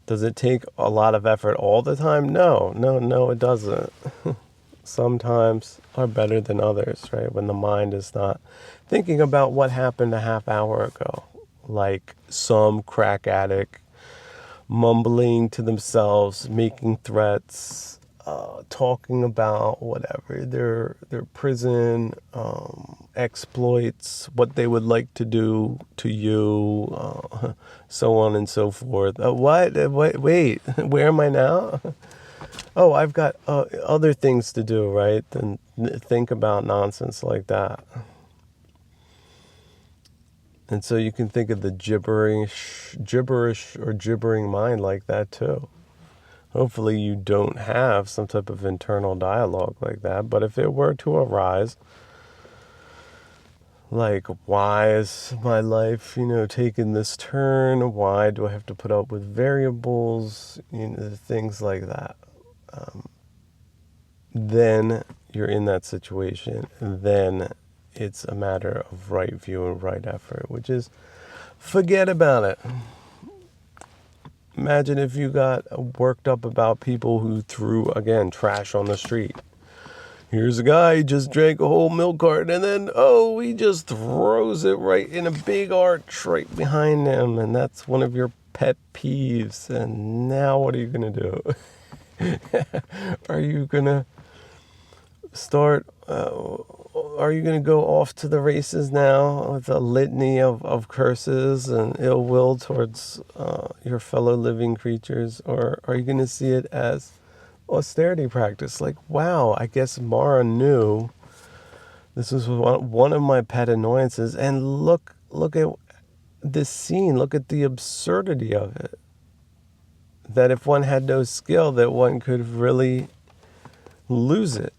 Does it take a lot of effort all the time? No, it doesn't. Sometimes are better than others, right? When the mind is not thinking about what happened a half hour ago, like some crack addict mumbling to themselves, making threats, talking about whatever their prison exploits, what they would like to do to you, so on and so forth. What? Wait, where am I now? Oh, I've got other things to do, right? Than think about nonsense like that. And so you can think of the gibberish or gibbering mind like that too. Hopefully you don't have some type of internal dialogue like that. But if it were to arise, like, why is my life, taking this turn? Why do I have to put up with variables? Things like that. Then you're in that situation. Then it's a matter of right view and right effort, which is forget about it. Imagine if you got worked up about people who threw, again, trash on the street. Here's a guy, he just drank a whole milk carton, and then, he just throws it right in a big arch right behind him, and that's one of your pet peeves. And now what are you going to do? Are you going to start... are you going to go off to the races now with a litany of curses and ill will towards your fellow living creatures? Or are you going to see it as austerity practice? Like, wow, I guess Mara knew this was one of my pet annoyances. And look at this scene. Look at the absurdity of it. That if one had no skill, that one could really lose it.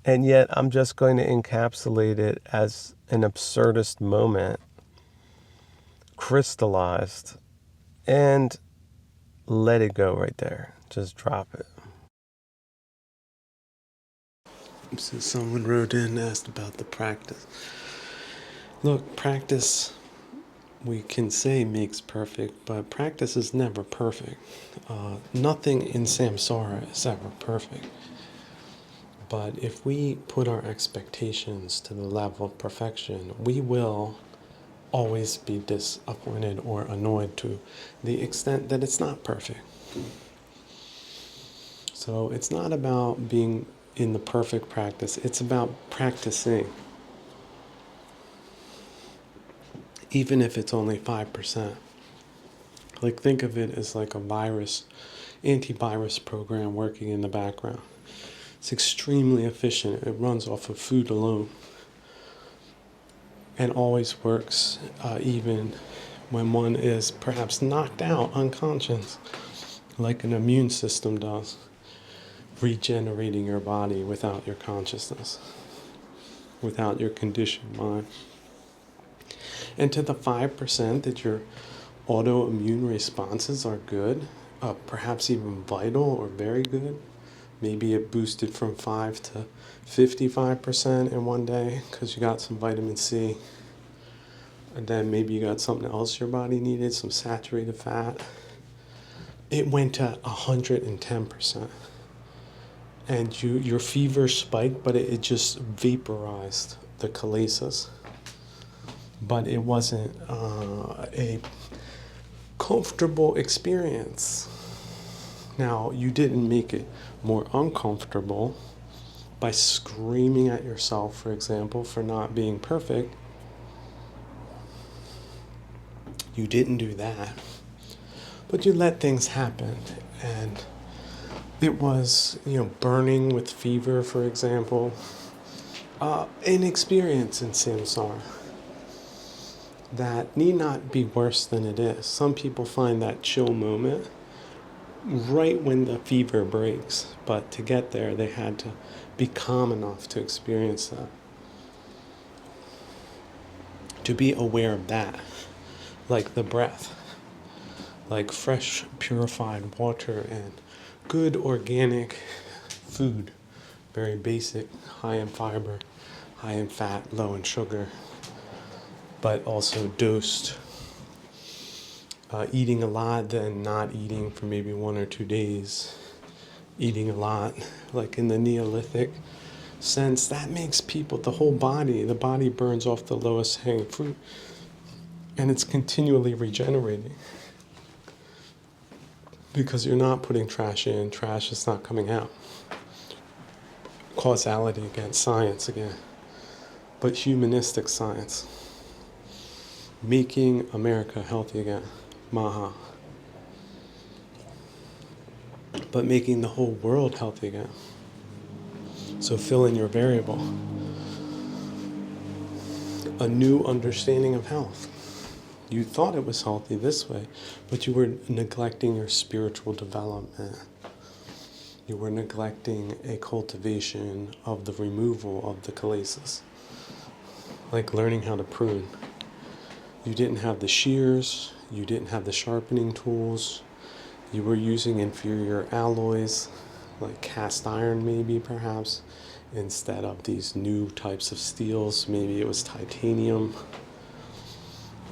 And yet I'm just going to encapsulate it as an absurdist moment, crystallized, and let it go right there. Just drop it. So someone wrote in and asked about the practice. Look, practice, we can say makes perfect, but practice is never perfect. Nothing in samsara is ever perfect. But if we put our expectations to the level of perfection, we will always be disappointed or annoyed to the extent that it's not perfect. So it's not about being in the perfect practice, it's about practicing. Even if it's only 5%. Like, think of it as like a antivirus program working in the background. It's extremely efficient. It runs off of food alone and always works even when one is perhaps knocked out unconscious, like an immune system does, regenerating your body without your consciousness, without your conditioned mind. And to the 5% that your autoimmune responses are good, perhaps even vital or very good, maybe it boosted from 5 to 55% in one day because you got some vitamin C. And then maybe you got something else your body needed, some saturated fat. it went to 110%. And your fever spiked, but it just vaporized the chalasis. But it wasn't a comfortable experience. Now, you didn't make it more uncomfortable by screaming at yourself, for example, for not being perfect. You didn't do that. But you let things happen. And it was, burning with fever, for example, an experience in samsara that need not be worse than it is. Some people find that chill moment right when the fever breaks, but to get there, they had to be calm enough to experience that. To be aware of that, like the breath, like fresh, purified water and good organic food, very basic, high in fiber, high in fat, low in sugar, but also dosed. Eating a lot, then not eating for maybe 1 or 2 days. Eating a lot, like in the Neolithic sense, that makes people, the body burns off the lowest hanging fruit, and it's continually regenerating. Because you're not putting trash in, trash is not coming out. Causality again, science again, but humanistic science. Making America healthy again, Maha. But making the whole world healthy again. So fill in your variable. A new understanding of health. You thought it was healthy this way, but you were neglecting your spiritual development. You were neglecting a cultivation of the removal of the chalasis. Like learning how to prune. You didn't have the shears, you didn't have the sharpening tools, you were using inferior alloys, like cast iron maybe perhaps, instead of these new types of steels. Maybe it was titanium.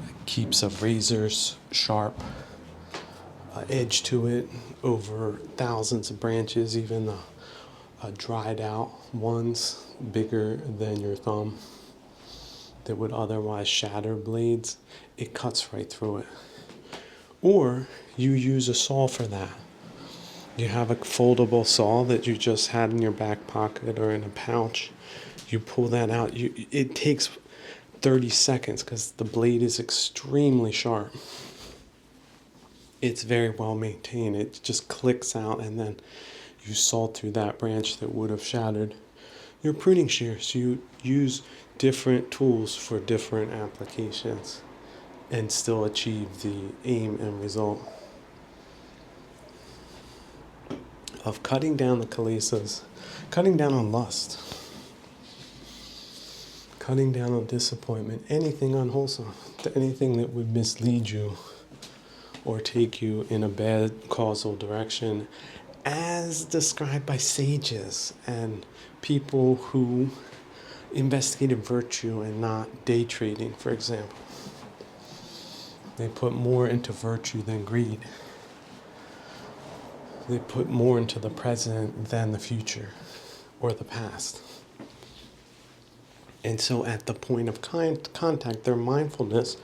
It keeps a razor's sharp edge to it over thousands of branches, even the dried out ones bigger than your thumb that would otherwise shatter blades. It cuts right through it. Or you use a saw for that. You have a foldable saw that you just had in your back pocket or in a pouch. You pull that out. It takes 30 seconds because the blade is extremely sharp. It's very well maintained. It just clicks out, and then you saw through that branch that would have shattered your pruning shears. You use different tools for different applications and still achieve the aim and result of cutting down the chalasis, cutting down on lust, cutting down on disappointment, anything unwholesome, anything that would mislead you or take you in a bad causal direction, as described by sages and people who investigated virtue and not day trading, for example. They put more into virtue than greed. They put more into the present than the future or the past. And so at the point of contact, their mindfulness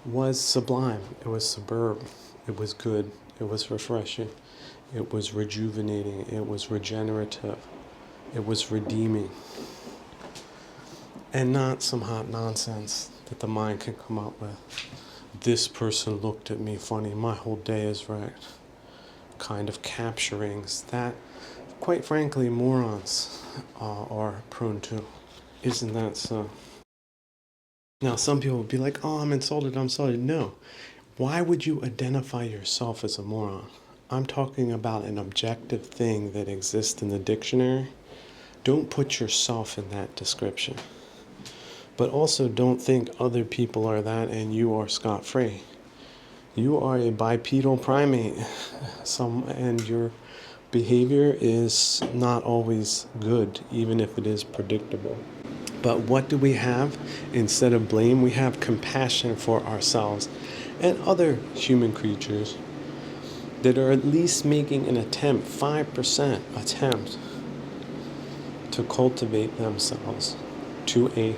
was sublime. It was superb. It was good. It was refreshing. It was rejuvenating. It was regenerative. It was redeeming. And not some hot nonsense that the mind can come up with. This person looked at me funny. My whole day is wrecked. Kind of capturings that, quite frankly, morons are prone to. Isn't that so? Now, some people will be like, oh, I'm insulted. No. Why would you identify yourself as a moron? I'm talking about an objective thing that exists in the dictionary. Don't put yourself in that description. But also don't think other people are that and you are scot-free. You are a bipedal primate, and your behavior is not always good, even if it is predictable. But what do we have? Instead of blame, we have compassion for ourselves and other human creatures that are at least making an attempt, 5% attempt, to cultivate themselves to a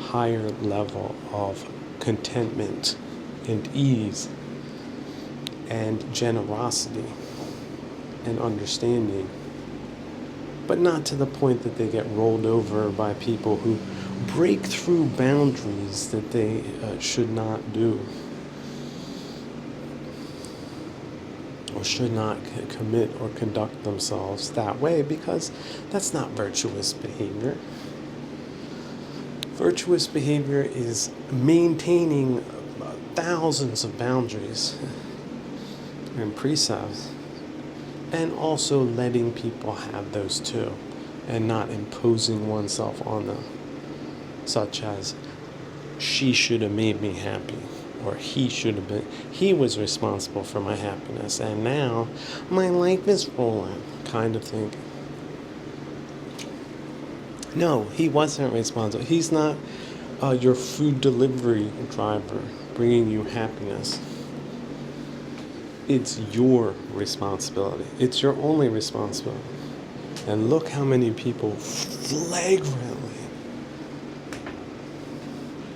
higher level of contentment and ease and generosity and understanding, but not to the point that they get rolled over by people who break through boundaries that they should not do or should not commit or conduct themselves that way, because that's not virtuous behavior. Virtuous behavior is maintaining thousands of boundaries and precepts, and also letting people have those too, and not imposing oneself on them, such as, she should have made me happy, or he was responsible for my happiness, and now my life is rolling, kind of thing. No, he wasn't responsible. He's not your food delivery driver bringing you happiness. It's your responsibility. It's your only responsibility. And look how many people flagrantly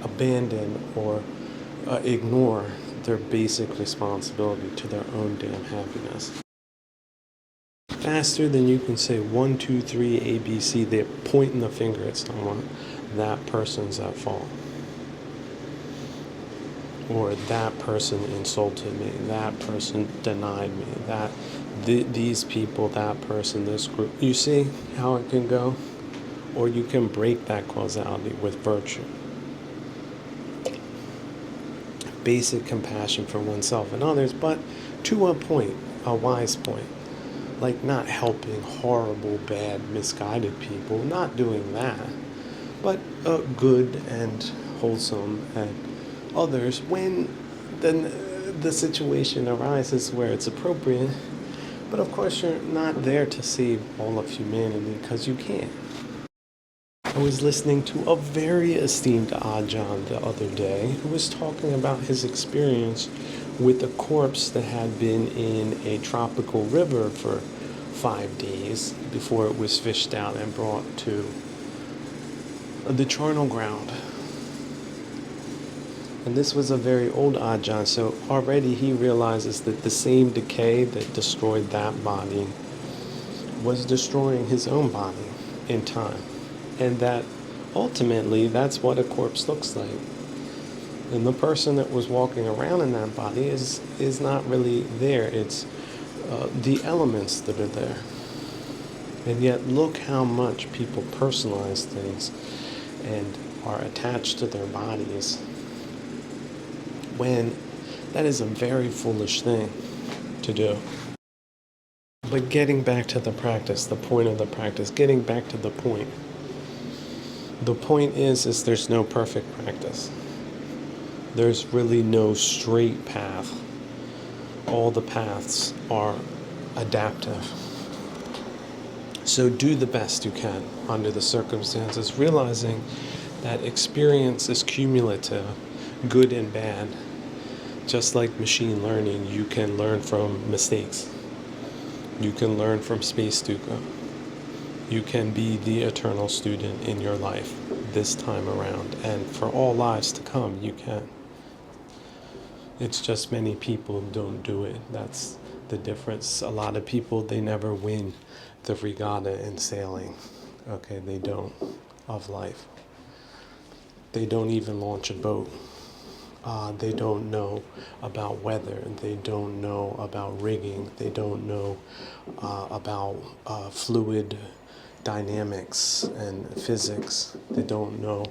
abandon or ignore their basic responsibility to their own damn happiness. Faster than you can say 1, 2, 3, ABC, they're pointing the finger at someone. That person's at fault. Or that person insulted me, that person denied me, these people, that person, this group. You see how it can go? Or you can break that causality with virtue. Basic compassion for oneself and others, but to a point, a wise point. Like not helping horrible, bad, misguided people, not doing that, but good and wholesome and others when the situation arises where it's appropriate. But of course, you're not there to save all of humanity, because you can't. I was listening to a very esteemed Ajahn the other day who was talking about his experience with a corpse that had been in a tropical river for 5 days before it was fished out and brought to the charnel ground. And this was a very old Ajahn, so already he realizes that the same decay that destroyed that body was destroying his own body in time. And that ultimately that's what a corpse looks like. And the person that was walking around in that body is not really there. It's the elements that are there. And yet look how much people personalize things and are attached to their bodies, when that is a very foolish thing to do. But getting back to the practice, the point of the practice, getting back to the point. The point is there's no perfect practice. There's really no straight path. All the paths are adaptive. So do the best you can under the circumstances, realizing that experience is cumulative, good and bad. Just like machine learning, you can learn from mistakes. You can learn from space dukkha. You can be the eternal student in your life this time around, and for all lives to come, you can. It's just many people don't do it. That's the difference. A lot of people, they never win the regatta in sailing. Okay, they don't, of life. They don't even launch a boat. They don't know about weather. They don't know about rigging. They don't know about fluid dynamics and physics. They don't know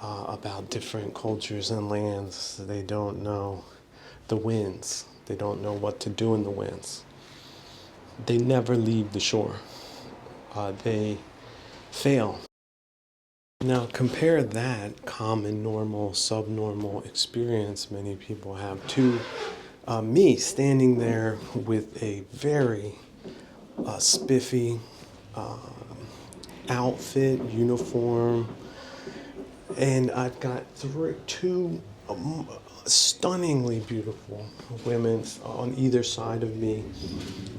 about different cultures and lands. They don't know the winds. They don't know what to do in the winds. They never leave the shore. They fail. Now compare that common, normal, subnormal experience many people have to me standing there with a very spiffy outfit, uniform, and I've got two stunningly beautiful women on either side of me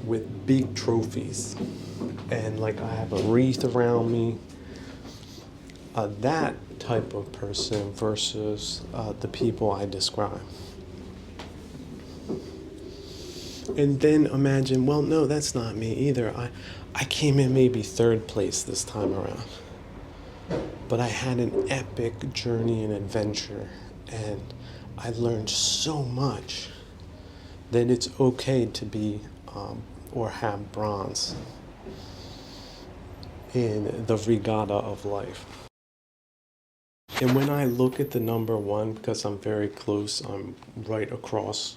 with big trophies. And like I have a wreath around me. That type of person versus the people I describe. And then imagine, well, no, that's not me either. I came in maybe third place this time around. But I had an epic journey and adventure, and I learned so much that it's okay to be or have bronze in the regatta of life. And when I look at the number one, because I'm very close, I'm right across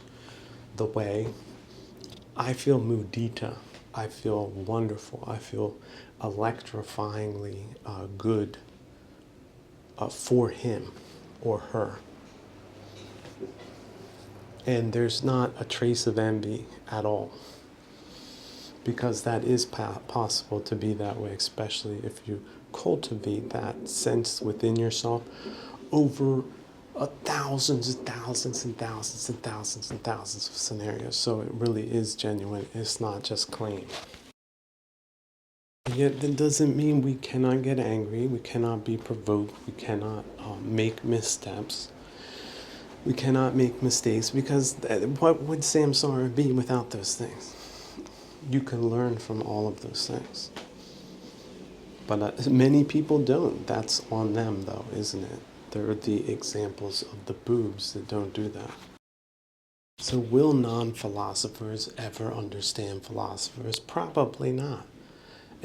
the way, I feel mudita. I feel wonderful. I feel electrifyingly good for him or her. And there's not a trace of envy at all, because that is possible to be that way, especially if you cultivate that sense within yourself over thousands and thousands and thousands and thousands and thousands of scenarios. So it really is genuine. It's not just claim. Yet that doesn't mean we cannot get angry, we cannot be provoked, we cannot make missteps, we cannot make mistakes, because what would samsara be without those things? You can learn from all of those things. But many people don't. That's on them, though, isn't it? They're the examples of the boobs that don't do that. So will non-philosophers ever understand philosophers? Probably not.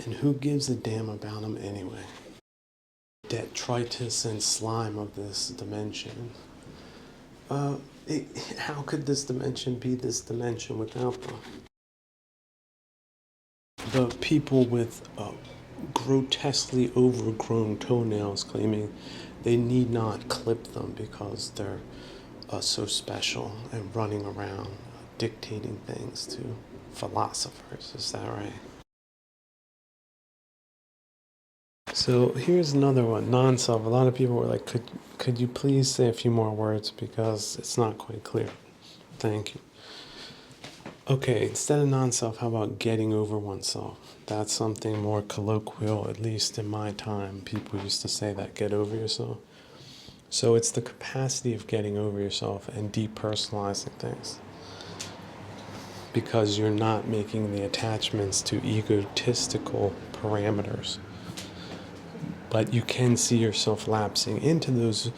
And who gives a damn about them anyway? Detritus and slime of this dimension. How could this dimension be this dimension without them? The people with grotesquely overgrown toenails claiming they need not clip them because they're so special and running around dictating things to philosophers. Is that right? So here's another one, non-self. A lot of people were like, could you please say a few more words because it's not quite clear. Thank you. Okay, instead of non-self, how about getting over oneself? That's something more colloquial, at least in my time. People used to say that, get over yourself. So it's the capacity of getting over yourself and depersonalizing things, because you're not making the attachments to egotistical parameters. But you can see yourself lapsing into those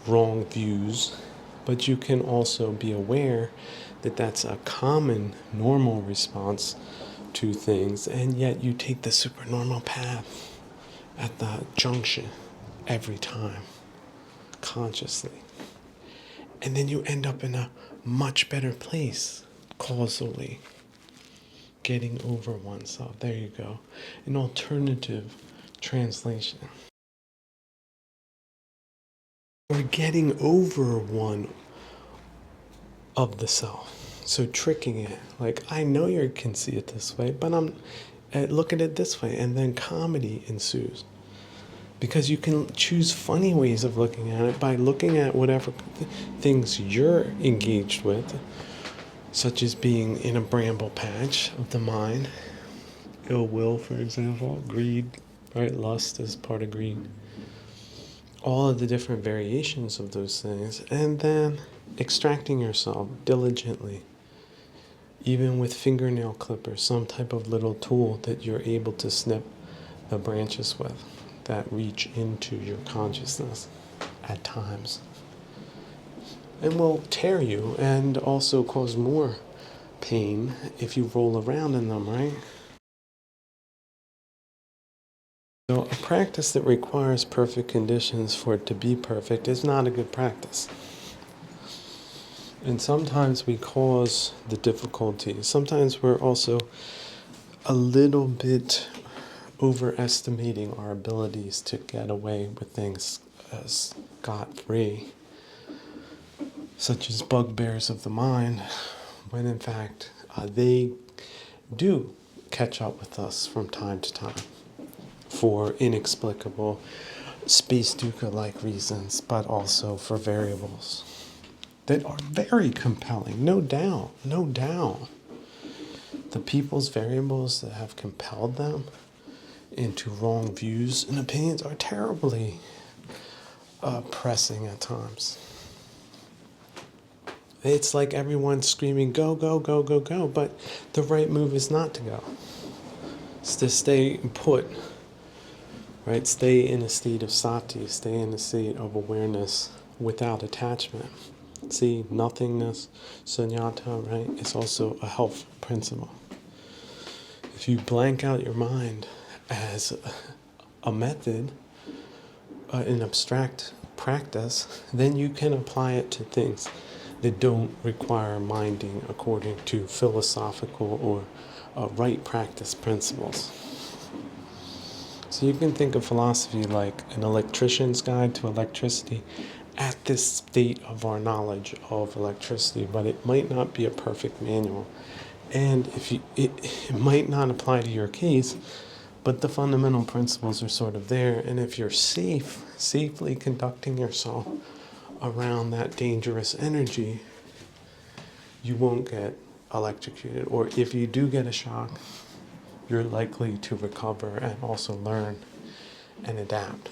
wrong views, but you can also be aware that that's a common, normal response to things, and yet you take the supernormal path at the junction every time, consciously. And then you end up in a much better place, causally. Getting over oneself. There you go. An alternative translation. Or getting over one of the self. So tricking it. Like, I know you can see it this way, but I'm look at it this way. And then comedy ensues. Because you can choose funny ways of looking at it by looking at whatever things you're engaged with, such as being in a bramble patch of the mind. Ill will, for example. Greed, right? Lust is part of greed. All of the different variations of those things, and then extracting yourself diligently, even with fingernail clippers, some type of little tool that you're able to snip the branches with that reach into your consciousness at times, and will tear you and also cause more pain if you roll around in them, right? So a practice that requires perfect conditions for it to be perfect is not a good practice. And sometimes we cause the difficulty. Sometimes we're also a little bit overestimating our abilities to get away with things scot-free, such as bugbears of the mind, when in fact they do catch up with us from time to time, for inexplicable space dukkha-like reasons, but also for variables that are very compelling, no doubt, no doubt. The people's variables that have compelled them into wrong views and opinions are terribly pressing at times. It's like everyone's screaming, go, go, go, go, go, but the right move is not to go. It's to stay put, right? Stay in a state of sati, stay in a state of awareness without attachment. See, nothingness, sunyata, right? It's also a helpful principle. If you blank out your mind as a method, an abstract practice, then you can apply it to things that don't require minding according to philosophical or right practice principles. So you can think of philosophy like an electrician's guide to electricity at this state of our knowledge of electricity, but it might not be a perfect manual. And if you, it might not apply to your case, but the fundamental principles are sort of there. And if you're safely conducting yourself around that dangerous energy, you won't get electrocuted. Or if you do get a shock, you're likely to recover and also learn and adapt.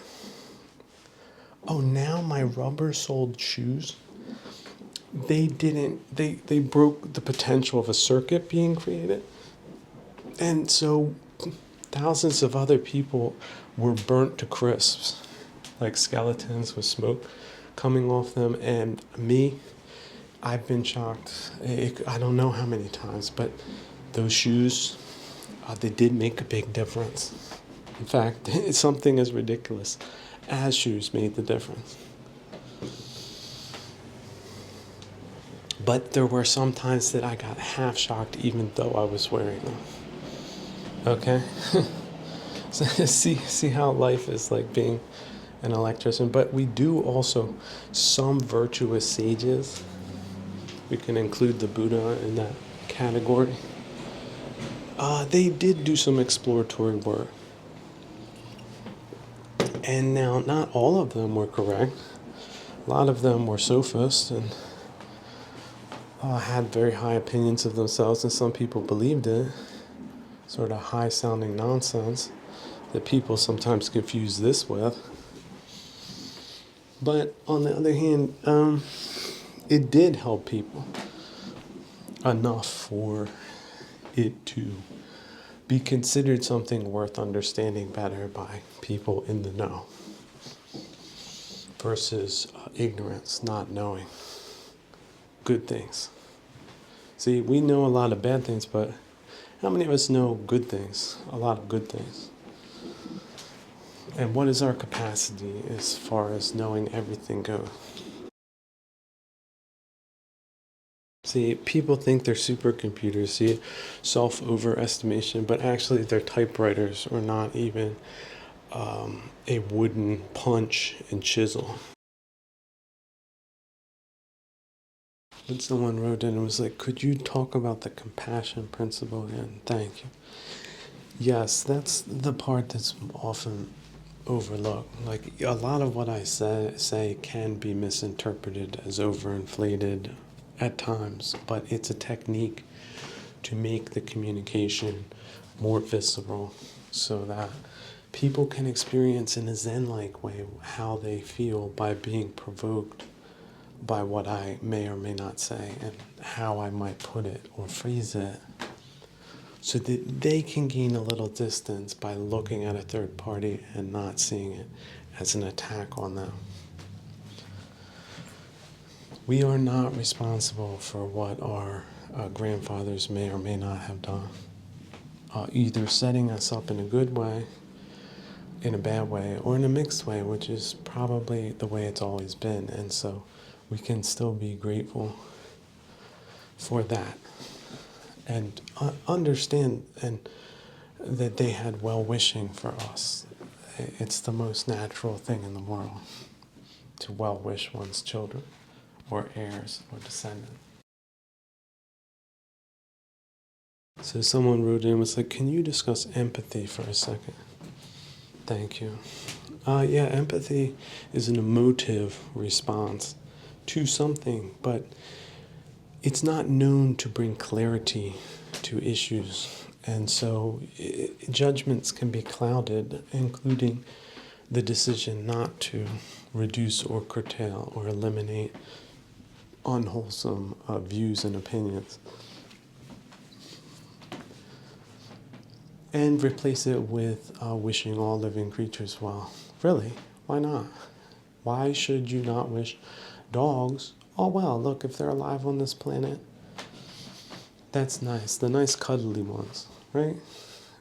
Oh, now my rubber-soled shoes, they broke the potential of a circuit being created. And so thousands of other people were burnt to crisps, like skeletons with smoke coming off them. And me, I've been shocked. I don't know how many times, but those shoes, they did make a big difference. In fact, it's something as ridiculous as shoes made the difference. But there were some times that I got half shocked even though I was wearing them. Okay? So see how life is like being an electrician. But we do also, some virtuous sages, we can include the Buddha in that category. They did do some exploratory work. And now, not all of them were correct. A lot of them were sophists and had very high opinions of themselves, and some people believed it. Sort of high-sounding nonsense that people sometimes confuse this with. But on the other hand, it did help people enough for it to be considered something worth understanding better by people in the know versus ignorance, not knowing good things. See, we know a lot of bad things, but how many of us know good things, a lot of good things? And what is our capacity as far as knowing everything goes? See, people think they're supercomputers, see, self-overestimation, but actually they're typewriters or not even a wooden punch and chisel. But someone wrote in and was like, could you talk about the compassion principle again? Thank you. Yes, that's the part that's often overlooked. Like, a lot of what I say can be misinterpreted as overinflated at times, but it's a technique to make the communication more visceral so that people can experience in a Zen-like way how they feel by being provoked by what I may or may not say and how I might put it or phrase it, so that they can gain a little distance by looking at a third party and not seeing it as an attack on them. We are not responsible for what our grandfathers may or may not have done, either setting us up in a good way, in a bad way, or in a mixed way, which is probably the way it's always been. And so we can still be grateful for that and understand and that they had well-wishing for us. It's the most natural thing in the world to well-wish one's children or heirs or descendants. So someone wrote in and was like, can you discuss empathy for a second? Thank you. Yeah, empathy is an emotive response to something, but it's not known to bring clarity to issues. And so judgments can be clouded, including the decision not to reduce or curtail or eliminate unwholesome views and opinions, and replace it with wishing all living creatures well. Really, why not? Why should you not wish dogs all well? Look, if they're alive on this planet, that's nice. The nice cuddly ones, right?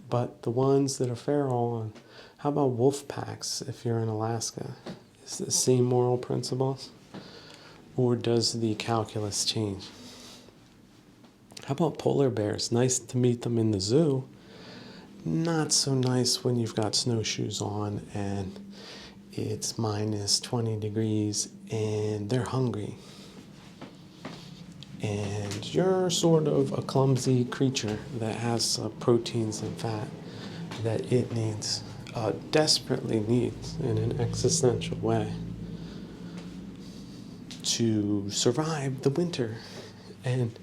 But the ones that are feral, and how about wolf packs if you're in Alaska? Is it the same moral principles? Or does the calculus change? How about polar bears? Nice to meet them in the zoo. Not so nice when you've got snowshoes on and it's minus 20 degrees and they're hungry. And you're sort of a clumsy creature that has proteins and fat that it needs, desperately needs in an existential way to survive the winter and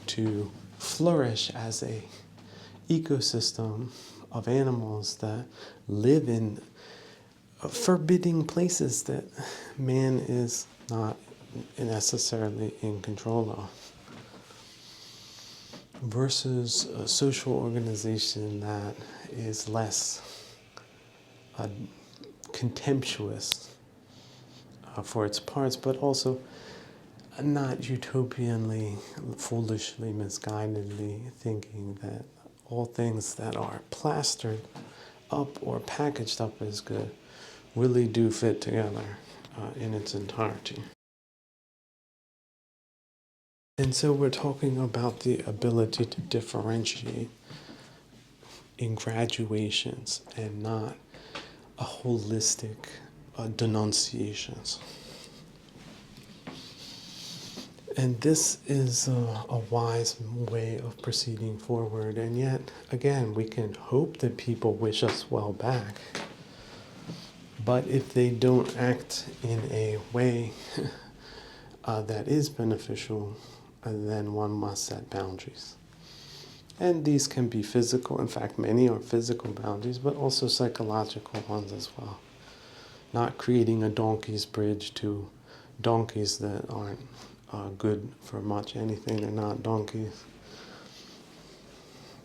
to flourish as a ecosystem of animals that live in forbidding places that man is not necessarily in control of, versus a social organization that is less contemptuous for its parts, but also not utopianly, foolishly, misguidedly thinking that all things that are plastered up or packaged up as good really do fit together in its entirety. And so we're talking about the ability to differentiate in graduations and not a holistic denunciations. And this is a wise way of proceeding forward. And yet, again, we can hope that people wish us well back. But if they don't act in a way that is beneficial, then one must set boundaries. And these can be physical. In fact, many are physical boundaries, but also psychological ones as well. Not creating a donkey's bridge to donkeys that aren't good for much anything. They're not donkeys.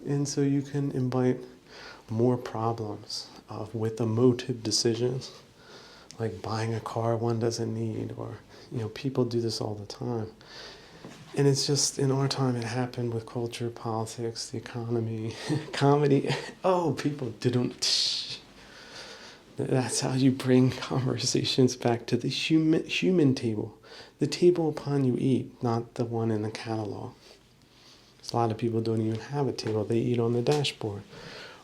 And so you can invite more problems with emotive decisions, like buying a car one doesn't need, or people do this all the time. And it's just, in our time, it happened with culture, politics, the economy, comedy. Oh, people didn't. That's how you bring conversations back to the human table. The table upon you eat, not the one in the catalog. A lot of people don't even have a table. They eat on the dashboard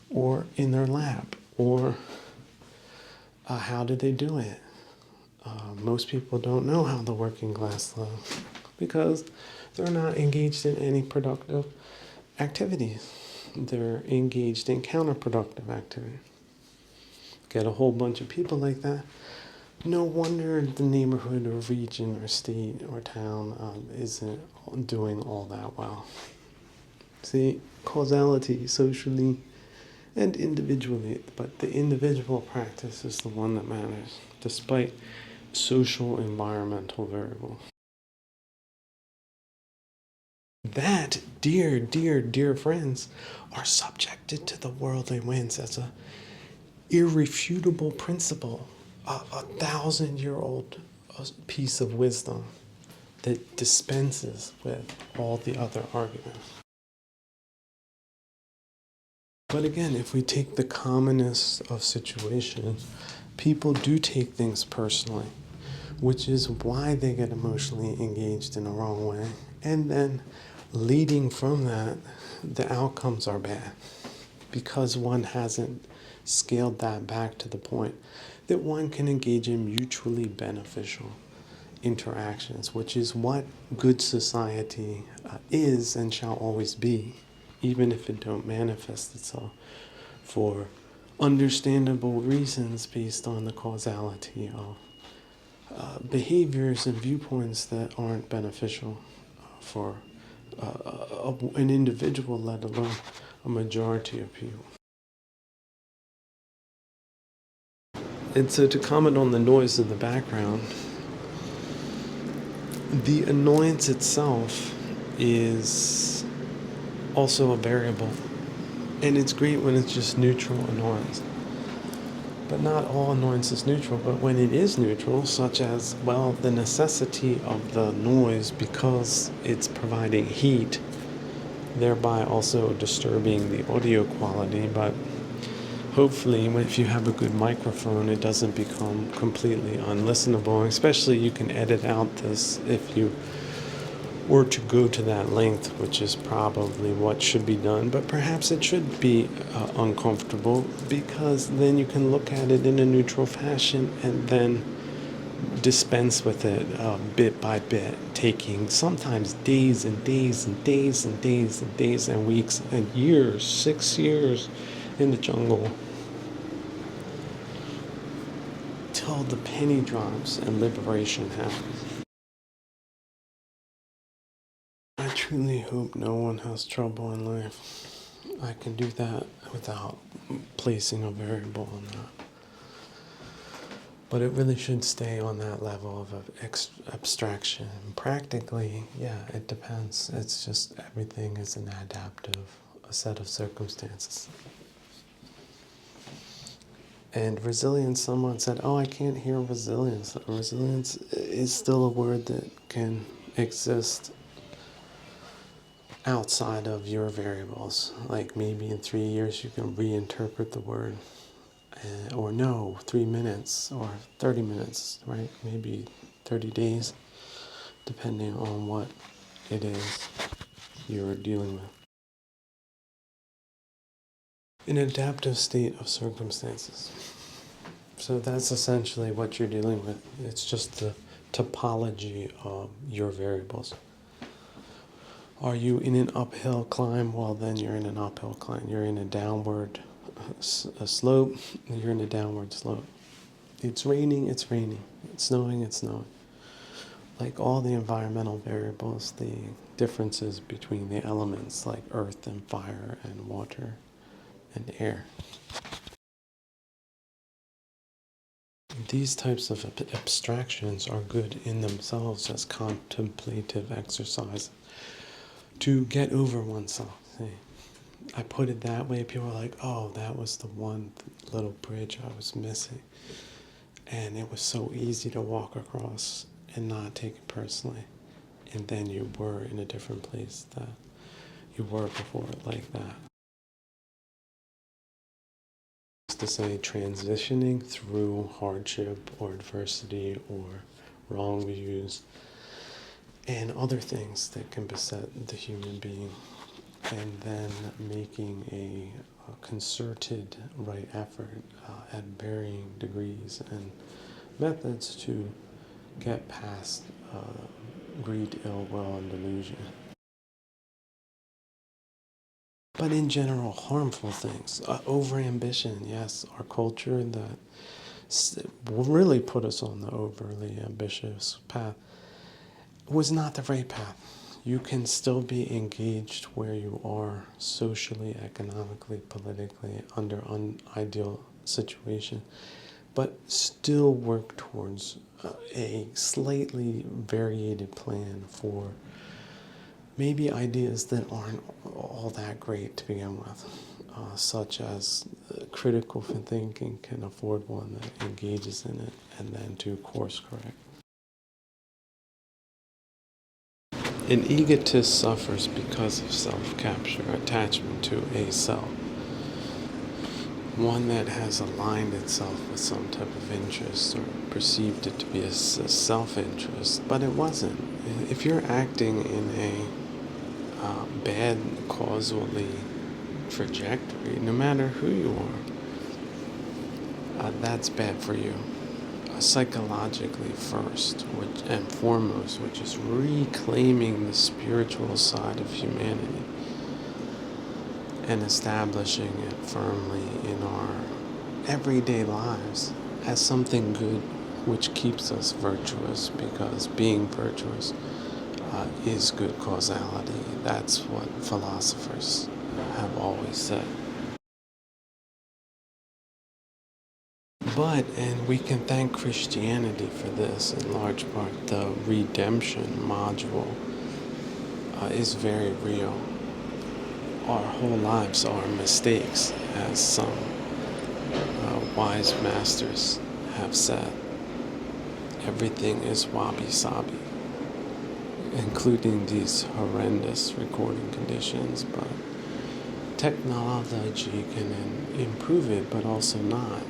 or in their lap. Or how do they do it? Most people don't know how the working class live because they're not engaged in any productive activities. They're engaged in counterproductive activity. Get a whole bunch of people like that. No wonder the neighborhood or region or state or town isn't doing all that well. See, causality socially and individually, but the individual practice is the one that matters, despite social environmental variables. That, dear, dear, dear friends, are subjected to the worldly winds as a irrefutable principle, a 1,000-year-old piece of wisdom that dispenses with all the other arguments. But again, if we take the commonness of situations, people do take things personally, which is why they get emotionally engaged in the wrong way. And then leading from that, the outcomes are bad because one hasn't scaled that back to the point that one can engage in mutually beneficial interactions, which is what good society is and shall always be, even if it don't manifest itself for understandable reasons based on the causality of behaviors and viewpoints that aren't beneficial for an individual, let alone a majority of people. And so to comment on the noise in the background, the annoyance itself is also a variable. And it's great when it's just neutral annoyance. But not all annoyance is neutral, but when it is neutral, such as, well, the necessity of the noise because it's providing heat, thereby also disturbing the audio quality, but hopefully if you have a good microphone, it doesn't become completely unlistenable. Especially you can edit out this if you were to go to that length, which is probably what should be done, but perhaps it should be uncomfortable, because then you can look at it in a neutral fashion and then dispense with it bit by bit, taking sometimes days and days and days and days and days and weeks and years, 6 years in the jungle, till the penny drops and liberation happens. I truly hope no one has trouble in life. I can do that without placing a variable on that. But it really should stay on that level of abstraction. Practically, yeah, it depends. It's just everything is an adaptive, a set of circumstances. And resilience, someone said, oh, I can't hear resilience. Resilience is still a word that can exist outside of your variables. Like maybe in 3 years you can reinterpret the word, or no, 3 minutes or 30 minutes, right? Maybe 30 days, depending on what it is you're dealing with. An adaptive state of circumstances. So that's essentially what you're dealing with. It's just the topology of your variables. Are you in an uphill climb? Well, then you're in an uphill climb. You're in a downward slope. You're in a downward slope. It's raining, it's raining. It's snowing, it's snowing. Like all the environmental variables, the differences between the elements like earth and fire and water and air. These types of abstractions are good in themselves as contemplative exercise to get over oneself. See, I put it that way, people are like, oh, that was the one little bridge I was missing. And it was so easy to walk across and not take it personally. And then you were in a different place that you were before, like that. To say transitioning through hardship or adversity or wrong views and other things that can beset the human being, and then making a concerted right effort at varying degrees and methods to get past greed, ill will, and delusion. But in general, harmful things, overambition, yes, our culture that will really put us on the overly ambitious path was not the right path. You can still be engaged where you are socially, economically, politically, under an ideal situation, but still work towards a slightly variated plan for maybe ideas that aren't all that great to begin with, such as critical thinking can afford one that engages in it and then to course correct. An egotist suffers because of self-capture, attachment to a self. One that has aligned itself with some type of interest or perceived it to be a self-interest, but it wasn't. If you're acting in a bad causally trajectory, no matter who you are, that's bad for you. Psychologically first and foremost, which is reclaiming the spiritual side of humanity and establishing it firmly in our everyday lives as something good which keeps us virtuous, because being virtuous is good causality. That's what philosophers have always said. But, and we can thank Christianity for this in large part, the redemption module is very real. Our whole lives are mistakes, as some wise masters have said. Everything is wabi-sabi, including these horrendous recording conditions, but technology can improve it, but also not.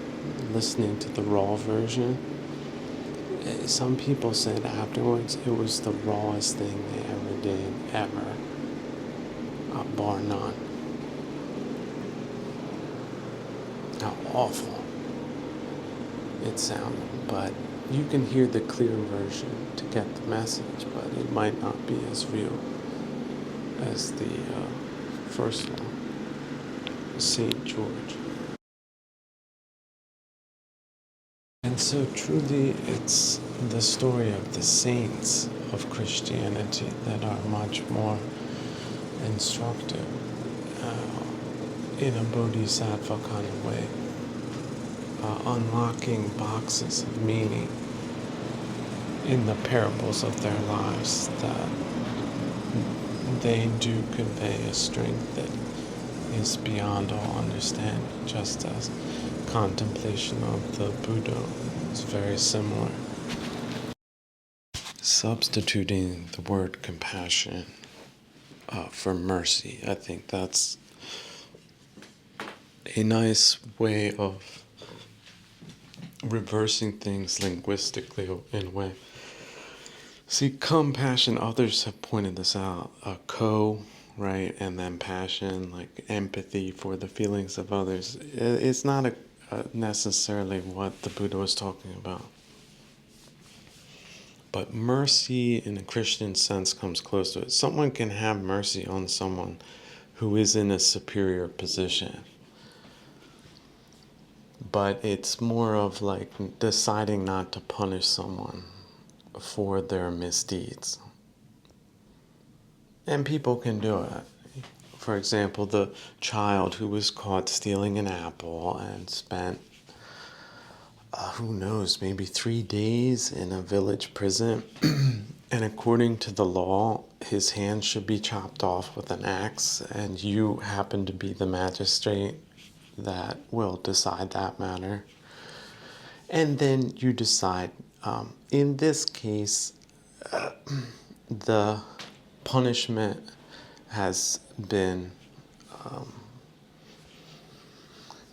Listening to the raw version, some people said afterwards it was the rawest thing they ever did, ever, bar none. How awful it sounded, but you can hear the clear version to get the message, but it might not be as real as the first one, St. George. And so truly it's the story of the saints of Christianity that are much more instructive in a bodhisattva kind of way, unlocking boxes of meaning in the parables of their lives, that they do convey a strength that is beyond all understanding, just as contemplation of the Buddha is very similar. Substituting the word compassion for mercy, I think that's a nice way of reversing things linguistically in a way. See, compassion, others have pointed this out, right, and then passion, like empathy for the feelings of others. It's not necessarily what the Buddha was talking about. But mercy in a Christian sense comes close to it. Someone can have mercy on someone who is in a superior position. But it's more of like deciding not to punish someone for their misdeeds. And people can do it. For example, the child who was caught stealing an apple and spent, who knows, maybe 3 days in a village prison. And according to the law, his hand should be chopped off with an axe, and you happen to be the magistrate that will decide that matter. And then you decide, in this case, the punishment has been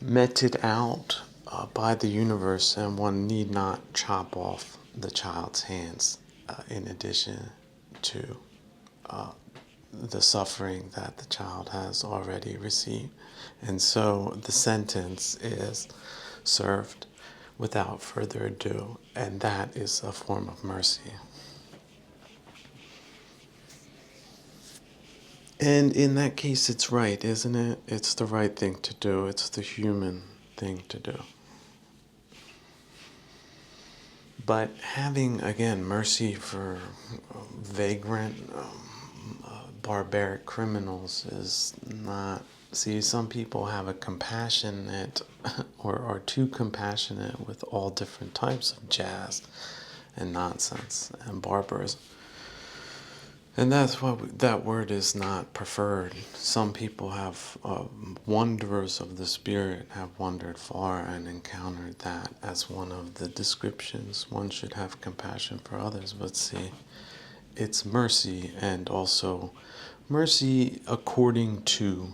meted out by the universe, and one need not chop off the child's hands in addition to the suffering that the child has already received. And so the sentence is served without further ado, and that is a form of mercy. And in that case, it's right, isn't it? It's the right thing to do. It's the human thing to do. But having, again, mercy for vagrant, barbaric criminals is not... See, some people have a compassionate or are too compassionate with all different types of jazz and nonsense and barbarism. And that's why that word is not preferred. Some people have, wanderers of the spirit have wandered far and encountered that as one of the descriptions. One should have compassion for others, but see, it's mercy, and also mercy according to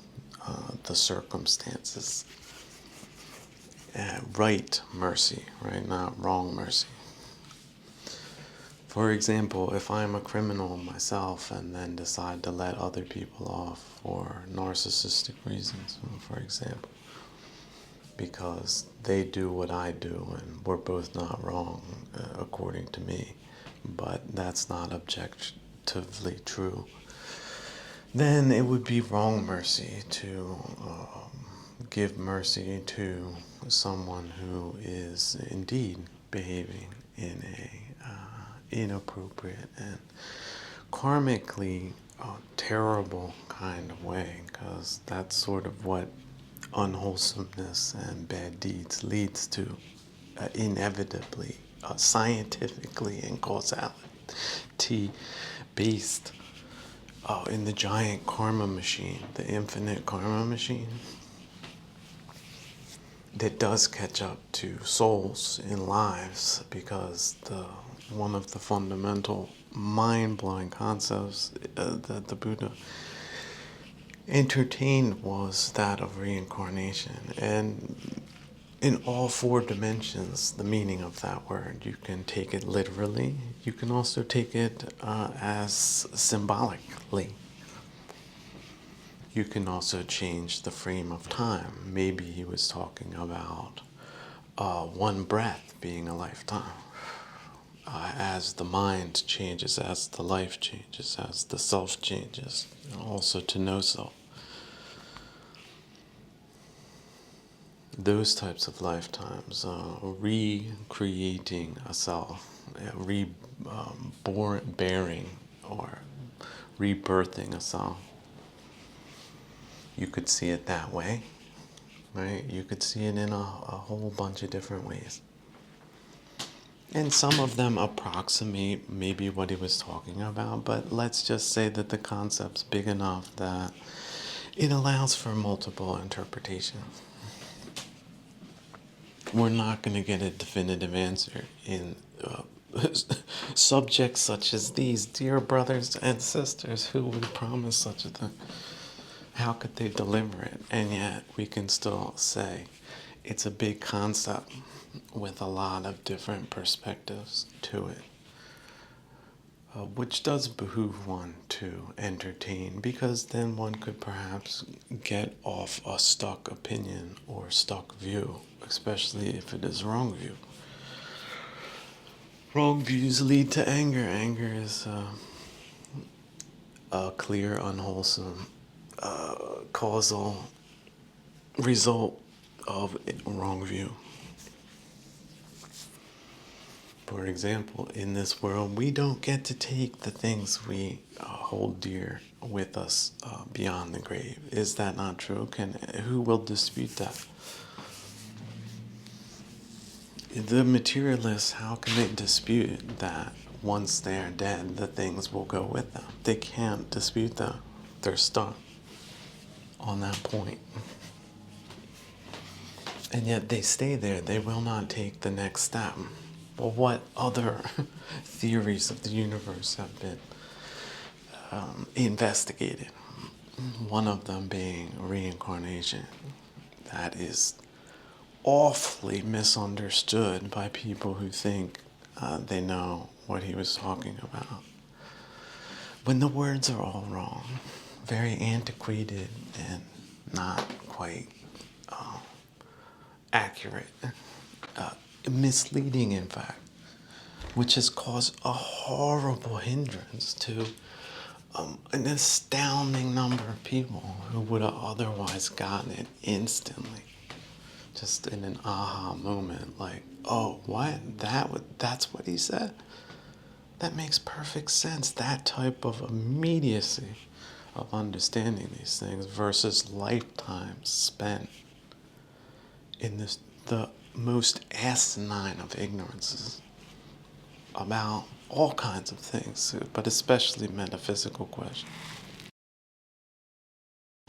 the circumstances. Right mercy, right? Not wrong mercy. For example, if I'm a criminal myself and then decide to let other people off for narcissistic reasons, for example, because they do what I do and we're both not wrong according to me, but that's not objectively true, then it would be wrong mercy to give mercy to someone who is indeed behaving in a inappropriate and karmically terrible kind of way, because that's sort of what unwholesomeness and bad deeds leads to, inevitably, scientifically and causality based in the giant karma machine, the infinite karma machine that does catch up to souls in lives, because one of the fundamental mind-blowing concepts that the Buddha entertained was that of reincarnation. And in all four dimensions, the meaning of that word, you can take it literally, you can also take it as symbolically. You can also change the frame of time. Maybe he was talking about one breath being a lifetime. As the mind changes, as the life changes, as the self changes, and also to no self. Those types of lifetimes, recreating a self, bearing or rebirthing a self. You could see it that way, right? You could see it in a whole bunch of different ways. And some of them approximate maybe what he was talking about, but let's just say that the concept's big enough that it allows for multiple interpretations. We're not going to get a definitive answer in subjects such as these. Dear brothers and sisters, who would promise such a thing? How could they deliver it? And yet we can still say it's a big concept with a lot of different perspectives to it, which does behoove one to entertain, because then one could perhaps get off a stuck opinion or stuck view, especially if it is wrong view. Wrong views lead to anger. Anger is a clear, unwholesome causal result of a wrong view. For example, in this world, we don't get to take the things we hold dear with us beyond the grave. Is that not true? Who will dispute that? The materialists, how can they dispute that once they are dead, the things will go with them? They can't dispute that. They're stuck on that point. And yet they stay there. They will not take the next step. Well, what other theories of the universe have been investigated? One of them being reincarnation. That is awfully misunderstood by people who think they know what he was talking about. When the words are all wrong, very antiquated and not quite accurate, misleading in fact, which has caused a horrible hindrance to an astounding number of people who would have otherwise gotten it instantly, just in an aha moment, like, oh, what? That's what he said? That makes perfect sense. That type of immediacy of understanding these things versus lifetimes spent in the most asinine of ignorances about all kinds of things, but especially metaphysical questions.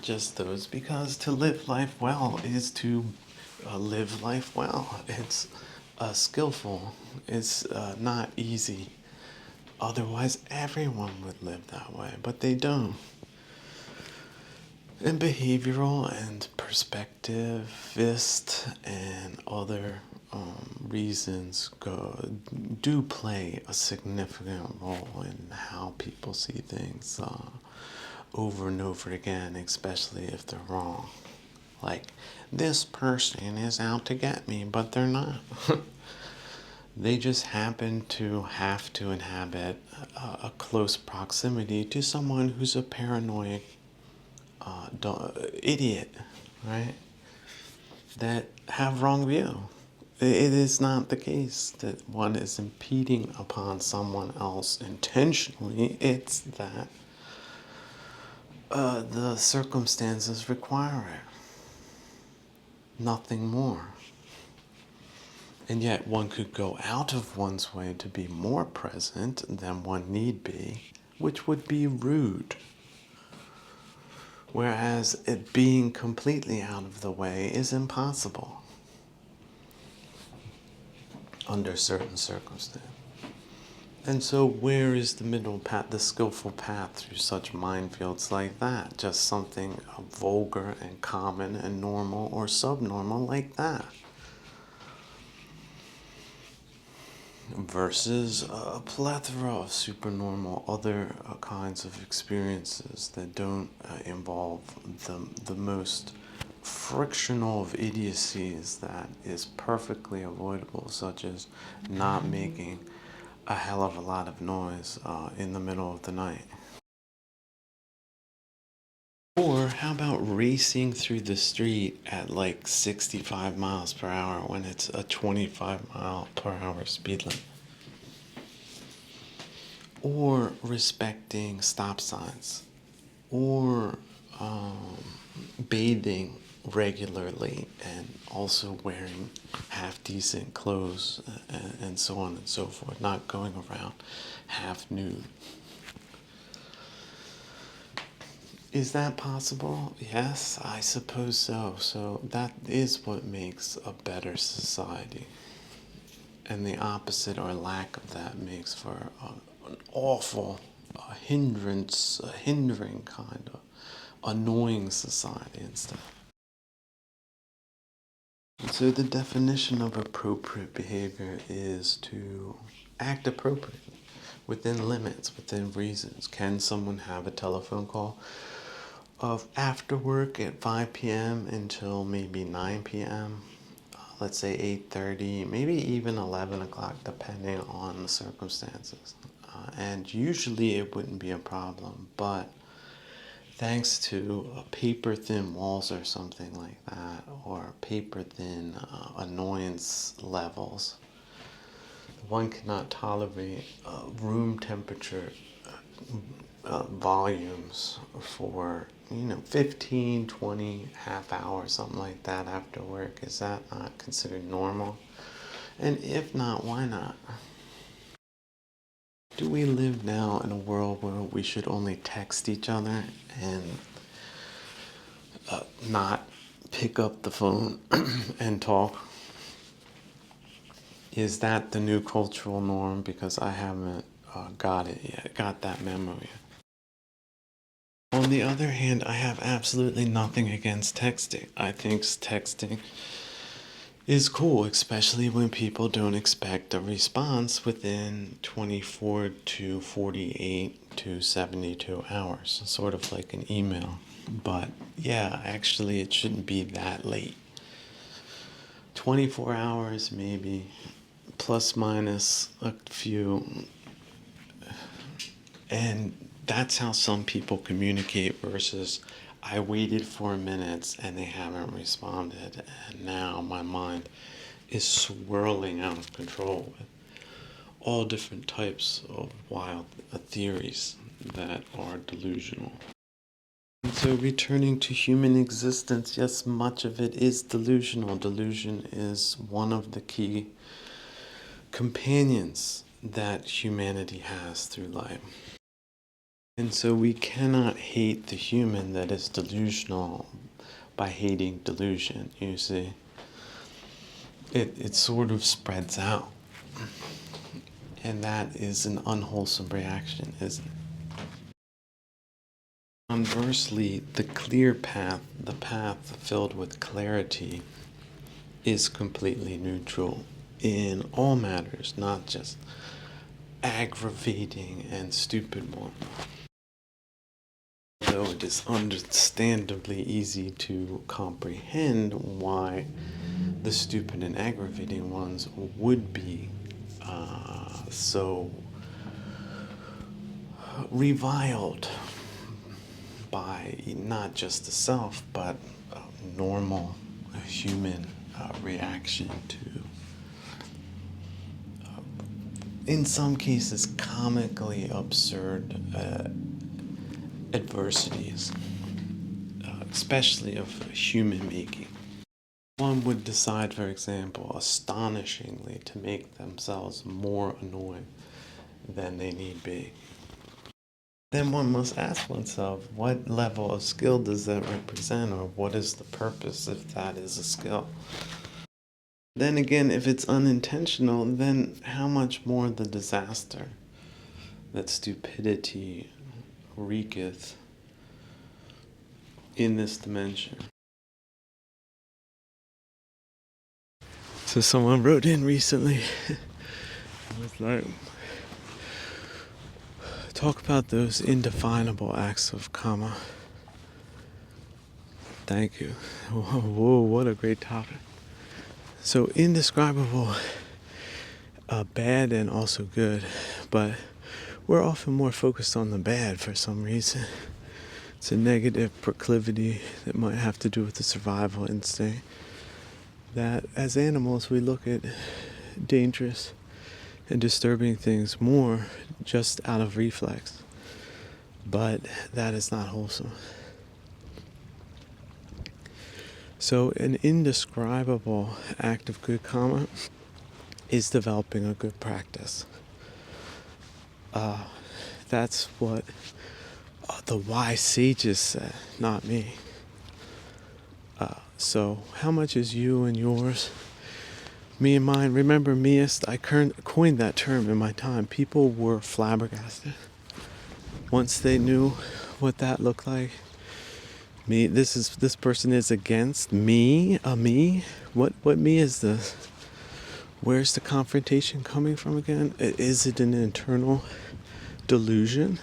Just those, because to live life well is to live life well. It's skillful. It's not easy. Otherwise, everyone would live that way, but they don't. And behavioral and perspectivist and other reasons do play a significant role in how people see things over and over again, especially if they're wrong. Like, this person is out to get me, but they're not. They just happen to have to inhabit a close proximity to someone who's a paranoid idiot, right? That have wrong view. It is not the case that one is impeding upon someone else intentionally. It's that the circumstances require it. Nothing more. And yet one could go out of one's way to be more present than one need be, which would be rude. Whereas it being completely out of the way is impossible under certain circumstances. And so where is the middle path, the skillful path through such minefields like that? Just something vulgar and common and normal or subnormal like that. Versus a plethora of supernormal other kinds of experiences that don't involve the most frictional of idiocies that is perfectly avoidable, such as not making a hell of a lot of noise in the middle of the night. Or how about racing through the street at like 65 miles per hour when it's a 25 mile per hour speed limit? Or respecting stop signs? Or bathing regularly and also wearing half decent clothes and so on and so forth, not going around half nude. Is that possible? Yes, I suppose so. So that is what makes a better society. And the opposite or lack of that makes for an awful hindrance, a hindering kind of annoying society instead. And so the definition of appropriate behavior is to act appropriately, within limits, within reasons. Can someone have a telephone call of after work at 5 p.m. until maybe 9 p.m.? Let's say 8:30, maybe even 11 o'clock, depending on the circumstances. And usually it wouldn't be a problem, but thanks to paper-thin walls or something like that, or paper-thin annoyance levels, one cannot tolerate room temperature volumes for 15, 20, half hour, something like that after work. Is that not considered normal? And if not, why not? Do we live now in a world where we should only text each other and not pick up the phone and talk? Is that the new cultural norm? Because I haven't got that memo yet. On the other hand, I have absolutely nothing against texting. I think texting is cool, especially when people don't expect a response within 24 to 48 to 72 hours, sort of like an email. But yeah, actually it shouldn't be that late. 24 hours maybe, plus minus a few. And that's how some people communicate versus I waited 4 minutes and they haven't responded, and now my mind is swirling out of control with all different types of wild theories that are delusional. And so returning to human existence, yes, much of it is delusional. Delusion is one of the key companions that humanity has through life. And so we cannot hate the human that is delusional by hating delusion, you see. It sort of spreads out. And that is an unwholesome reaction, isn't it? Conversely, the clear path, the path filled with clarity, is completely neutral in all matters, not just aggravating and stupid ones. Though it is understandably easy to comprehend why the stupid and aggravating ones would be so reviled by not just the self, but normal human reaction to in some cases, comically absurd adversities, especially of human making. One would decide, for example, astonishingly to make themselves more annoying than they need be. Then one must ask oneself, what level of skill does that represent, or what is the purpose if that is a skill? Then again, if it's unintentional, then how much more the disaster that stupidity wreaketh in this dimension. So someone wrote in recently, it was like, talk about those indefinable acts of karma. Thank you. Whoa, what a great topic. So indescribable, bad and also good, but we're often more focused on the bad for some reason. It's a negative proclivity that might have to do with the survival instinct. That as animals we look at dangerous and disturbing things more just out of reflex. But that is not wholesome. So an indescribable act of good karma is developing a good practice. That's what the wise sages said, not me. So how much is you and yours? Me and mine. Remember meist, I coined that term in my time. People were flabbergasted. Once they knew what that looked like, this person is against me, a me. What me is this? Where's the confrontation coming from again? Is it an internal delusion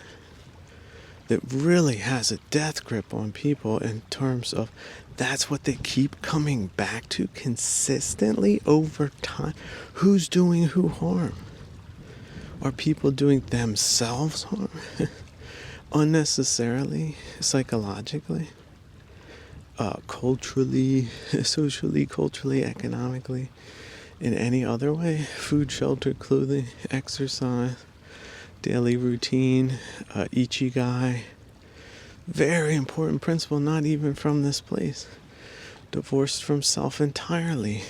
that really has a death grip on people in terms of that's what they keep coming back to consistently over time? Who's doing who harm? Are people doing themselves harm? Unnecessarily, psychologically? Culturally, socially, culturally, economically, in any other way? Food, shelter, clothing, exercise, daily routine, ichigai. Very important principle, not even from this place. Divorced from self entirely.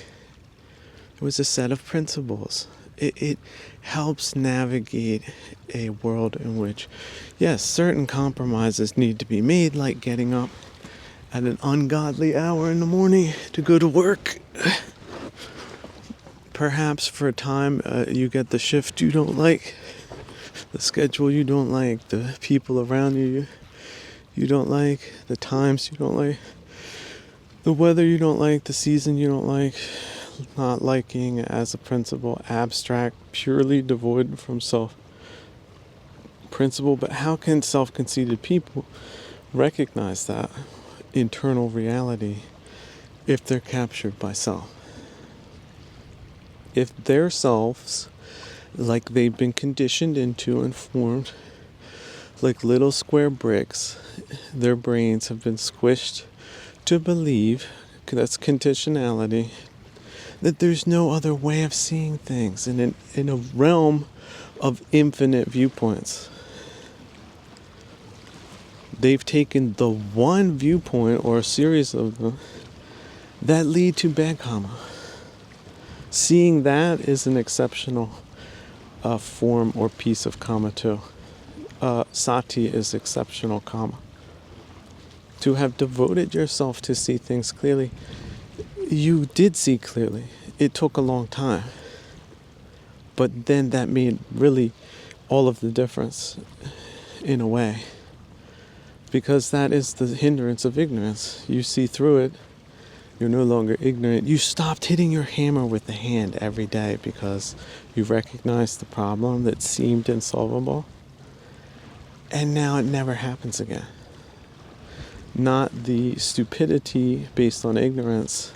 It was a set of principles. It helps navigate a world in which, yes, certain compromises need to be made, like getting up at an ungodly hour in the morning to go to work. Perhaps for a time you get the shift you don't like, the schedule you don't like, the people around you don't like, the times you don't like, the weather you don't like, the season you don't like. Not liking as a principle, abstract, purely devoid from self principle. But how can self-conceited people recognize that internal reality if they're captured by self? If their selves, like they've been conditioned into and formed like little square bricks, their brains have been squished to believe, that's conditionality, that there's no other way of seeing things in a realm of infinite viewpoints. They've taken the one viewpoint or a series of them that lead to bad karma. Seeing that is an exceptional form or piece of karma too. Sati is exceptional karma. To have devoted yourself to see things clearly, you did see clearly. It took a long time. But then that made really all of the difference in a way. Because that is the hindrance of ignorance. You see through it. You're no longer ignorant. You stopped hitting your hammer with the hand every day because you recognized the problem that seemed insolvable. And now it never happens again. Not the stupidity based on ignorance,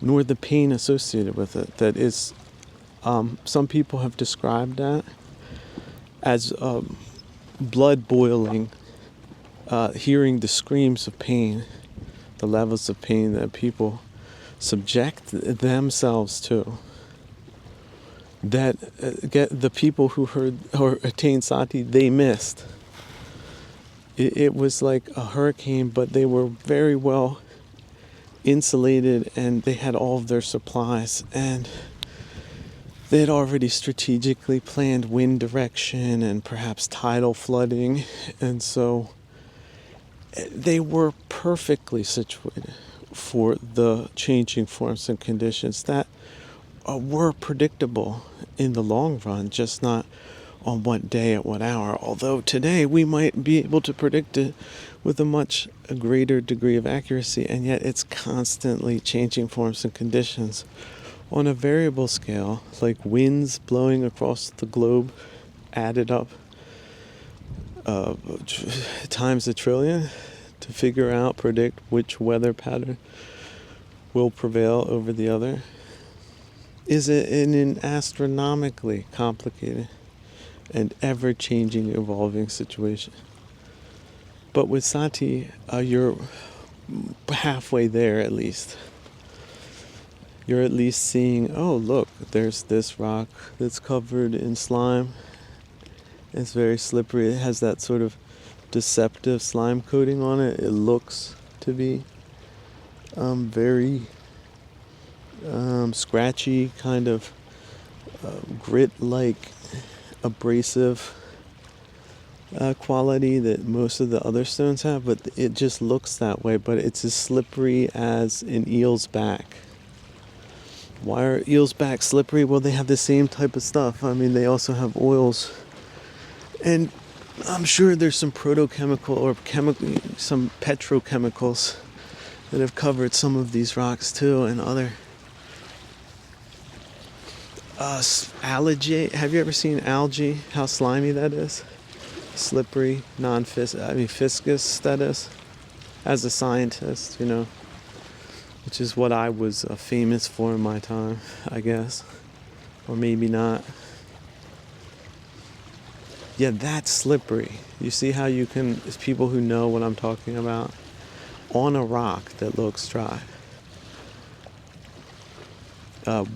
nor the pain associated with it. That is, some people have described that as blood boiling, hearing the screams of pain, the levels of pain that people subject themselves to. that get the people who heard or attained sati, they missed. It was like a hurricane, but they were very well insulated and they had all of their supplies, and they had already strategically planned wind direction and perhaps tidal flooding, and so they were perfectly situated for the changing forms and conditions that were predictable in the long run, just not on what day at what hour. Although today we might be able to predict it with a much greater degree of accuracy, and yet it's constantly changing forms and conditions on a variable scale, like winds blowing across the globe added up times a trillion to figure out, predict which weather pattern will prevail over the other. Is it in an astronomically complicated and ever-changing, evolving situation? But with sati, you're halfway there at least. You're at least seeing, oh look, there's this rock that's covered in slime. It's very slippery. It has that sort of deceptive slime coating on it. It looks to be very scratchy, kind of grit-like, abrasive quality that most of the other stones have, but it just looks that way. But it's as slippery as an eel's back. Why are eels' back slippery? Well, they have the same type of stuff. I mean, they also have oils. And I'm sure there's some protochemical or some petrochemicals that have covered some of these rocks too, and other algae. Have you ever seen algae? How slimy that is? Slippery, viscous that is. As a scientist, which is what I was famous for in my time, I guess. Or maybe not. Yeah, that's slippery. You see how you can, people who know what I'm talking about, on a rock that looks dry.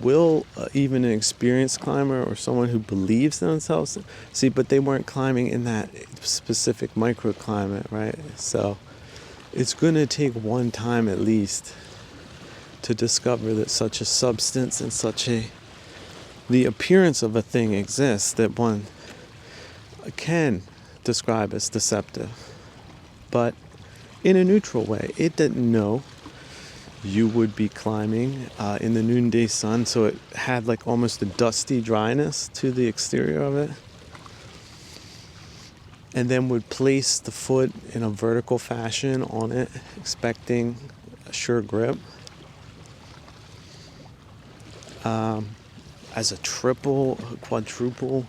Will even an experienced climber or someone who believes in themselves see, but they weren't climbing in that specific microclimate, right? So it's going to take one time at least to discover that such a substance and the appearance of a thing exists that one can describe as deceptive, but in a neutral way. It didn't know you would be climbing in the noonday sun, so it had like almost a dusty dryness to the exterior of it, and then would place the foot in a vertical fashion on it, expecting a sure grip. As a triple, quadruple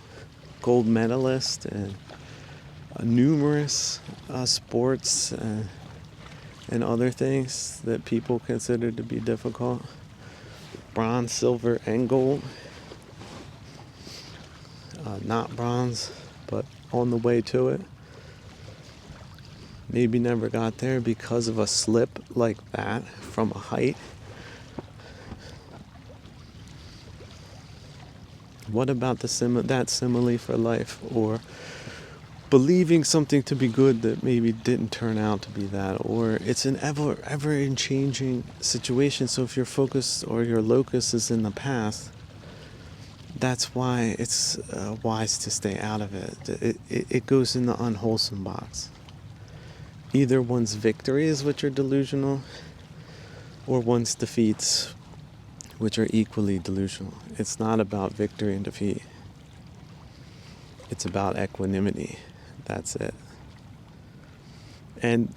gold medalist and numerous sports and other things that people consider to be difficult. Bronze, silver, and gold. Not bronze, but on the way to it. Maybe never got there because of a slip like that from a height. What about that simile for life, or believing something to be good that maybe didn't turn out to be that, or it's an ever changing situation. So if your focus or your locus is in the past, that's why it's wise to stay out of it. It goes in the unwholesome box. Either one's victories, which are delusional, or one's defeats, which are equally delusional. It's not about victory and defeat. It's about equanimity. That's it. And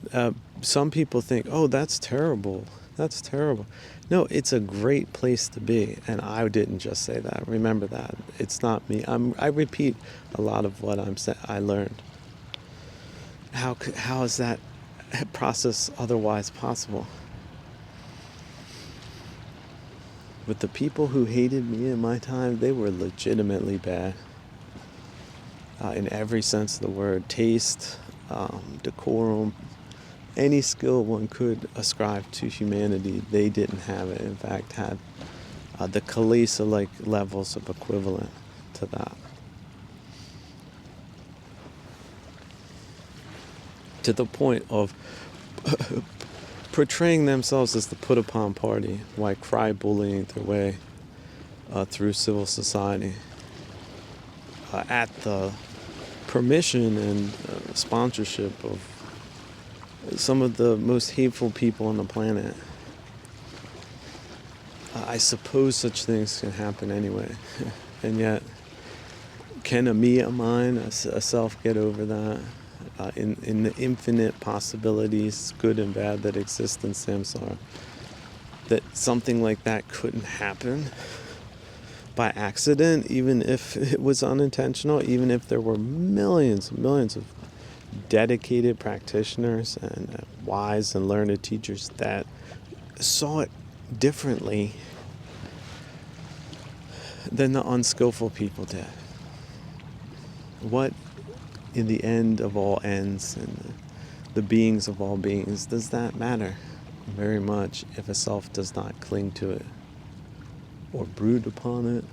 some people think, oh, that's terrible. That's terrible. No, it's a great place to be. And I didn't just say that. Remember that. It's not me. I repeat a lot of what I learned. How is that process otherwise possible? With the people who hated me in my time, they were legitimately bad. In every sense of the word. Taste, decorum, any skill one could ascribe to humanity, they didn't have it. In fact, had the Kalesa-like levels of equivalent to that. To the point of portraying themselves as the put-upon party while cry-bullying their way through civil society at the permission and sponsorship of some of the most hateful people on the planet. I suppose such things can happen anyway. And yet, can a me, a mine, a self get over that? In the infinite possibilities, good and bad, that exist in samsara, that something like that couldn't happen by accident, even if it was unintentional, even if there were millions and millions of dedicated practitioners and wise and learned teachers that saw it differently than the unskillful people did. What, in the end of all ends and the beings of all beings, does that matter very much if a self does not cling to it or brood upon it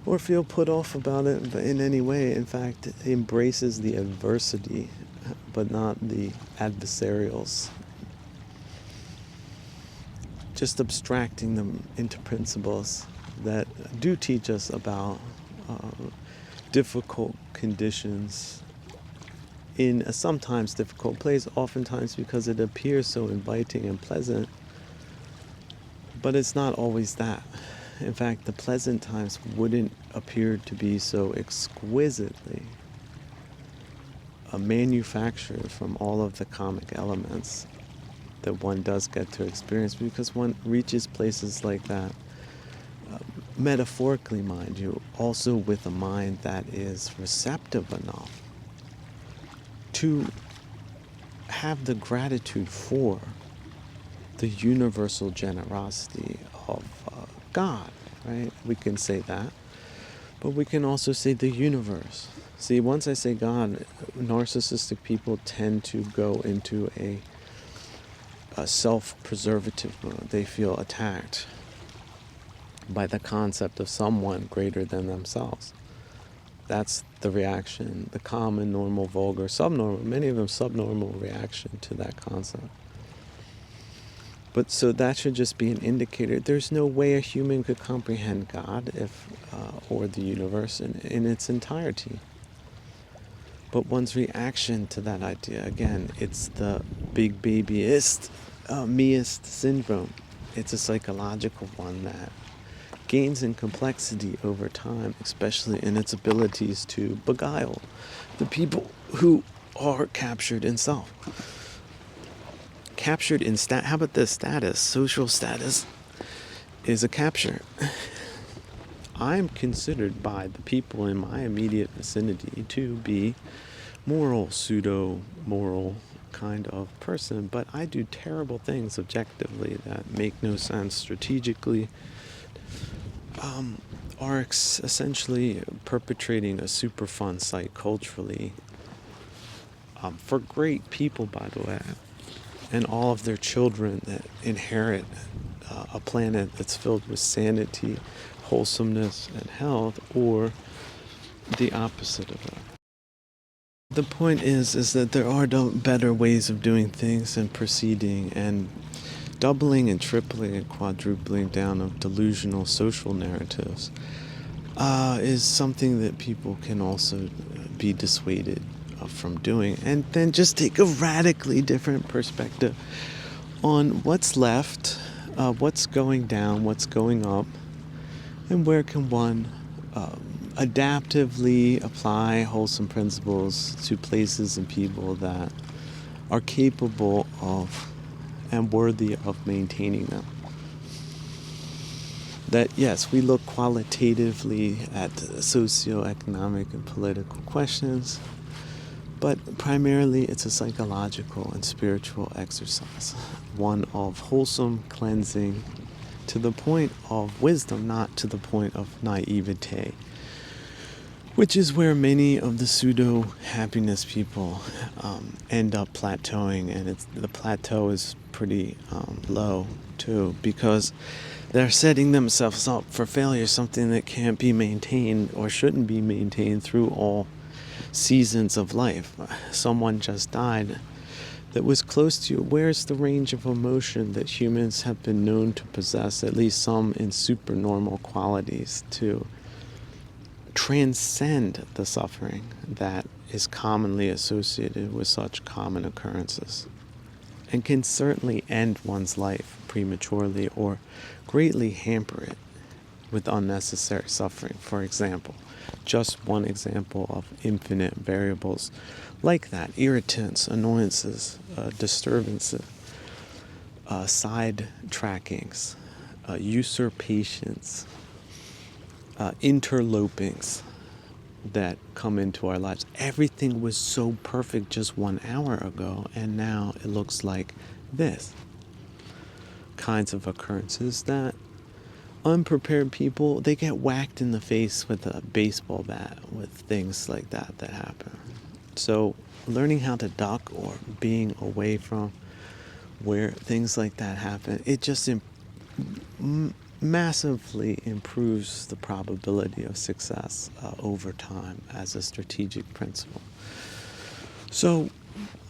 or feel put off about it in any way? In fact, it embraces the adversity but not the adversarials, just abstracting them into principles that do teach us about difficult conditions in a sometimes difficult place, oftentimes because it appears so inviting and pleasant, but it's not always that. In fact, the pleasant times wouldn't appear to be so exquisitely manufactured from all of the comic elements that one does get to experience, because one reaches places like that, metaphorically, mind you, also with a mind that is receptive enough to have the gratitude for the universal generosity of God, right? We can say that, but we can also say the universe. See, once I say God, narcissistic people tend to go into a self-preservative mode. They feel attacked by the concept of someone greater than themselves. That's the reaction, the common, normal, vulgar, subnormal, many of them subnormal reaction to that concept. But so that should just be an indicator. There's no way a human could comprehend God or the universe in its entirety. But one's reaction to that idea, again, it's the big babyist, meist syndrome. It's a psychological one that gains in complexity over time, especially in its abilities to beguile the people who are captured in self. Captured in how about this? Status, social status is a capture. I'm considered by the people in my immediate vicinity to be moral, pseudo-moral kind of person, but I do terrible things objectively that make no sense strategically, are essentially perpetrating a super fun site culturally, for great people, by the way, and all of their children that inherit a planet that's filled with sanity, wholesomeness, and health, or the opposite of that. The point is that there are better ways of doing things and proceeding, and doubling and tripling and quadrupling down of delusional social narratives is something that people can also be dissuaded from doing, and then just take a radically different perspective on what's left, what's going down, what's going up, and where can one adaptively apply wholesome principles to places and people that are capable of and worthy of maintaining them. That, yes, we look qualitatively at socioeconomic and political questions, but primarily it's a psychological and spiritual exercise, one of wholesome cleansing to the point of wisdom, not to the point of naivete, which is where many of the pseudo-happiness people end up plateauing, and the plateau is pretty low too, because they're setting themselves up for failure, something that can't be maintained or shouldn't be maintained through all seasons of life. Someone just died that was close to you. Where's the range of emotion that humans have been known to possess, at least some in supernormal qualities, to transcend the suffering that is commonly associated with such common occurrences, and can certainly end one's life prematurely or greatly hamper it with unnecessary suffering. For example, just one example of infinite variables like that: irritants, annoyances, disturbances, side trackings, usurpations, interlopings that come into our lives. Everything was so perfect just 1 hour ago, and now it looks like this. Kinds of occurrences that unprepared people, they get whacked in the face with a baseball bat with things like that that happen. So learning how to duck or being away from where things like that happen, it just massively improves the probability of success over time as a strategic principle. So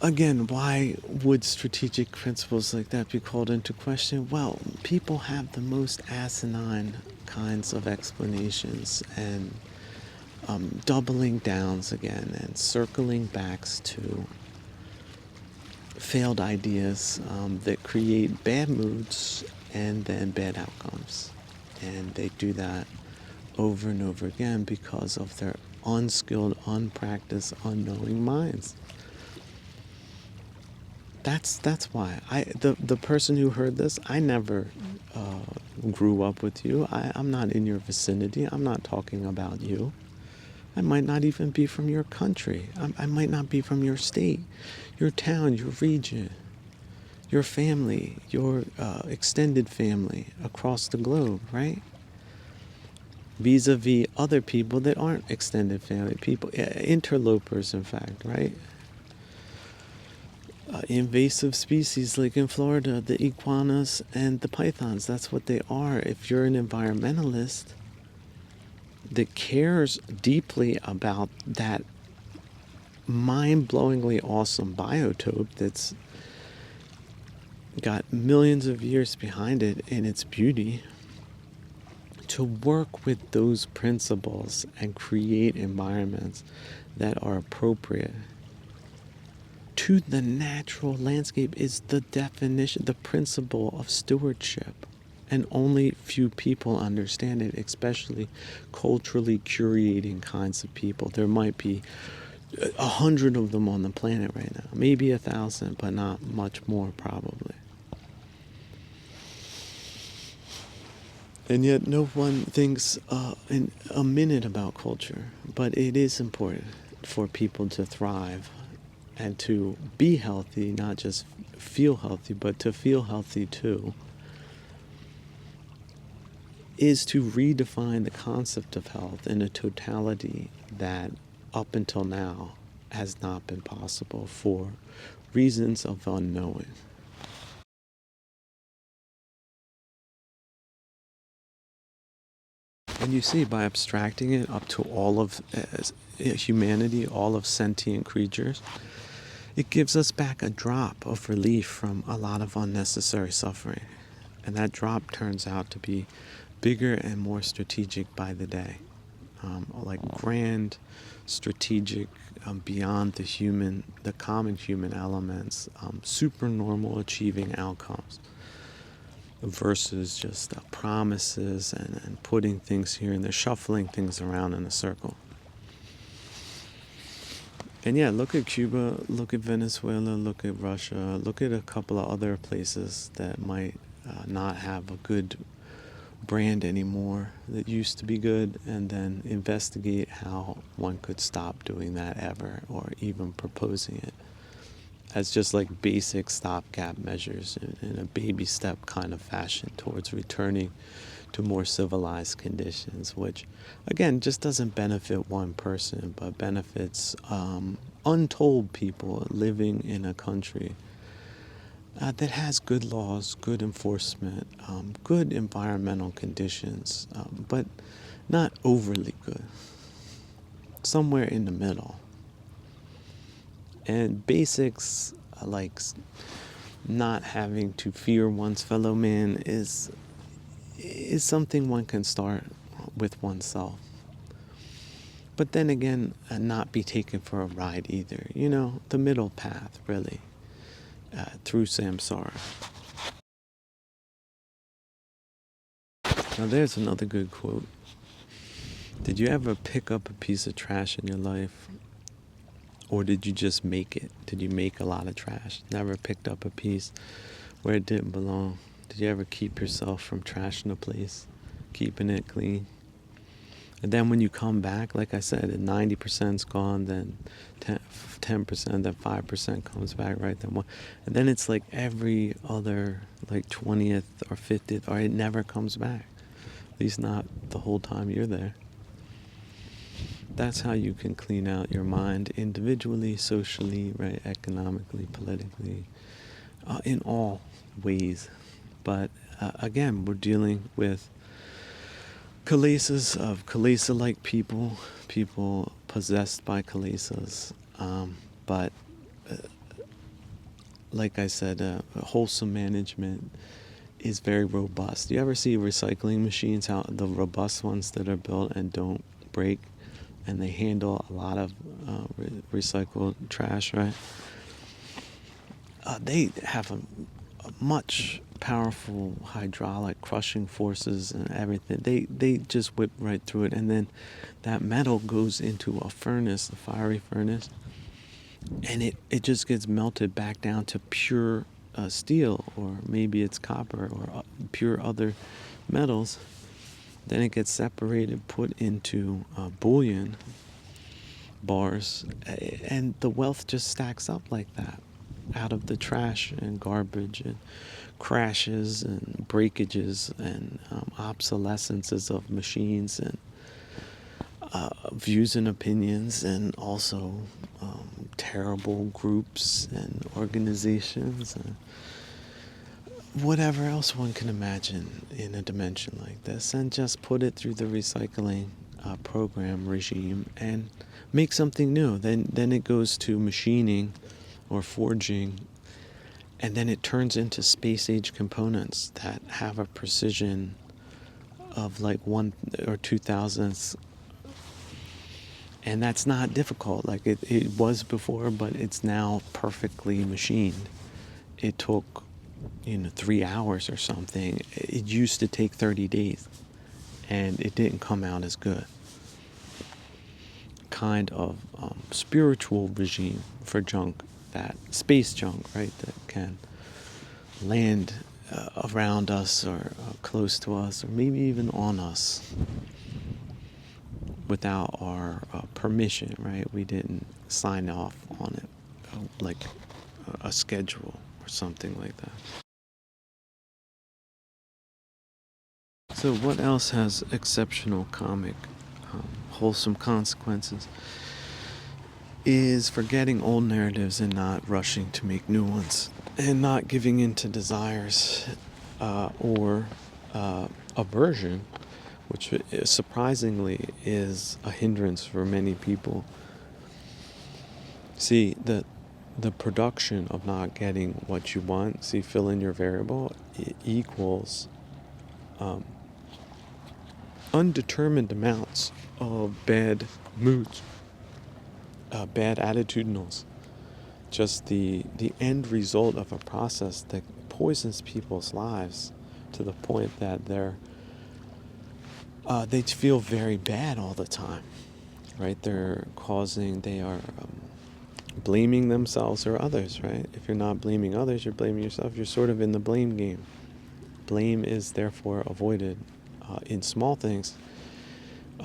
again, why would strategic principles like that be called into question? Well, people have the most asinine kinds of explanations and doubling downs again and circling backs to failed ideas that create bad moods and then bad outcomes. And they do that over and over again because of their unskilled, unpracticed, unknowing minds. That's why the person who heard this, I never grew up with you. I'm not in your vicinity. I'm not talking about you. I might not even be from your country. I might not be from your state, your town, your region, your family, your extended family across the globe, right? Vis-a-vis other people that aren't extended family, people, interlopers, in fact, right? Invasive species like in Florida, the iguanas and the pythons, that's what they are. If you're an environmentalist that cares deeply about that mind-blowingly awesome biotope that's got millions of years behind it in its beauty, to work with those principles and create environments that are appropriate to the natural landscape is the definition, the principle of stewardship. And only few people understand it, especially culturally curating kinds of people. There might be 100 of them on the planet right now, maybe 1,000, but not much more probably. And yet no one thinks in a minute about culture, but it is important for people to thrive and to be healthy, not just feel healthy, but to feel healthy too, is to redefine the concept of health in a totality that up until now has not been possible for reasons of unknowing. And you see, by abstracting it up to all of humanity, all of sentient creatures, it gives us back a drop of relief from a lot of unnecessary suffering. And that drop turns out to be bigger and more strategic by the day. Like grand, strategic, beyond the common human elements, supernormal achieving outcomes versus just promises and putting things here and there, shuffling things around in a circle. And yeah, look at Cuba, look at Venezuela, look at Russia, look at a couple of other places that might not have a good brand anymore that used to be good, and then investigate how one could stop doing that ever, or even proposing it as just like basic stopgap measures in a baby step kind of fashion towards returning to more civilized conditions, which again just doesn't benefit one person but benefits untold people living in a country that has good laws, good enforcement, good environmental conditions, but not overly good. Somewhere in the middle. And basics like not having to fear one's fellow man is something one can start with oneself. But then again, not be taken for a ride either. You know, the middle path, really, through samsara. Now, there's another good quote. Did you ever pick up a piece of trash in your life? Or did you just make it? Did you make a lot of trash? Never picked up a piece where it didn't belong? Did you ever keep yourself from trashing a place? Keeping it clean? And then when you come back, like I said, 90%'s gone, then 10%, then 5% comes back, right? Then one. And then it's like every other, like 20th or 50th, or it never comes back. At least not the whole time you're there. That's how you can clean out your mind individually, socially, right? Economically, politically, in all ways. But again, we're dealing with kilesas of kilesa-like people possessed by kilesas. But like I said, wholesome management is very robust. You ever see recycling machines, how the robust ones that are built and don't break, and they handle a lot of recycled trash, right? They have a much powerful hydraulic crushing forces and everything. They just whip right through it, and then that metal goes into a furnace, a fiery furnace, and it just gets melted back down to pure steel, or maybe it's copper, or pure other metals. Then it gets separated, put into bullion bars, and the wealth just stacks up like that out of the trash and garbage and crashes and breakages and obsolescences of machines and views and opinions, and also terrible groups and organizations and whatever else one can imagine in a dimension like this, and just put it through the recycling program regime and make something new. Then it goes to machining or forging, and then it turns into space age components that have a precision of like 1 or 2 thousandths. And that's not difficult like it was before, but it's now perfectly machined. It took 3 hours or something. It used to take 30 days, and it didn't come out as good. Kind of spiritual regime for junk, that space junk, right, that can land around us or close to us, or maybe even on us without our permission, right? We didn't sign off on it, like a schedule or something like that. So what else has exceptional comic, wholesome consequences? Is forgetting old narratives and not rushing to make new ones, and not giving in to desires or aversion, which surprisingly is a hindrance for many people. See, the production of not getting what you want, fill in your variable, equals undetermined amounts of bad moods, bad attitudinals. Just the end result of a process that poisons people's lives to the point that they feel very bad all the time, right? They are blaming themselves or others, right? If you're not blaming others, you're blaming yourself. You're sort of in the blame game. Blame is therefore avoided in small things,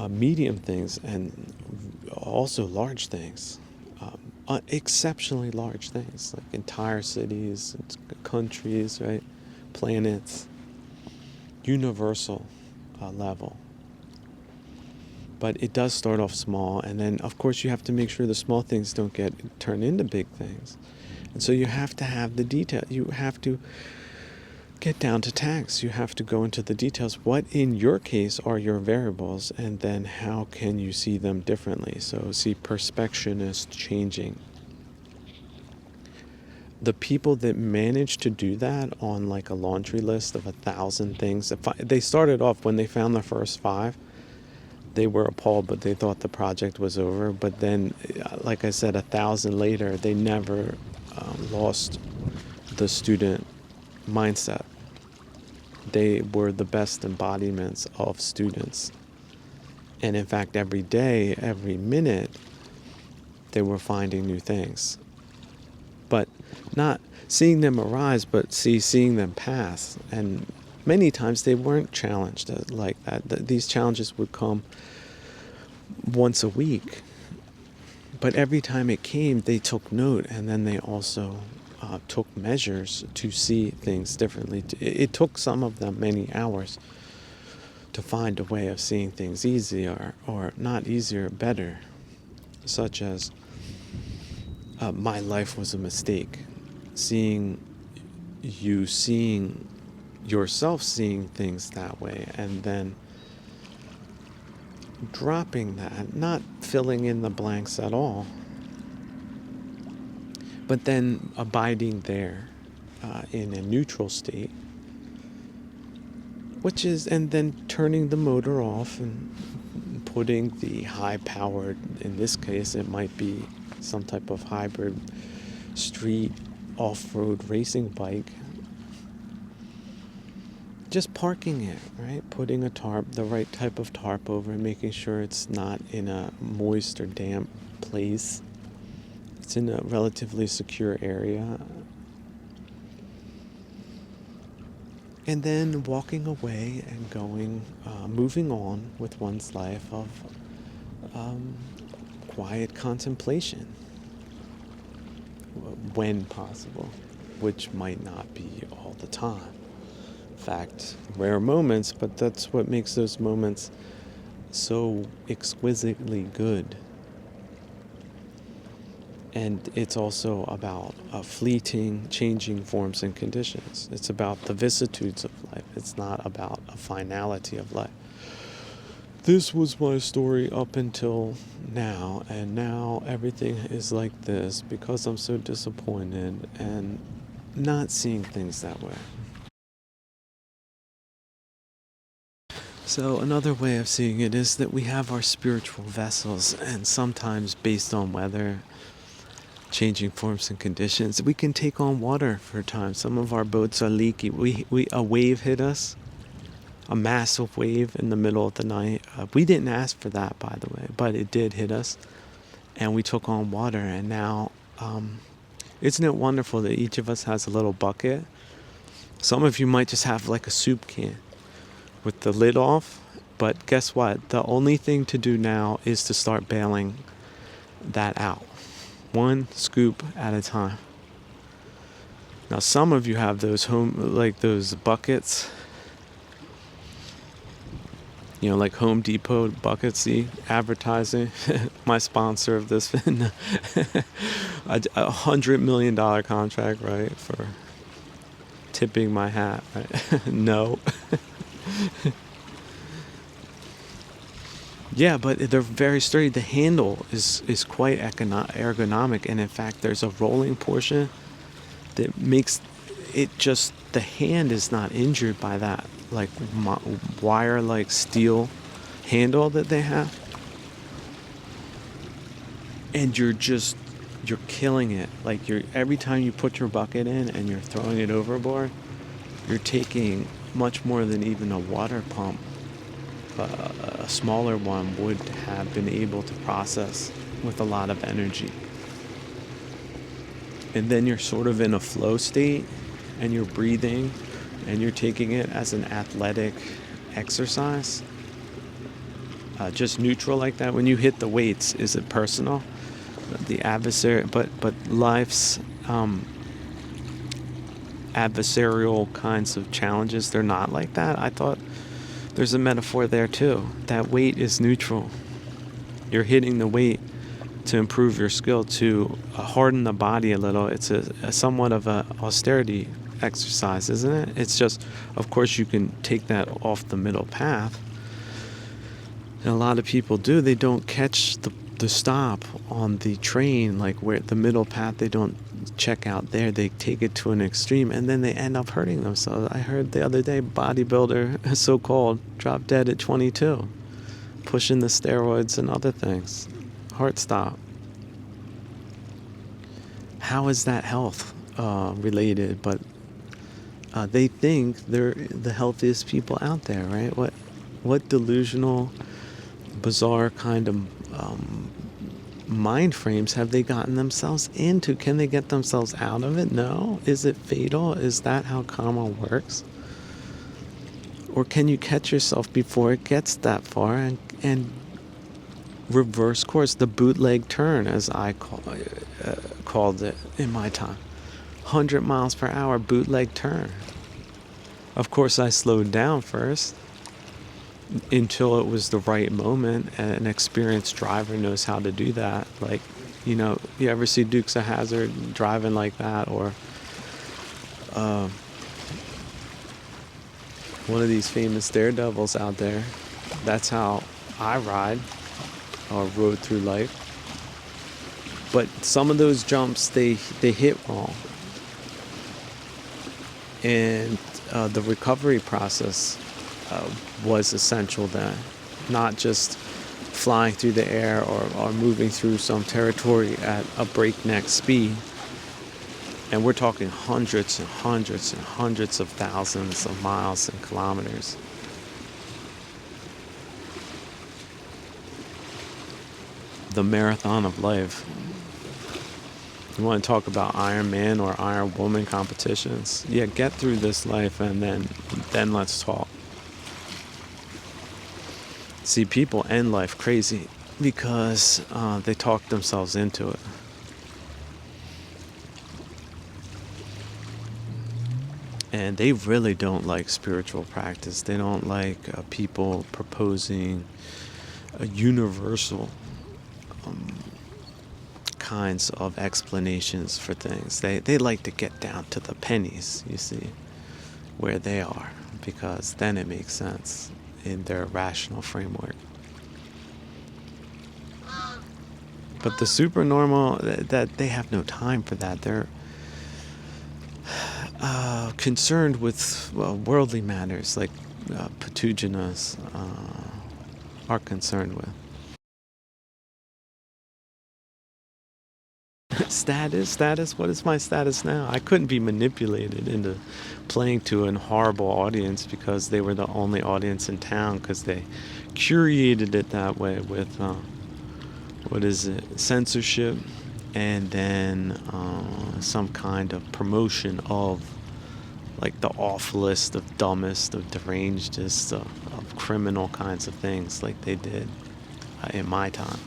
medium things, and also large things. Exceptionally large things, like entire cities, countries, right? Planets, universal level. But it does start off small, and then of course you have to make sure the small things don't turn into big things. And so you have to have the detail. You have to get down to tags. You have to go into the details. What in your case are your variables, and then how can you see them differently? So see perspectionist changing. The people that manage to do that on like a laundry list of 1,000 things, they started off when they found the first 5, they were appalled, but they thought the project was over. But then, like I said, 1,000 later, they never lost the student mindset. They were the best embodiments of students. And in fact, every day, every minute, they were finding new things. But not seeing them arise, but seeing them pass. And many times they weren't challenged like that. These challenges would come once a week. But every time it came, they took note, and then they also took measures to see things differently. It took some of them many hours to find a way of seeing things easier, or not easier, better, such as my life was a mistake. Seeing yourself seeing things that way, and then dropping that, not filling in the blanks at all, but then abiding there in a neutral state, and then turning the motor off and putting the high-powered, in this case it might be some type of hybrid street off-road racing bike, just parking it, right? Putting the right type of tarp over, and making sure it's not in a moist or damp place. It's in a relatively secure area. And then walking away and moving on with one's life of quiet contemplation, when possible, which might not be all the time. In fact, rare moments, but that's what makes those moments so exquisitely good. And it's also about fleeting, changing forms and conditions. It's about the vicissitudes of life. It's not about a finality of life. This was my story up until now, and now everything is like this because I'm so disappointed and not seeing things that way. So another way of seeing it is that we have our spiritual vessels, and sometimes based on weather, changing forms and conditions, we can take on water for a time. Some of our boats are leaky. A wave hit us, a massive wave in the middle of the night. We didn't ask for that, by the way, but it did hit us, and we took on water. And now, isn't it wonderful that each of us has a little bucket? Some of you might just have like a soup can with the lid off, but guess what? The only thing to do now is to start bailing that out, one scoop at a time. Now, some of you have those those buckets, like Home Depot buckets. See, advertising, my sponsor of this, $100 million contract, right, for tipping my hat, right? No. Yeah, but they're very sturdy. The handle is quite ergonomic, and in fact, there's a rolling portion that makes it just, the hand is not injured by that like wire-like steel handle that they have, and you're killing it. Like every time you put your bucket in and you're throwing it overboard, you're taking much more than even a water pump, a smaller one, would have been able to process with a lot of energy. And then you're sort of in a flow state, and you're breathing, and you're taking it as an athletic exercise, just neutral like that. When you hit the weights, is it personal? The adversary, but life's adversarial kinds of challenges, they're not like that. I thought there's a metaphor there too. That weight is neutral. You're hitting the weight to improve your skill, to harden the body a little. It's a somewhat of a austerity exercise, isn't it? It's just, of course, you can take that off the middle path. And a lot of people do. They don't catch the stop on the train, like where the middle path, they don't check out there. They take it to an extreme, and then they end up hurting themselves. I heard the other day, bodybuilder, so-called, dropped dead at 22, pushing the steroids and other things. Heart stop. How is that health related? But they think they're the healthiest people out there, right? What delusional, bizarre kind of mind frames have they gotten themselves into? Can they get themselves out of it? No. Is it fatal? Is that how karma works? Or can you catch yourself before it gets that far and reverse course, the bootleg turn, as I called it in my time? 100 miles per hour bootleg turn. Of course, I slowed down first until it was the right moment. An experienced driver knows how to do that. Like, you ever see Dukes of Hazzard driving like that, or one of these famous daredevils out there? That's how I ride or rode through life. But some of those jumps, they hit wrong. And the recovery process was essential then. Not just flying through the air or moving through some territory at a breakneck speed. And we're talking hundreds and hundreds and hundreds of thousands of miles and kilometers. The marathon of life. You want to talk about Iron Man or Iron Woman competitions? Yeah, get through this life and then let's talk. See, people end life crazy because they talk themselves into it. And they really don't like spiritual practice. They don't like people proposing a universal kinds of explanations for things. They like to get down to the pennies, you see, where they are, because then it makes sense in their rational framework. But the supernormal, that they have no time for that. They're concerned with worldly matters, like Patuginas are concerned with. Status, what is my status now? I couldn't be manipulated into playing to a horrible audience because they were the only audience in town, because they curated it that way with censorship, and then some kind of promotion of like the awfulest of dumbest of derangedest of criminal kinds of things, like they did in my time.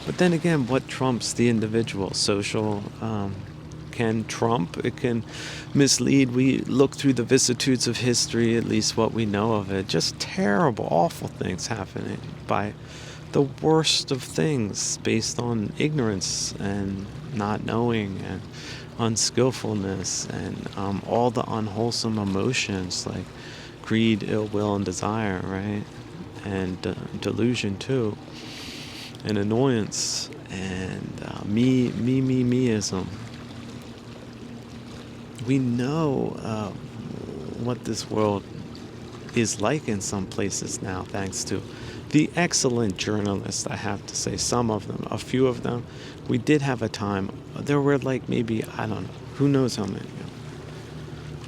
But then again, what trumps the individual? Social can trump, it can mislead. We look through the vicissitudes of history, at least what we know of it, just terrible, awful things happening by the worst of things based on ignorance and not knowing and unskillfulness and all the unwholesome emotions like greed, ill will, and desire, right? And delusion too. And annoyance and meism. We know what this world is like in some places now, thanks to the excellent journalists, I have to say. Some of them, a few of them. We did have a time, there were like maybe, I don't know, who knows how many.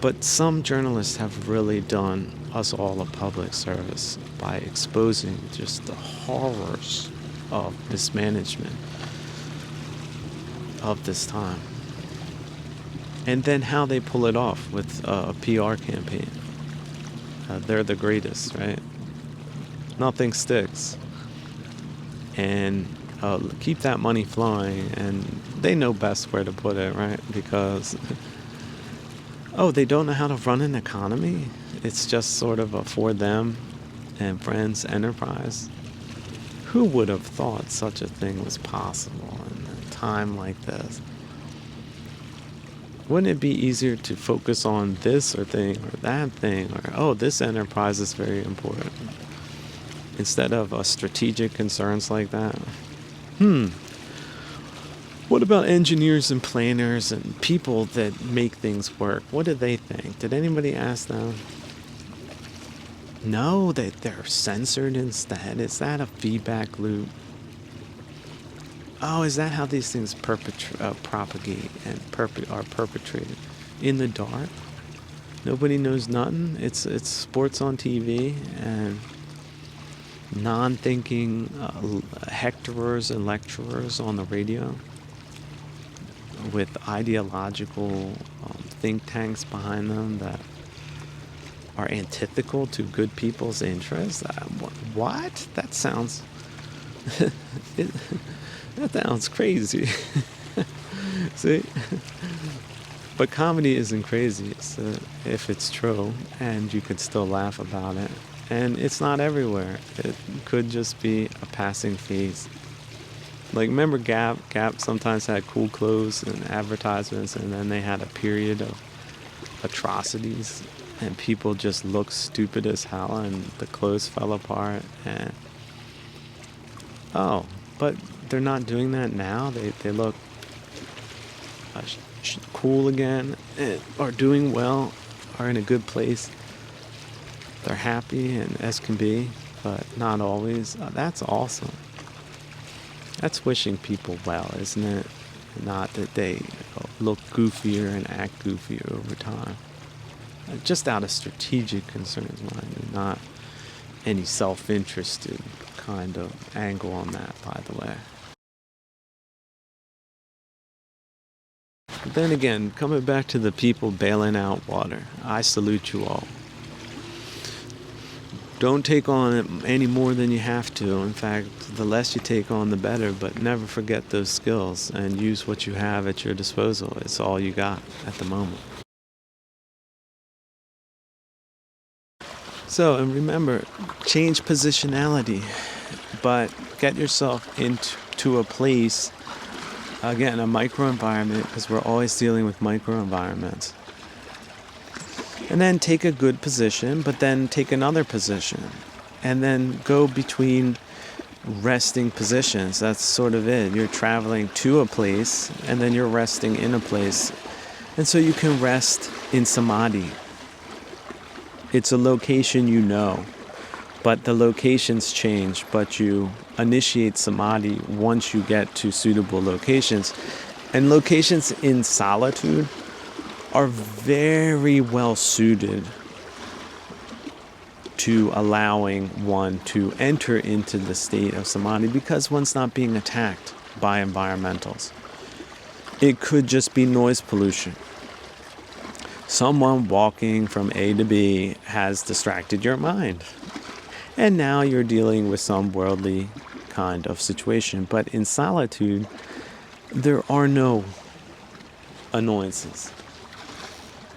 But some journalists have really done us all a public service by exposing just the horrors of mismanagement of this time, and then how they pull it off with a PR campaign. They're the greatest, right? Nothing sticks, and keep that money flowing, and they know best where to put it, right? Because they don't know how to run an economy. It's just sort of a for them and friends enterprise. Who would have thought such a thing was possible in a time like this? Wouldn't it be easier to focus on this or thing or that thing, or, oh, this enterprise is very important, instead of strategic concerns like that? What about engineers and planners and people that make things work? What do they think? Did anybody ask them? No, they're censored instead. Is that a feedback loop? Oh, is that how these things propagate and are perpetrated? In the dark? Nobody knows nothing? It's sports on TV and non-thinking hectorers and lecturers on the radio with ideological think tanks behind them that are antithetical to good people's interests. What? That sounds that sounds crazy. See? But comedy isn't crazy if it's true, and you could still laugh about it. And it's not everywhere. It could just be a passing phase. Like, remember Gap? Gap sometimes had cool clothes and advertisements, and then they had a period of atrocities, and people just looked stupid as hell, and the clothes fell apart. And but they're not doing that now. They look cool again, and are doing well, are in a good place. They're happy and as can be, but not always. That's awesome. That's wishing people well, isn't it? Not that they look goofier and act goofier over time. Just out of strategic concerns, mind you, not any self-interested kind of angle on that, by the way. But then again, coming back to the people bailing out water, I salute you all. Don't take on it any more than you have to. In fact, the less you take on, the better. But never forget those skills and use what you have at your disposal. It's all you got at the moment. So, and remember, change positionality, but get yourself into a place, again, a microenvironment, because we're always dealing with microenvironments. And then take a good position, but then take another position. And then go between resting positions. That's sort of it. You're traveling to a place, and then you're resting in a place. And so you can rest in samadhi. It's a location you know, but the locations change, but you initiate samadhi once you get to suitable locations. And locations in solitude are very well suited to allowing one to enter into the state of samadhi because one's not being attacked by environmentals. It could just be noise pollution. Someone walking from A to B has distracted your mind. And now you're dealing with some worldly kind of situation. But in solitude, there are no annoyances.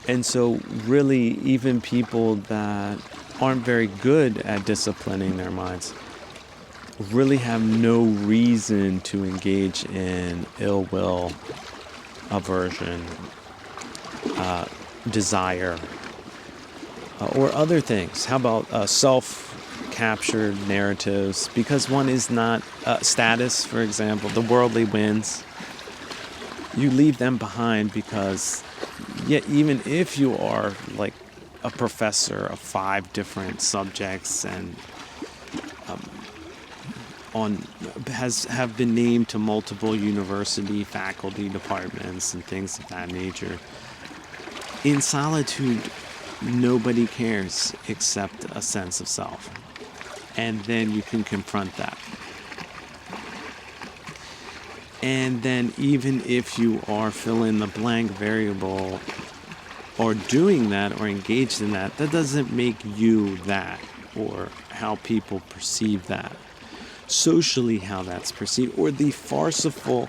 And so really, even people that aren't very good at disciplining their minds really have no reason to engage in ill will, aversion, desire, or other things. How about self-captured narratives? Because one is not status, for example, the worldly wins. You leave them behind because yet even if you are like a professor of 5 different subjects and have been named to multiple university faculty departments and things of that nature, in solitude nobody cares except a sense of self, and then you can confront that. And then even if you are fill in the blank variable or doing that or engaged in that, that doesn't make you that or how people perceive that. Socially, how that's perceived, or the farcical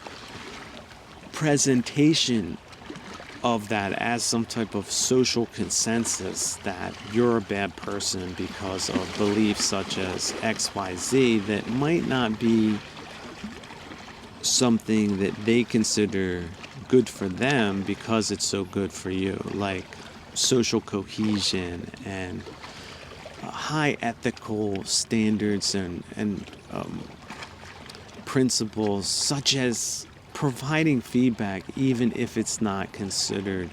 presentation of that as some type of social consensus that you're a bad person because of beliefs such as XYZ that might not be something that they consider good for them because it's so good for you, like social cohesion and high ethical standards and principles such as providing feedback even if it's not considered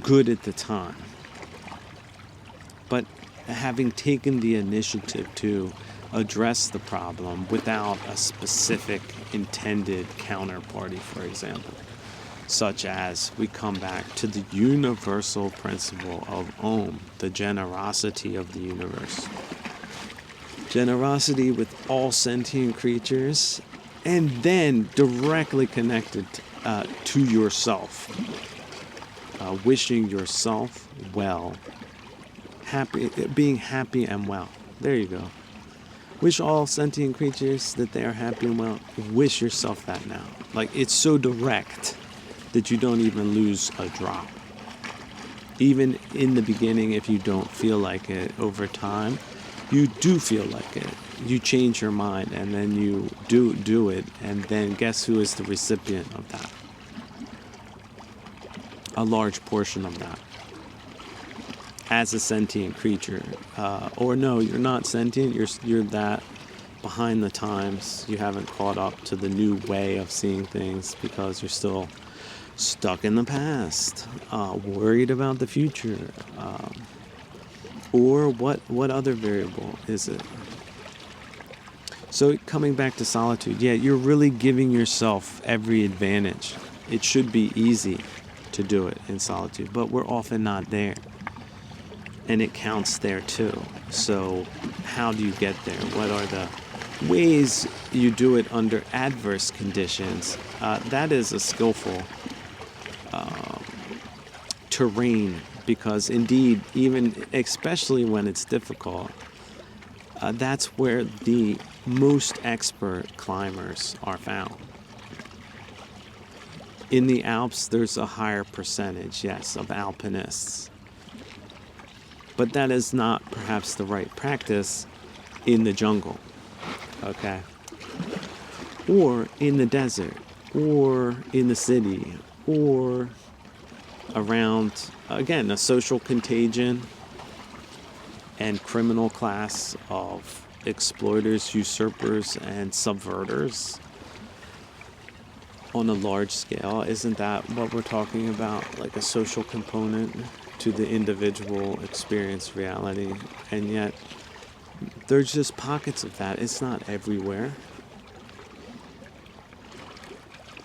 good at the time. But having taken the initiative to address the problem without a specific intended counterparty, for example, such as we come back to the universal principle of Om, the generosity of the universe. Generosity with all sentient creatures, and then directly connected to yourself. Wishing yourself well. Being happy and well. There you go. Wish all sentient creatures that they are happy and well. Wish yourself that now. Like, it's so direct that you don't even lose a drop. Even in the beginning, if you don't feel like it, over time, you do feel like it. You change your mind and then you do it, and then guess who is the recipient of that? A large portion of that. As a sentient creature. Or no, you're not sentient, you're that behind the times. You haven't caught up to the new way of seeing things because you're still stuck in the past, worried about the future. Or what other variable is it? So coming back to solitude, yeah, you're really giving yourself every advantage. It should be easy to do it in solitude, but we're often not there. And it counts there too. So how do you get there? What are the ways you do it under adverse conditions? That is a skillful terrain, because indeed, even especially when it's difficult, that's where the most expert climbers are found. In the Alps, there's a higher percentage, yes, of alpinists. But that is not perhaps the right practice in the jungle, okay? Or in the desert, or in the city, or around, again, a social contagion and criminal class of exploiters, usurpers, and subverters on a large scale. Isn't that what we're talking about? Like a social component to the individual experience reality. And yet, there's just pockets of that. It's not everywhere.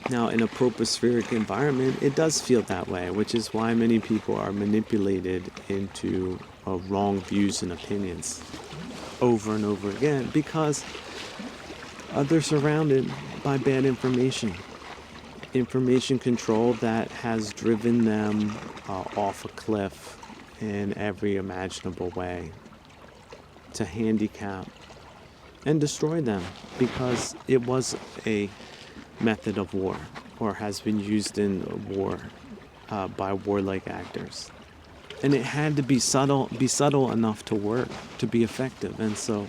Now, in a tropospheric environment, it does feel that way, which is why many people are manipulated into wrong views and opinions over and over again, because they're surrounded by bad information. Information control that has driven them off a cliff in every imaginable way to handicap and destroy them, because it was a method of war, or has been used in war by warlike actors, and it had to be subtle enough to work, to be effective. And so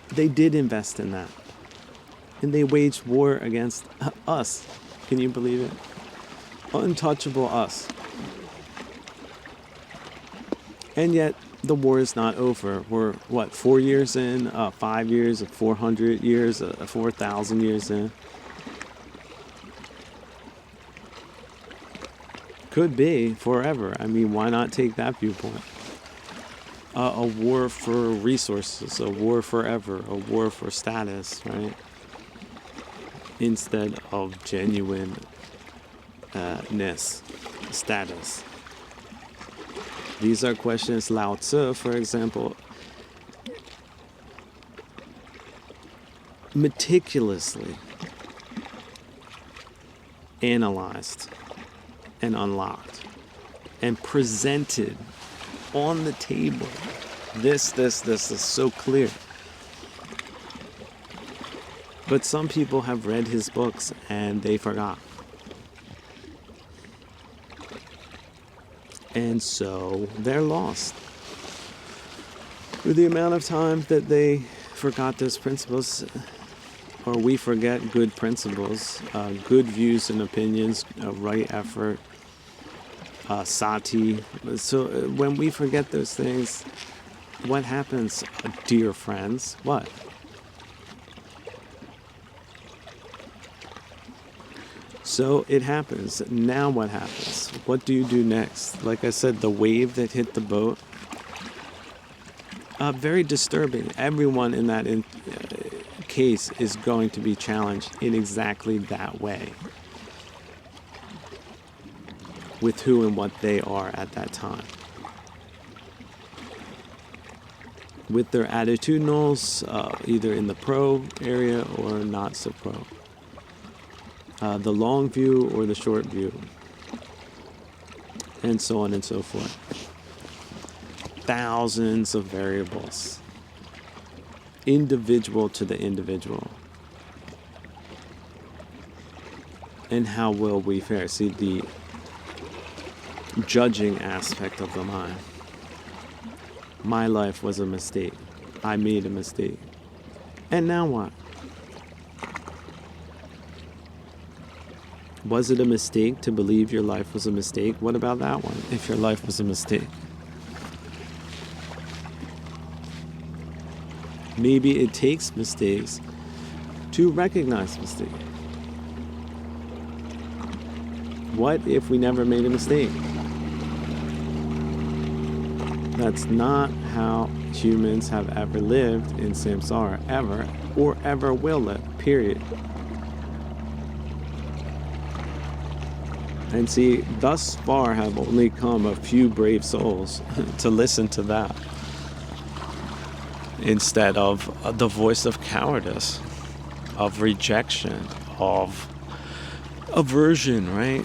they did invest in that, and they waged war against us. Can you believe it? Untouchable us. And yet the war is not over. We're 4 years in, 5 years, 400 years, 4,000 years in. Could be forever. I mean, why not take that viewpoint? A war for resources, a war forever, a war for status, right? Instead of genuineness, status. These are questions Lao Tzu, for example, meticulously analyzed and unlocked and presented on the table. This is so clear. But some people have read his books and they forgot. And so they're lost. With the amount of time that they forgot those principles, or we forget good principles, good views and opinions, right effort, sati. So when we forget those things, what happens, dear friends? What? So it happens. Now what happens? What do you do next? Like I said, the wave that hit the boat, very disturbing. Everyone in that case is going to be challenged in exactly that way, with who and what they are at that time. With their attitudinals, either in the pro area or not so pro. The long view or the short view. And so on and so forth. Thousands of variables. Individual to the individual. And how will we fare? See, the judging aspect of the mind. My life was a mistake. I made a mistake. And now what? Was it a mistake to believe your life was a mistake? What about that one, if your life was a mistake? Maybe it takes mistakes to recognize mistakes. What if we never made a mistake? That's not how humans have ever lived in samsara, ever, or ever will live, period. And see, thus far have only come a few brave souls to listen to that, instead of the voice of cowardice, of rejection, of aversion, right?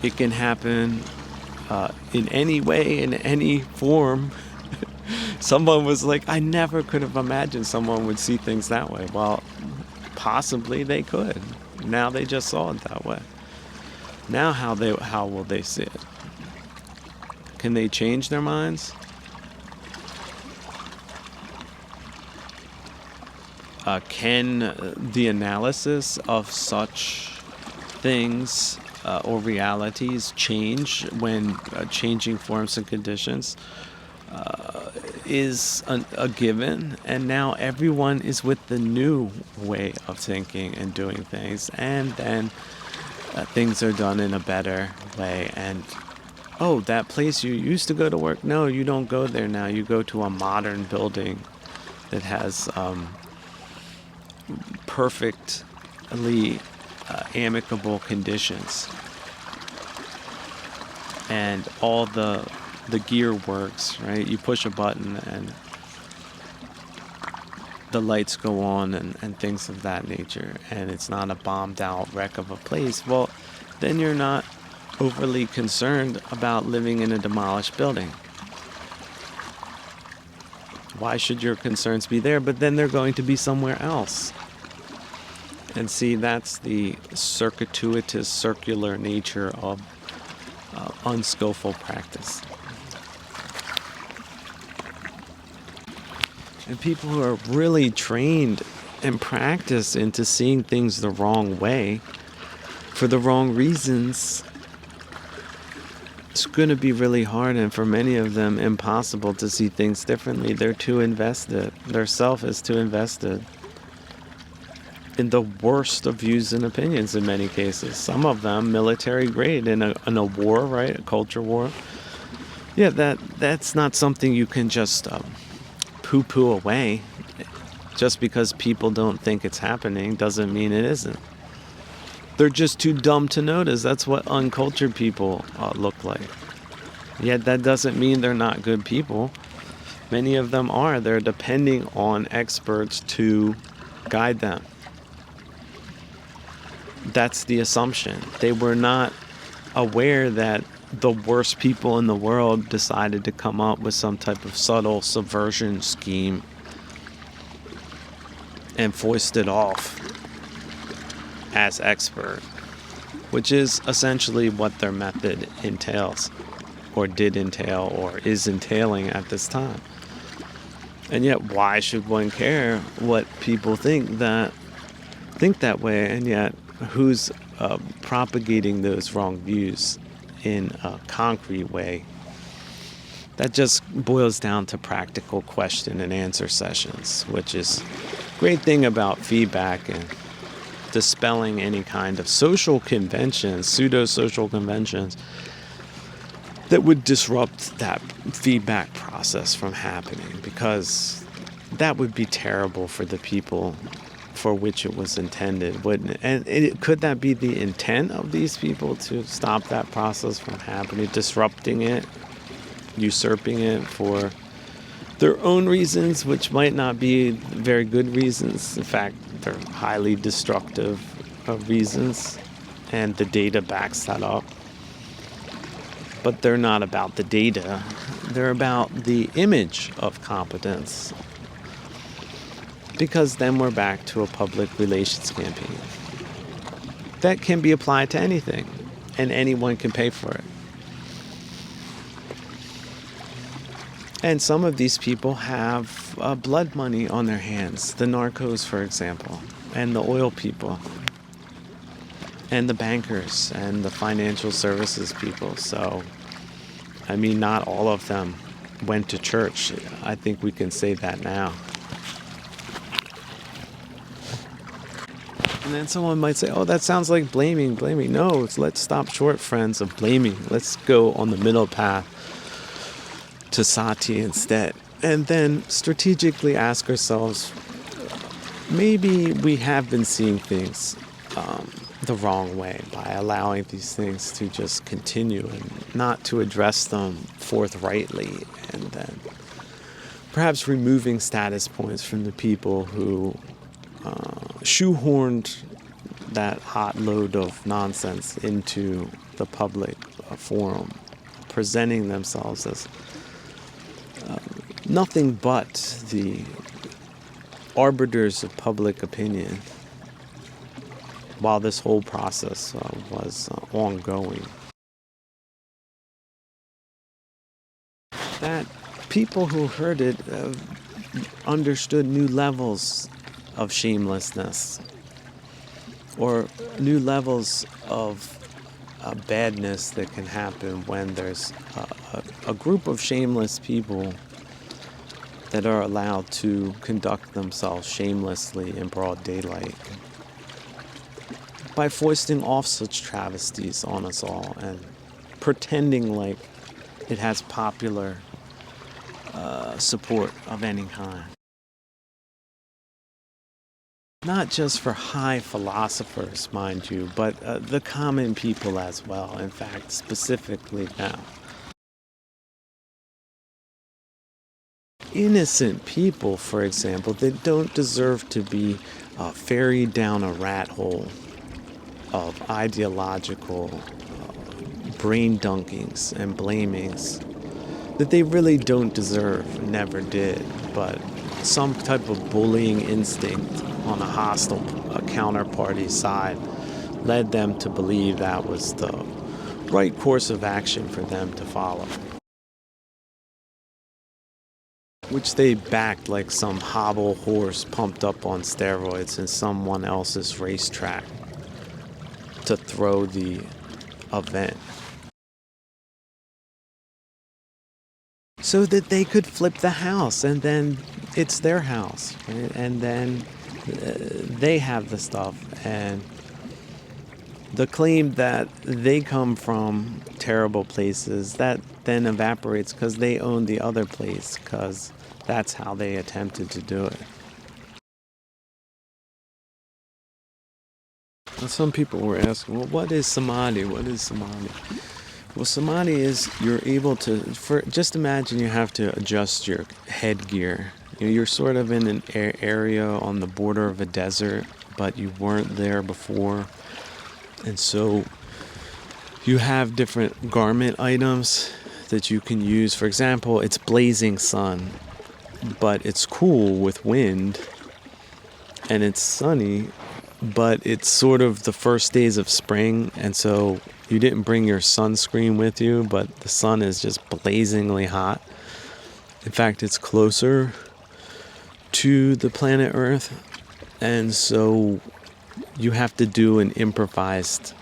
It can happen in any way, in any form. Someone was like, I never could have imagined someone would see things that way. Well, possibly they could. Now they just saw it that way. Now how will they see it? Can they change their minds? Can the analysis of such things or realities change when changing forms and conditions is a given, and now everyone is with the new way of thinking and doing things, and then things are done in a better way. And oh, that place you used to go to work, no, you don't go there now. You go to a modern building that has perfectly amicable conditions, and all the gear works, right? You push a button and the lights go on and things of that nature, and it's not a bombed out wreck of a place. Well, then you're not overly concerned about living in a demolished building. Why should your concerns be there? But then they're going to be somewhere else. And see, that's the circuitous, circular nature of unskillful practice. And people who are really trained and practiced into seeing things the wrong way, for the wrong reasons, it's going to be really hard, and for many of them, impossible to see things differently. They're too invested. Their self is too invested in the worst of views and opinions in many cases. Some of them military grade in a war, right? A culture war. Yeah, that's not something you can just poo-poo away. Just because people don't think it's happening doesn't mean it isn't. They're just too dumb to notice. That's what uncultured people look like. Yet that doesn't mean they're not good people. Many of them are. They're depending on experts to guide them. That's the assumption. They were not aware that the worst people in the world decided to come up with some type of subtle subversion scheme and foist it off as expert, which is essentially what their method entails, or did entail, or is entailing at this time. And yet, why should one care what people think that way? And yet, who's propagating those wrong views in a concrete way? That just boils down to practical question and answer sessions, which is a great thing about feedback and dispelling any kind of social conventions, pseudo-social conventions that would disrupt that feedback process from happening, because that would be terrible for the people for which it was intended, wouldn't it? And could that be the intent of these people, to stop that process from happening, disrupting it, usurping it for their own reasons, which might not be very good reasons. In fact, they're highly destructive reasons, and the data backs that up. But they're not about the data. They're about the image of competence. Because then we're back to a public relations campaign that can be applied to anything, and anyone can pay for it. And some of these people have blood money on their hands. The narcos, for example, and the oil people, and the bankers, and the financial services people. So, I mean, not all of them went to church. I think we can say that now. And then someone might say, oh, that sounds like blaming. No, let's stop short, friends, of blaming. Let's go on the middle path to sati instead. And then strategically ask ourselves, maybe we have been seeing things the wrong way by allowing these things to just continue and not to address them forthrightly, and then perhaps removing status points from the people who shoehorned that hot load of nonsense into the public forum, presenting themselves as nothing but the arbiters of public opinion while this whole process was ongoing. That people who heard it understood new levels of shamelessness, or new levels of badness that can happen when there's a group of shameless people that are allowed to conduct themselves shamelessly in broad daylight by foisting off such travesties on us all and pretending like it has popular support of any kind. Not just for high philosophers, mind you, but the common people as well, in fact, specifically now. Innocent people, for example, that don't deserve to be ferried down a rat hole of ideological brain dunkings and blamings that they really don't deserve, never did, but some type of bullying instinct on a hostile counterparty side led them to believe that was the right course of action for them to follow, which they backed like some hobble horse pumped up on steroids in someone else's racetrack to throw the event, so that they could flip the house, and then it's their house, right? And then they have the stuff, and the claim that they come from terrible places, that then evaporates because they own the other place, because that's how they attempted to do it. And some people were asking, well, what is samadhi? What is samadhi? Well, samadhi is you're able to, just imagine you have to adjust your headgear. You're sort of in an area on the border of a desert, but you weren't there before. And so you have different garment items that you can use. For example, it's blazing sun, but it's cool with wind, and it's sunny, but it's sort of the first days of spring, and so you didn't bring your sunscreen with you, but the sun is just blazingly hot. In fact, it's closer to the planet Earth, and so you have to do an improvised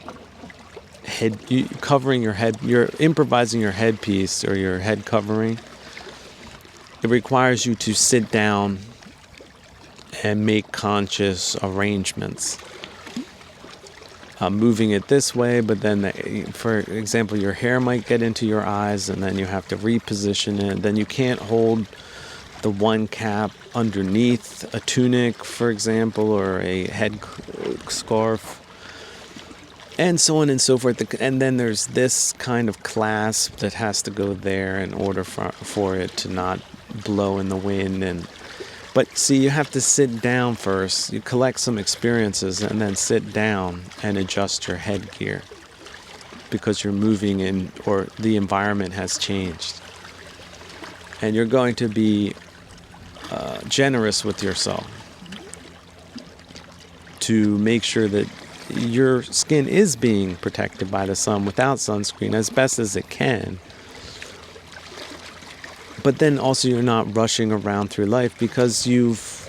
covering your head. You're improvising your headpiece or your head covering. It requires you to sit down and make conscious arrangements. Moving it this way, but then, for example, your hair might get into your eyes, and then you have to reposition it. Then you can't hold the one cap underneath a tunic, for example, or a head scarf, and so on and so forth. And then there's this kind of clasp that has to go there in order for it to not blow in the wind. But see, you have to sit down first. You collect some experiences and then sit down and adjust your headgear because you're moving in, or the environment has changed. And you're going to be generous with yourself to make sure that your skin is being protected by the sun without sunscreen as best as it can. But then also you're not rushing around through life because you've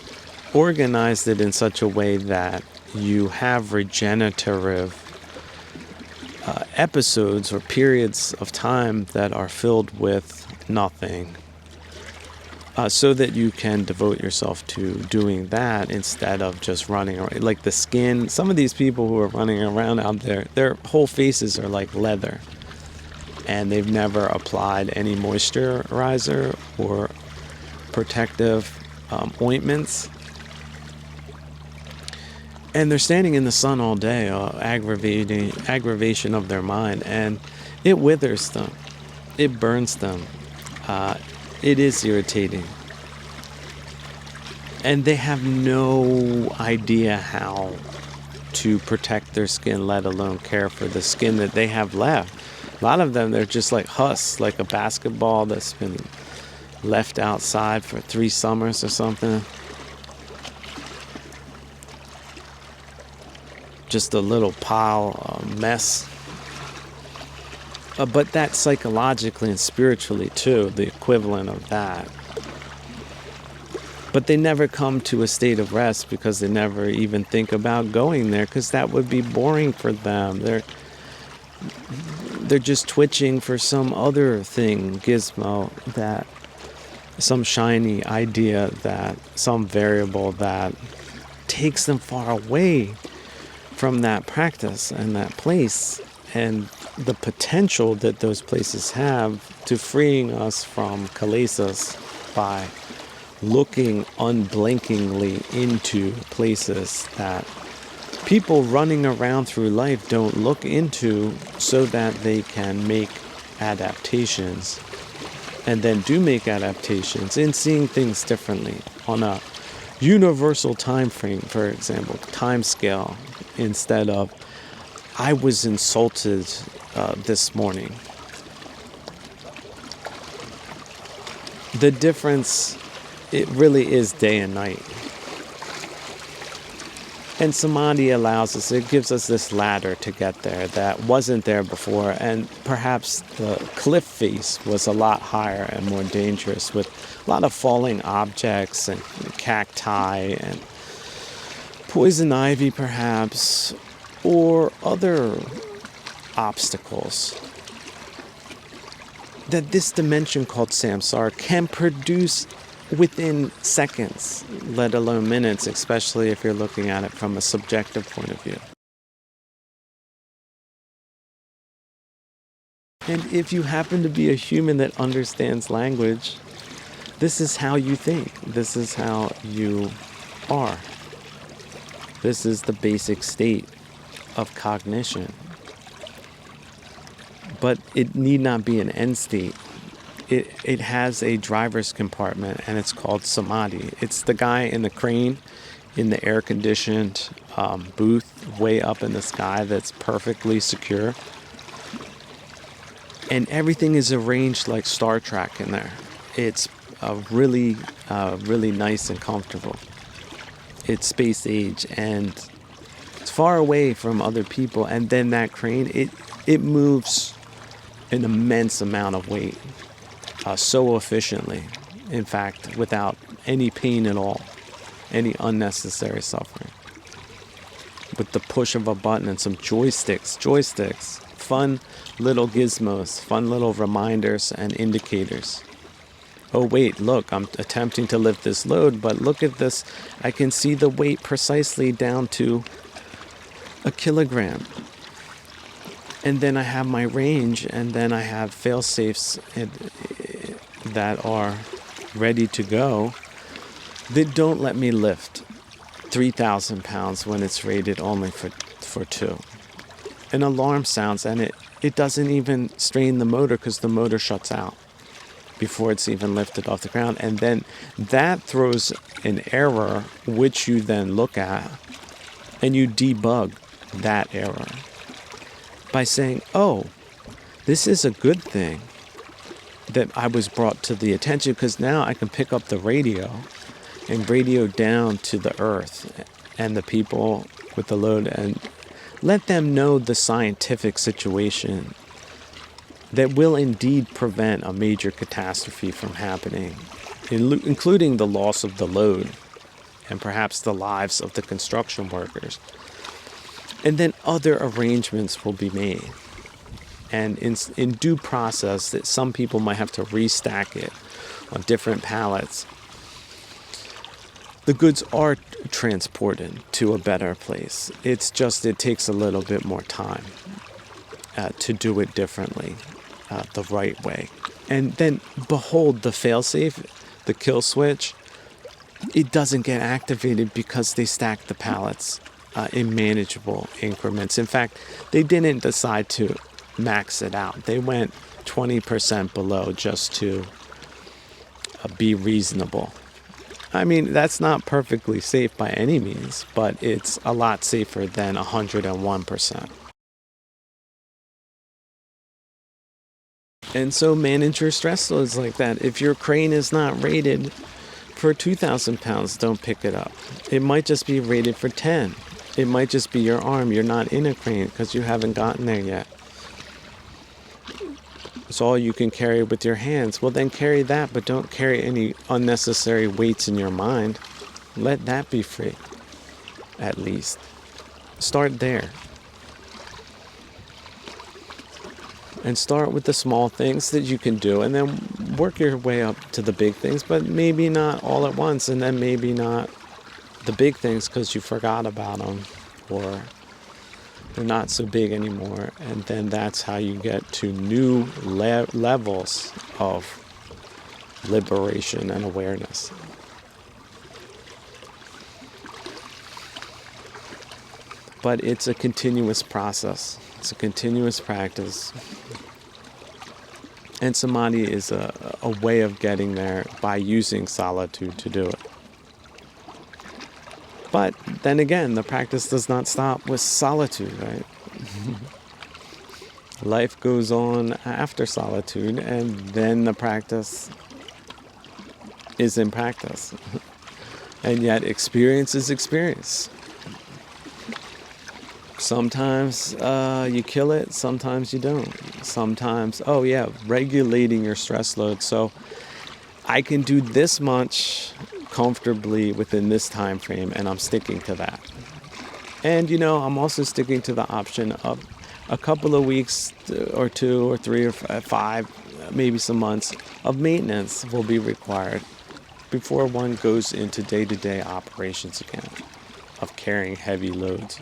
organized it in such a way that you have regenerative episodes or periods of time that are filled with nothing, so that you can devote yourself to doing that instead of just running around. Like the skin, some of these people who are running around out there, their whole faces are like leather. And they've never applied any moisturizer or protective ointments. And they're standing in the sun all day, aggravation of their mind, and it withers them. It burns them. It is irritating. And they have no idea how to protect their skin, let alone care for the skin that they have left. A lot of them, they're just like husks, like a basketball that's been left outside for 3 summers or something. Just a little pile of mess. But that's psychologically and spiritually too, the equivalent of that. But they never come to a state of rest because they never even think about going there, because that would be boring for them. They're just twitching for some other thing, gizmo, that some shiny idea, that some variable that takes them far away from that practice and that place and the potential that those places have to freeing us from kilesas by looking unblinkingly into places that people running around through life don't look into, so that they can make adaptations, and then do make adaptations in seeing things differently on a universal time frame, for example, time scale, instead of I was insulted this morning. The difference, it really is day and night. And samadhi allows us, it gives us this ladder to get there that wasn't there before, and perhaps the cliff face was a lot higher and more dangerous, with a lot of falling objects and cacti and poison ivy perhaps, or other obstacles that this dimension called samsara can produce within seconds, let alone minutes, especially if you're looking at it from a subjective point of view. And if you happen to be a human that understands language, this is how you think. This is how you are. This is the basic state of cognition. But it need not be an end state. It has a driver's compartment, and it's called samadhi. It's the guy in the crane in the air-conditioned booth way up in the sky that's perfectly secure. And everything is arranged like Star Trek in there. It's really nice and comfortable. It's space age, and It's far away from other people, and then that crane, it moves an immense amount of weight so efficiently. In fact, without any pain at all, any unnecessary suffering. With the push of a button and some joysticks, fun little gizmos, fun little reminders and indicators. Oh wait, look, I'm attempting to lift this load, but look at this. I can see the weight precisely down to a kilogram. And then I have my range, and then I have fail-safes that are ready to go that don't let me lift 3,000 pounds when it's rated only for 2. An alarm sounds, and it doesn't even strain the motor because the motor shuts out before it's even lifted off the ground. And then that throws an error, which you then look at, and you debug that error by saying, oh, this is a good thing that I was brought to the attention, because now I can pick up the radio and radio down to the earth and the people with the load and let them know the scientific situation that will indeed prevent a major catastrophe from happening, including the loss of the load and perhaps the lives of the construction workers. And then other arrangements will be made. And in due process, that some people might have to restack it on different pallets. The goods are transported to a better place. It's just, it takes a little bit more time to do it differently, the right way. And then behold the failsafe, the kill switch. It doesn't get activated because they stack the pallets in manageable increments. In fact, they didn't decide to max it out. They went 20% below just to be reasonable. I mean, that's not perfectly safe by any means, but it's a lot safer than 101%. And so manage your stress loads like that. If your crane is not rated for 2,000 pounds, don't pick it up. It might just be rated for 10. It might just be your arm. You're not in a crane because you haven't gotten there yet. It's all you can carry with your hands. Well, then carry that, but don't carry any unnecessary weights in your mind. Let that be free, at least. Start there. And start with the small things that you can do, and then work your way up to the big things, but maybe not all at once, and then maybe not the big things because you forgot about them, or they're not so big anymore. And then that's how you get to new levels of liberation and awareness. But it's a continuous process. It's a continuous practice. And samadhi is a way of getting there by using solitude to do it. But then again, the practice does not stop with solitude, right? Life goes on after solitude, and then the practice is in practice. And yet experience is experience. Sometimes you kill it, sometimes you don't. Sometimes, regulating your stress load. So I can do this much comfortably within this time frame, and I'm sticking to that. And I'm also sticking to the option of a couple of weeks or 2 or 3 or 5, maybe some months of maintenance will be required before one goes into day-to-day operations again of carrying heavy loads,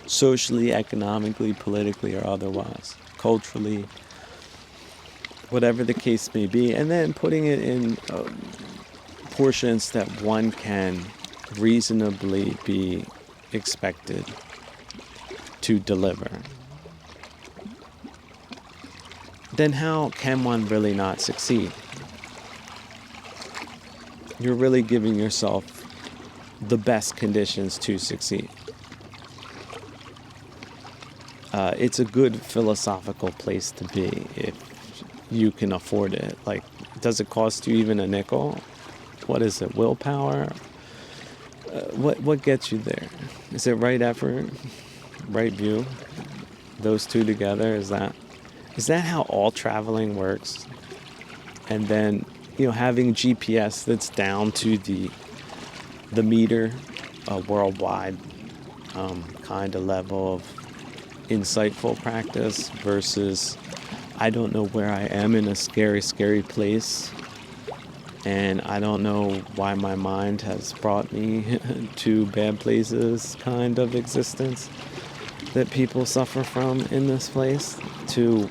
socially, economically, politically, or otherwise, culturally, whatever the case may be, and then putting it in portions that one can reasonably be expected to deliver. Then how can one really not succeed? You're really giving yourself the best conditions to succeed. It's a good philosophical place to be if you can afford it. Like, does it cost you even a nickel? What is it, willpower? What gets you there? Is it right effort, right view? Those two together, is that how all traveling works? And then, having GPS that's down to the meter, worldwide kind of level of insightful practice versus I don't know where I am in a scary, scary place, and I don't know why my mind has brought me to bad places kind of existence that people suffer from in this place to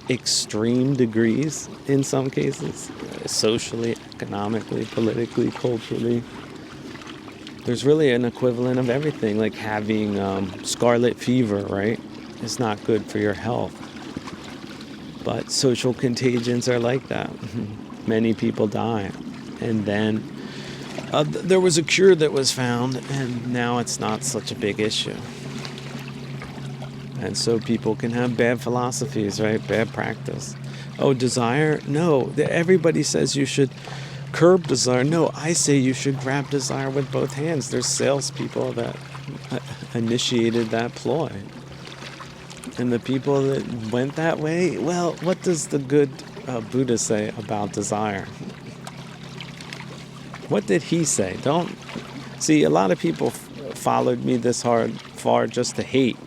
extreme degrees in some cases, socially, economically, politically, culturally. There's really an equivalent of everything, like having scarlet fever, right? It's not good for your health. But social contagions are like that. Many people die. And then there was a cure that was found, and now it's not such a big issue. And so people can have bad philosophies, right? Bad practice. Oh, desire? No. Everybody says you should curb desire. No, I say you should grab desire with both hands. There's salespeople that initiated that ploy. And the people that went that way, well, what does the good Buddha say about desire? What did he say? Don't see, a lot of people followed me this far just to hate.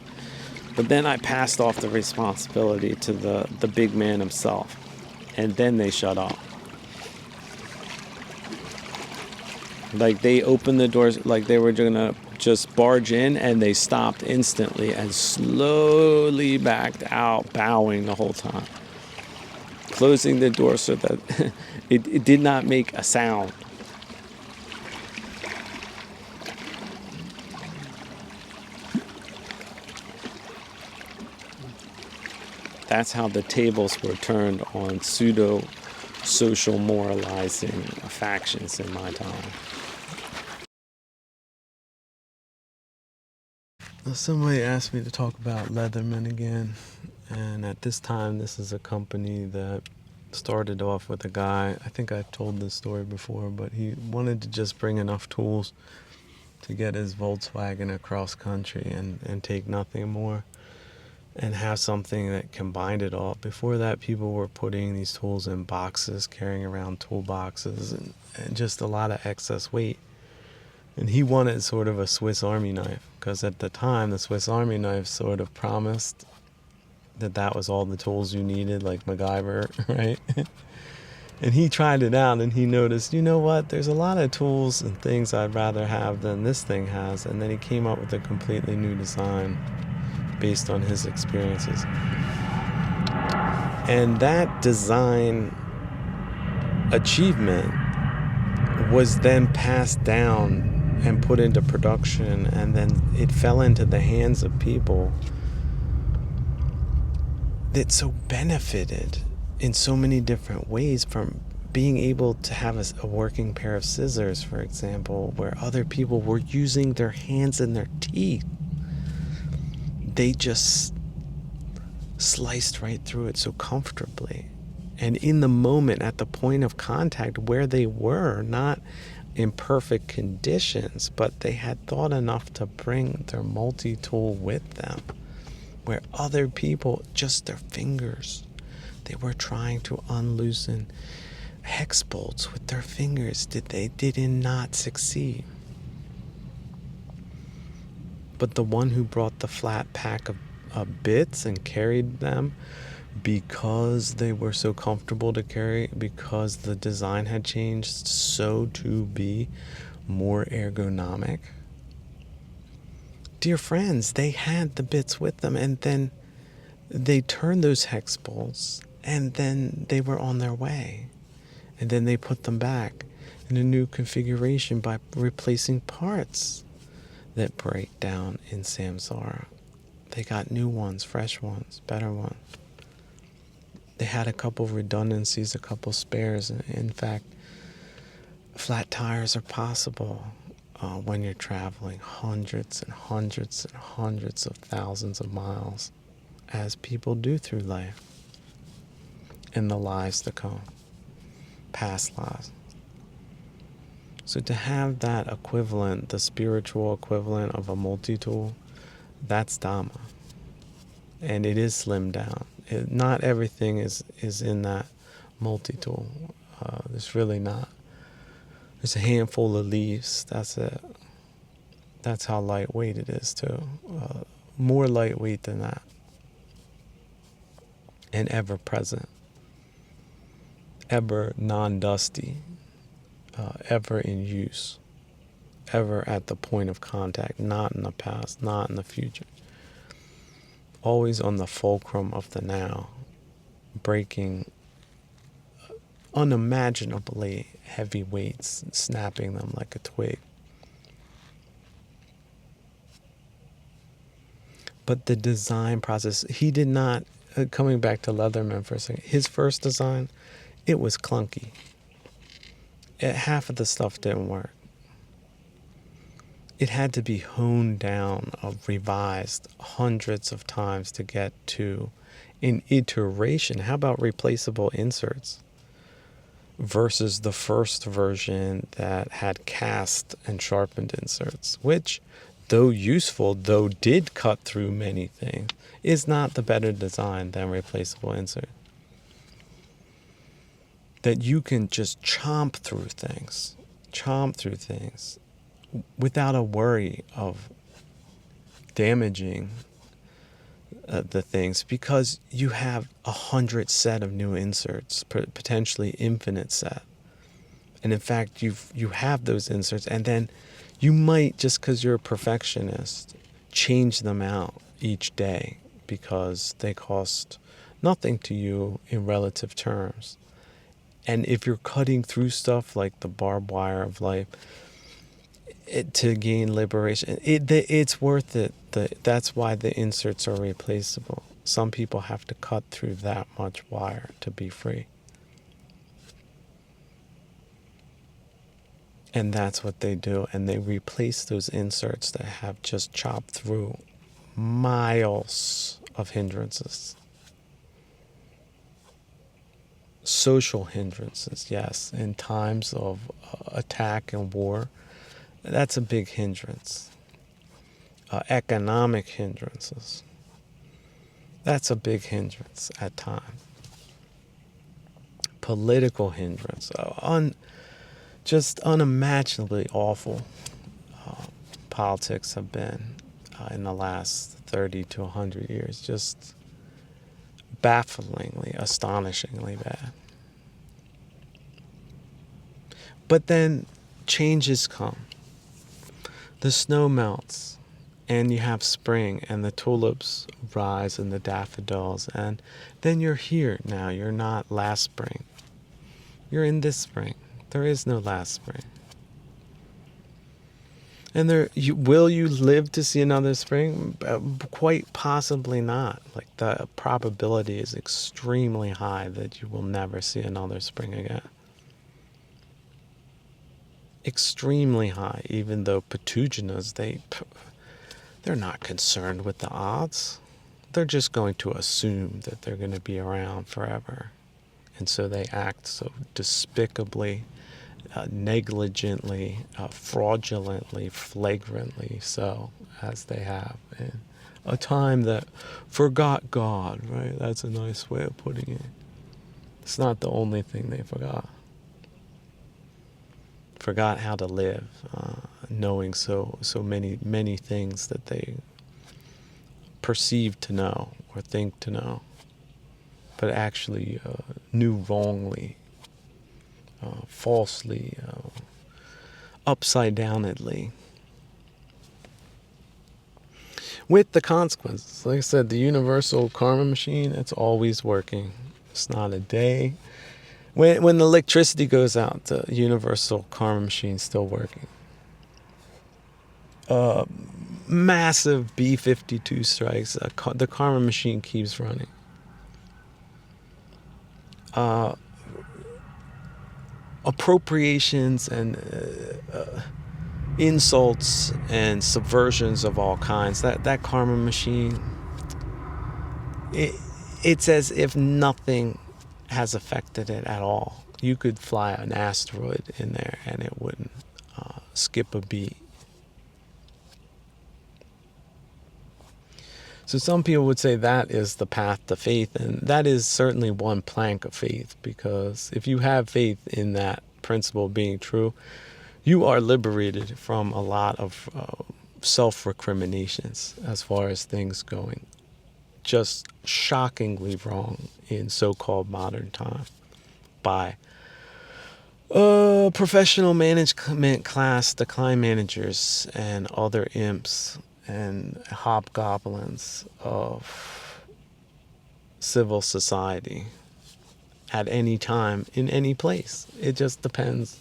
But then I passed off the responsibility to the big man himself. And then they shut up. Like they opened the doors, like they were gonna just barge in, and they stopped instantly and slowly backed out, bowing the whole time. Closing the door so that it did not make a sound. That's how the tables were turned on pseudo-social moralizing factions in my time. Somebody asked me to talk about Leatherman again, and at this time, this is a company that started off with a guy, I think I've told this story before, but he wanted to just bring enough tools to get his Volkswagen across country and take nothing more, and have something that combined it all. Before that, people were putting these tools in boxes, carrying around toolboxes, and just a lot of excess weight. And he wanted sort of a Swiss Army knife, because at the time, the Swiss Army knife sort of promised that was all the tools you needed, like MacGyver, right? And he tried it out, and he noticed, you know what, there's a lot of tools and things I'd rather have than this thing has. And then he came up with a completely new design based on his experiences. And that design achievement was then passed down and put into production, and then it fell into the hands of people that so benefited in so many different ways from being able to have a working pair of scissors, for example, where other people were using their hands and their teeth. They just sliced right through it so comfortably. And in the moment, at the point of contact where they were, not in perfect conditions, but they had thought enough to bring their multi-tool with them, where other people, just their fingers, they were trying to unloosen hex bolts with their fingers. They did not succeed. But the one who brought the flat pack of bits and carried them, because they were so comfortable to carry, because the design had changed so to be more ergonomic. Dear friends, they had the bits with them, and then they turned those hex bolts, and then they were on their way. And then they put them back in a new configuration by replacing parts that break down in samsara. They got new ones, fresh ones, better ones. They had a couple redundancies, a couple spares. In fact, flat tires are possible when you're traveling hundreds and hundreds and hundreds of thousands of miles, as people do through life, in the lives to come, past lives. So to have that equivalent, the spiritual equivalent of a multi-tool, that's Dhamma. And it is slimmed down. Not everything is in that multi-tool. There's really not. There's a handful of leaves. That's it. That's how lightweight it is too. More lightweight than that. And ever present. Ever non-dusty. Ever in use. Ever at the point of contact. Not in the past. Not in the future. Always on the fulcrum of the now. Breaking unimaginably heavy weights. Snapping them like a twig. But the design process, he did not, coming back to Leatherman for a second, his first design, it was clunky. Half of the stuff didn't work. It had to be honed down, revised hundreds of times to get to an iteration. How about replaceable inserts? Versus the first version that had cast and sharpened inserts, which, though useful, though did cut through many things, is not the better design than replaceable insert. That you can just chomp through things without a worry of damaging the things, because you have 100 set of new inserts, potentially infinite set. And in fact, you have those inserts, and then you might, just because you're a perfectionist, change them out each day because they cost nothing to you in relative terms. And if you're cutting through stuff like the barbed wire of life to gain liberation, it's worth it. That's why the inserts are replaceable. Some people have to cut through that much wire to be free. And that's what they do. And they replace those inserts that have just chopped through miles of hindrances. Social hindrances, yes. In times of attack and war, that's a big hindrance. Economic hindrances, that's a big hindrance at times. Political hindrance, just unimaginably awful politics have been in the last 30 to 100 years. Just bafflingly, astonishingly bad. But then changes come. The snow melts, and you have spring, and the tulips rise, and the daffodils, and then you're here now. You're not last spring. You're in this spring. There is no last spring. And will you live to see another spring? Quite possibly not. Like, the probability is extremely high that you will never see another spring again. Extremely high, even though Patuginas, they're not concerned with the odds. They're just going to assume that they're going to be around forever. And so they act so despicably, negligently, fraudulently, flagrantly so, as they have in a time that forgot God, right? That's a nice way of putting it. It's not the only thing they forgot. Forgot how to live, knowing so many things that they perceive to know or think to know, but actually knew wrongly, falsely, upside-downedly. With the consequences. Like I said, the universal karma machine, it's always working. It's not a day. When the electricity goes out, the universal karma machine's still working. Massive B-52 strikes. The karma machine keeps running. Appropriations and insults and subversions of all kinds. That karma machine, it's as if nothing has affected it at all. You could fly an asteroid in there and it wouldn't skip a beat. So some people would say that is the path to faith, and that is certainly one plank of faith, because if you have faith in that principle being true, you are liberated from a lot of self-recriminations as far as things going just shockingly wrong in so-called modern time by professional management class decline managers and other imps and hobgoblins of civil society at any time in any place. It just depends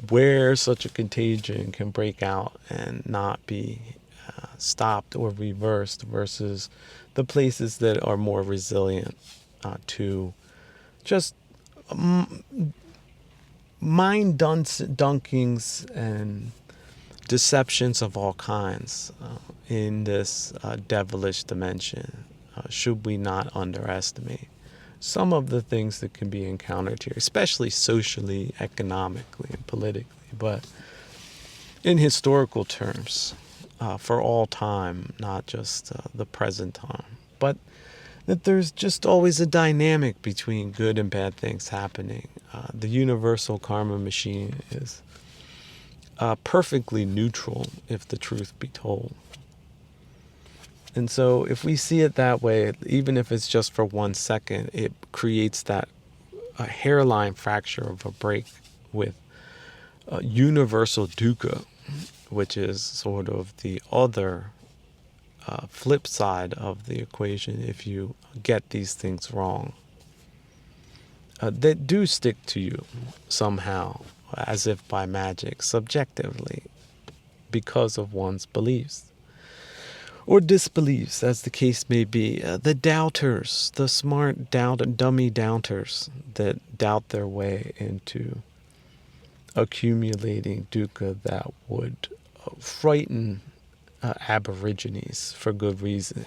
where such a contagion can break out and not be stopped or reversed versus the places that are more resilient to just mind dunkings and deceptions of all kinds in this devilish dimension. Should we not underestimate some of the things that can be encountered here, especially socially, economically, and politically, but in historical terms, for all time, not just the present time. But that there's just always a dynamic between good and bad things happening. The universal karma machine is perfectly neutral, if the truth be told. And so if we see it that way, even if it's just for 1 second, it creates that hairline fracture of a break with universal dukkha, which is sort of the other flip side of the equation if you get these things wrong. That do stick to you somehow, as if by magic, subjectively, because of one's beliefs. Or disbeliefs, as the case may be. The doubters, the smart dummy doubters that doubt their way into accumulating dukkha that would frighten Aborigines for good reason.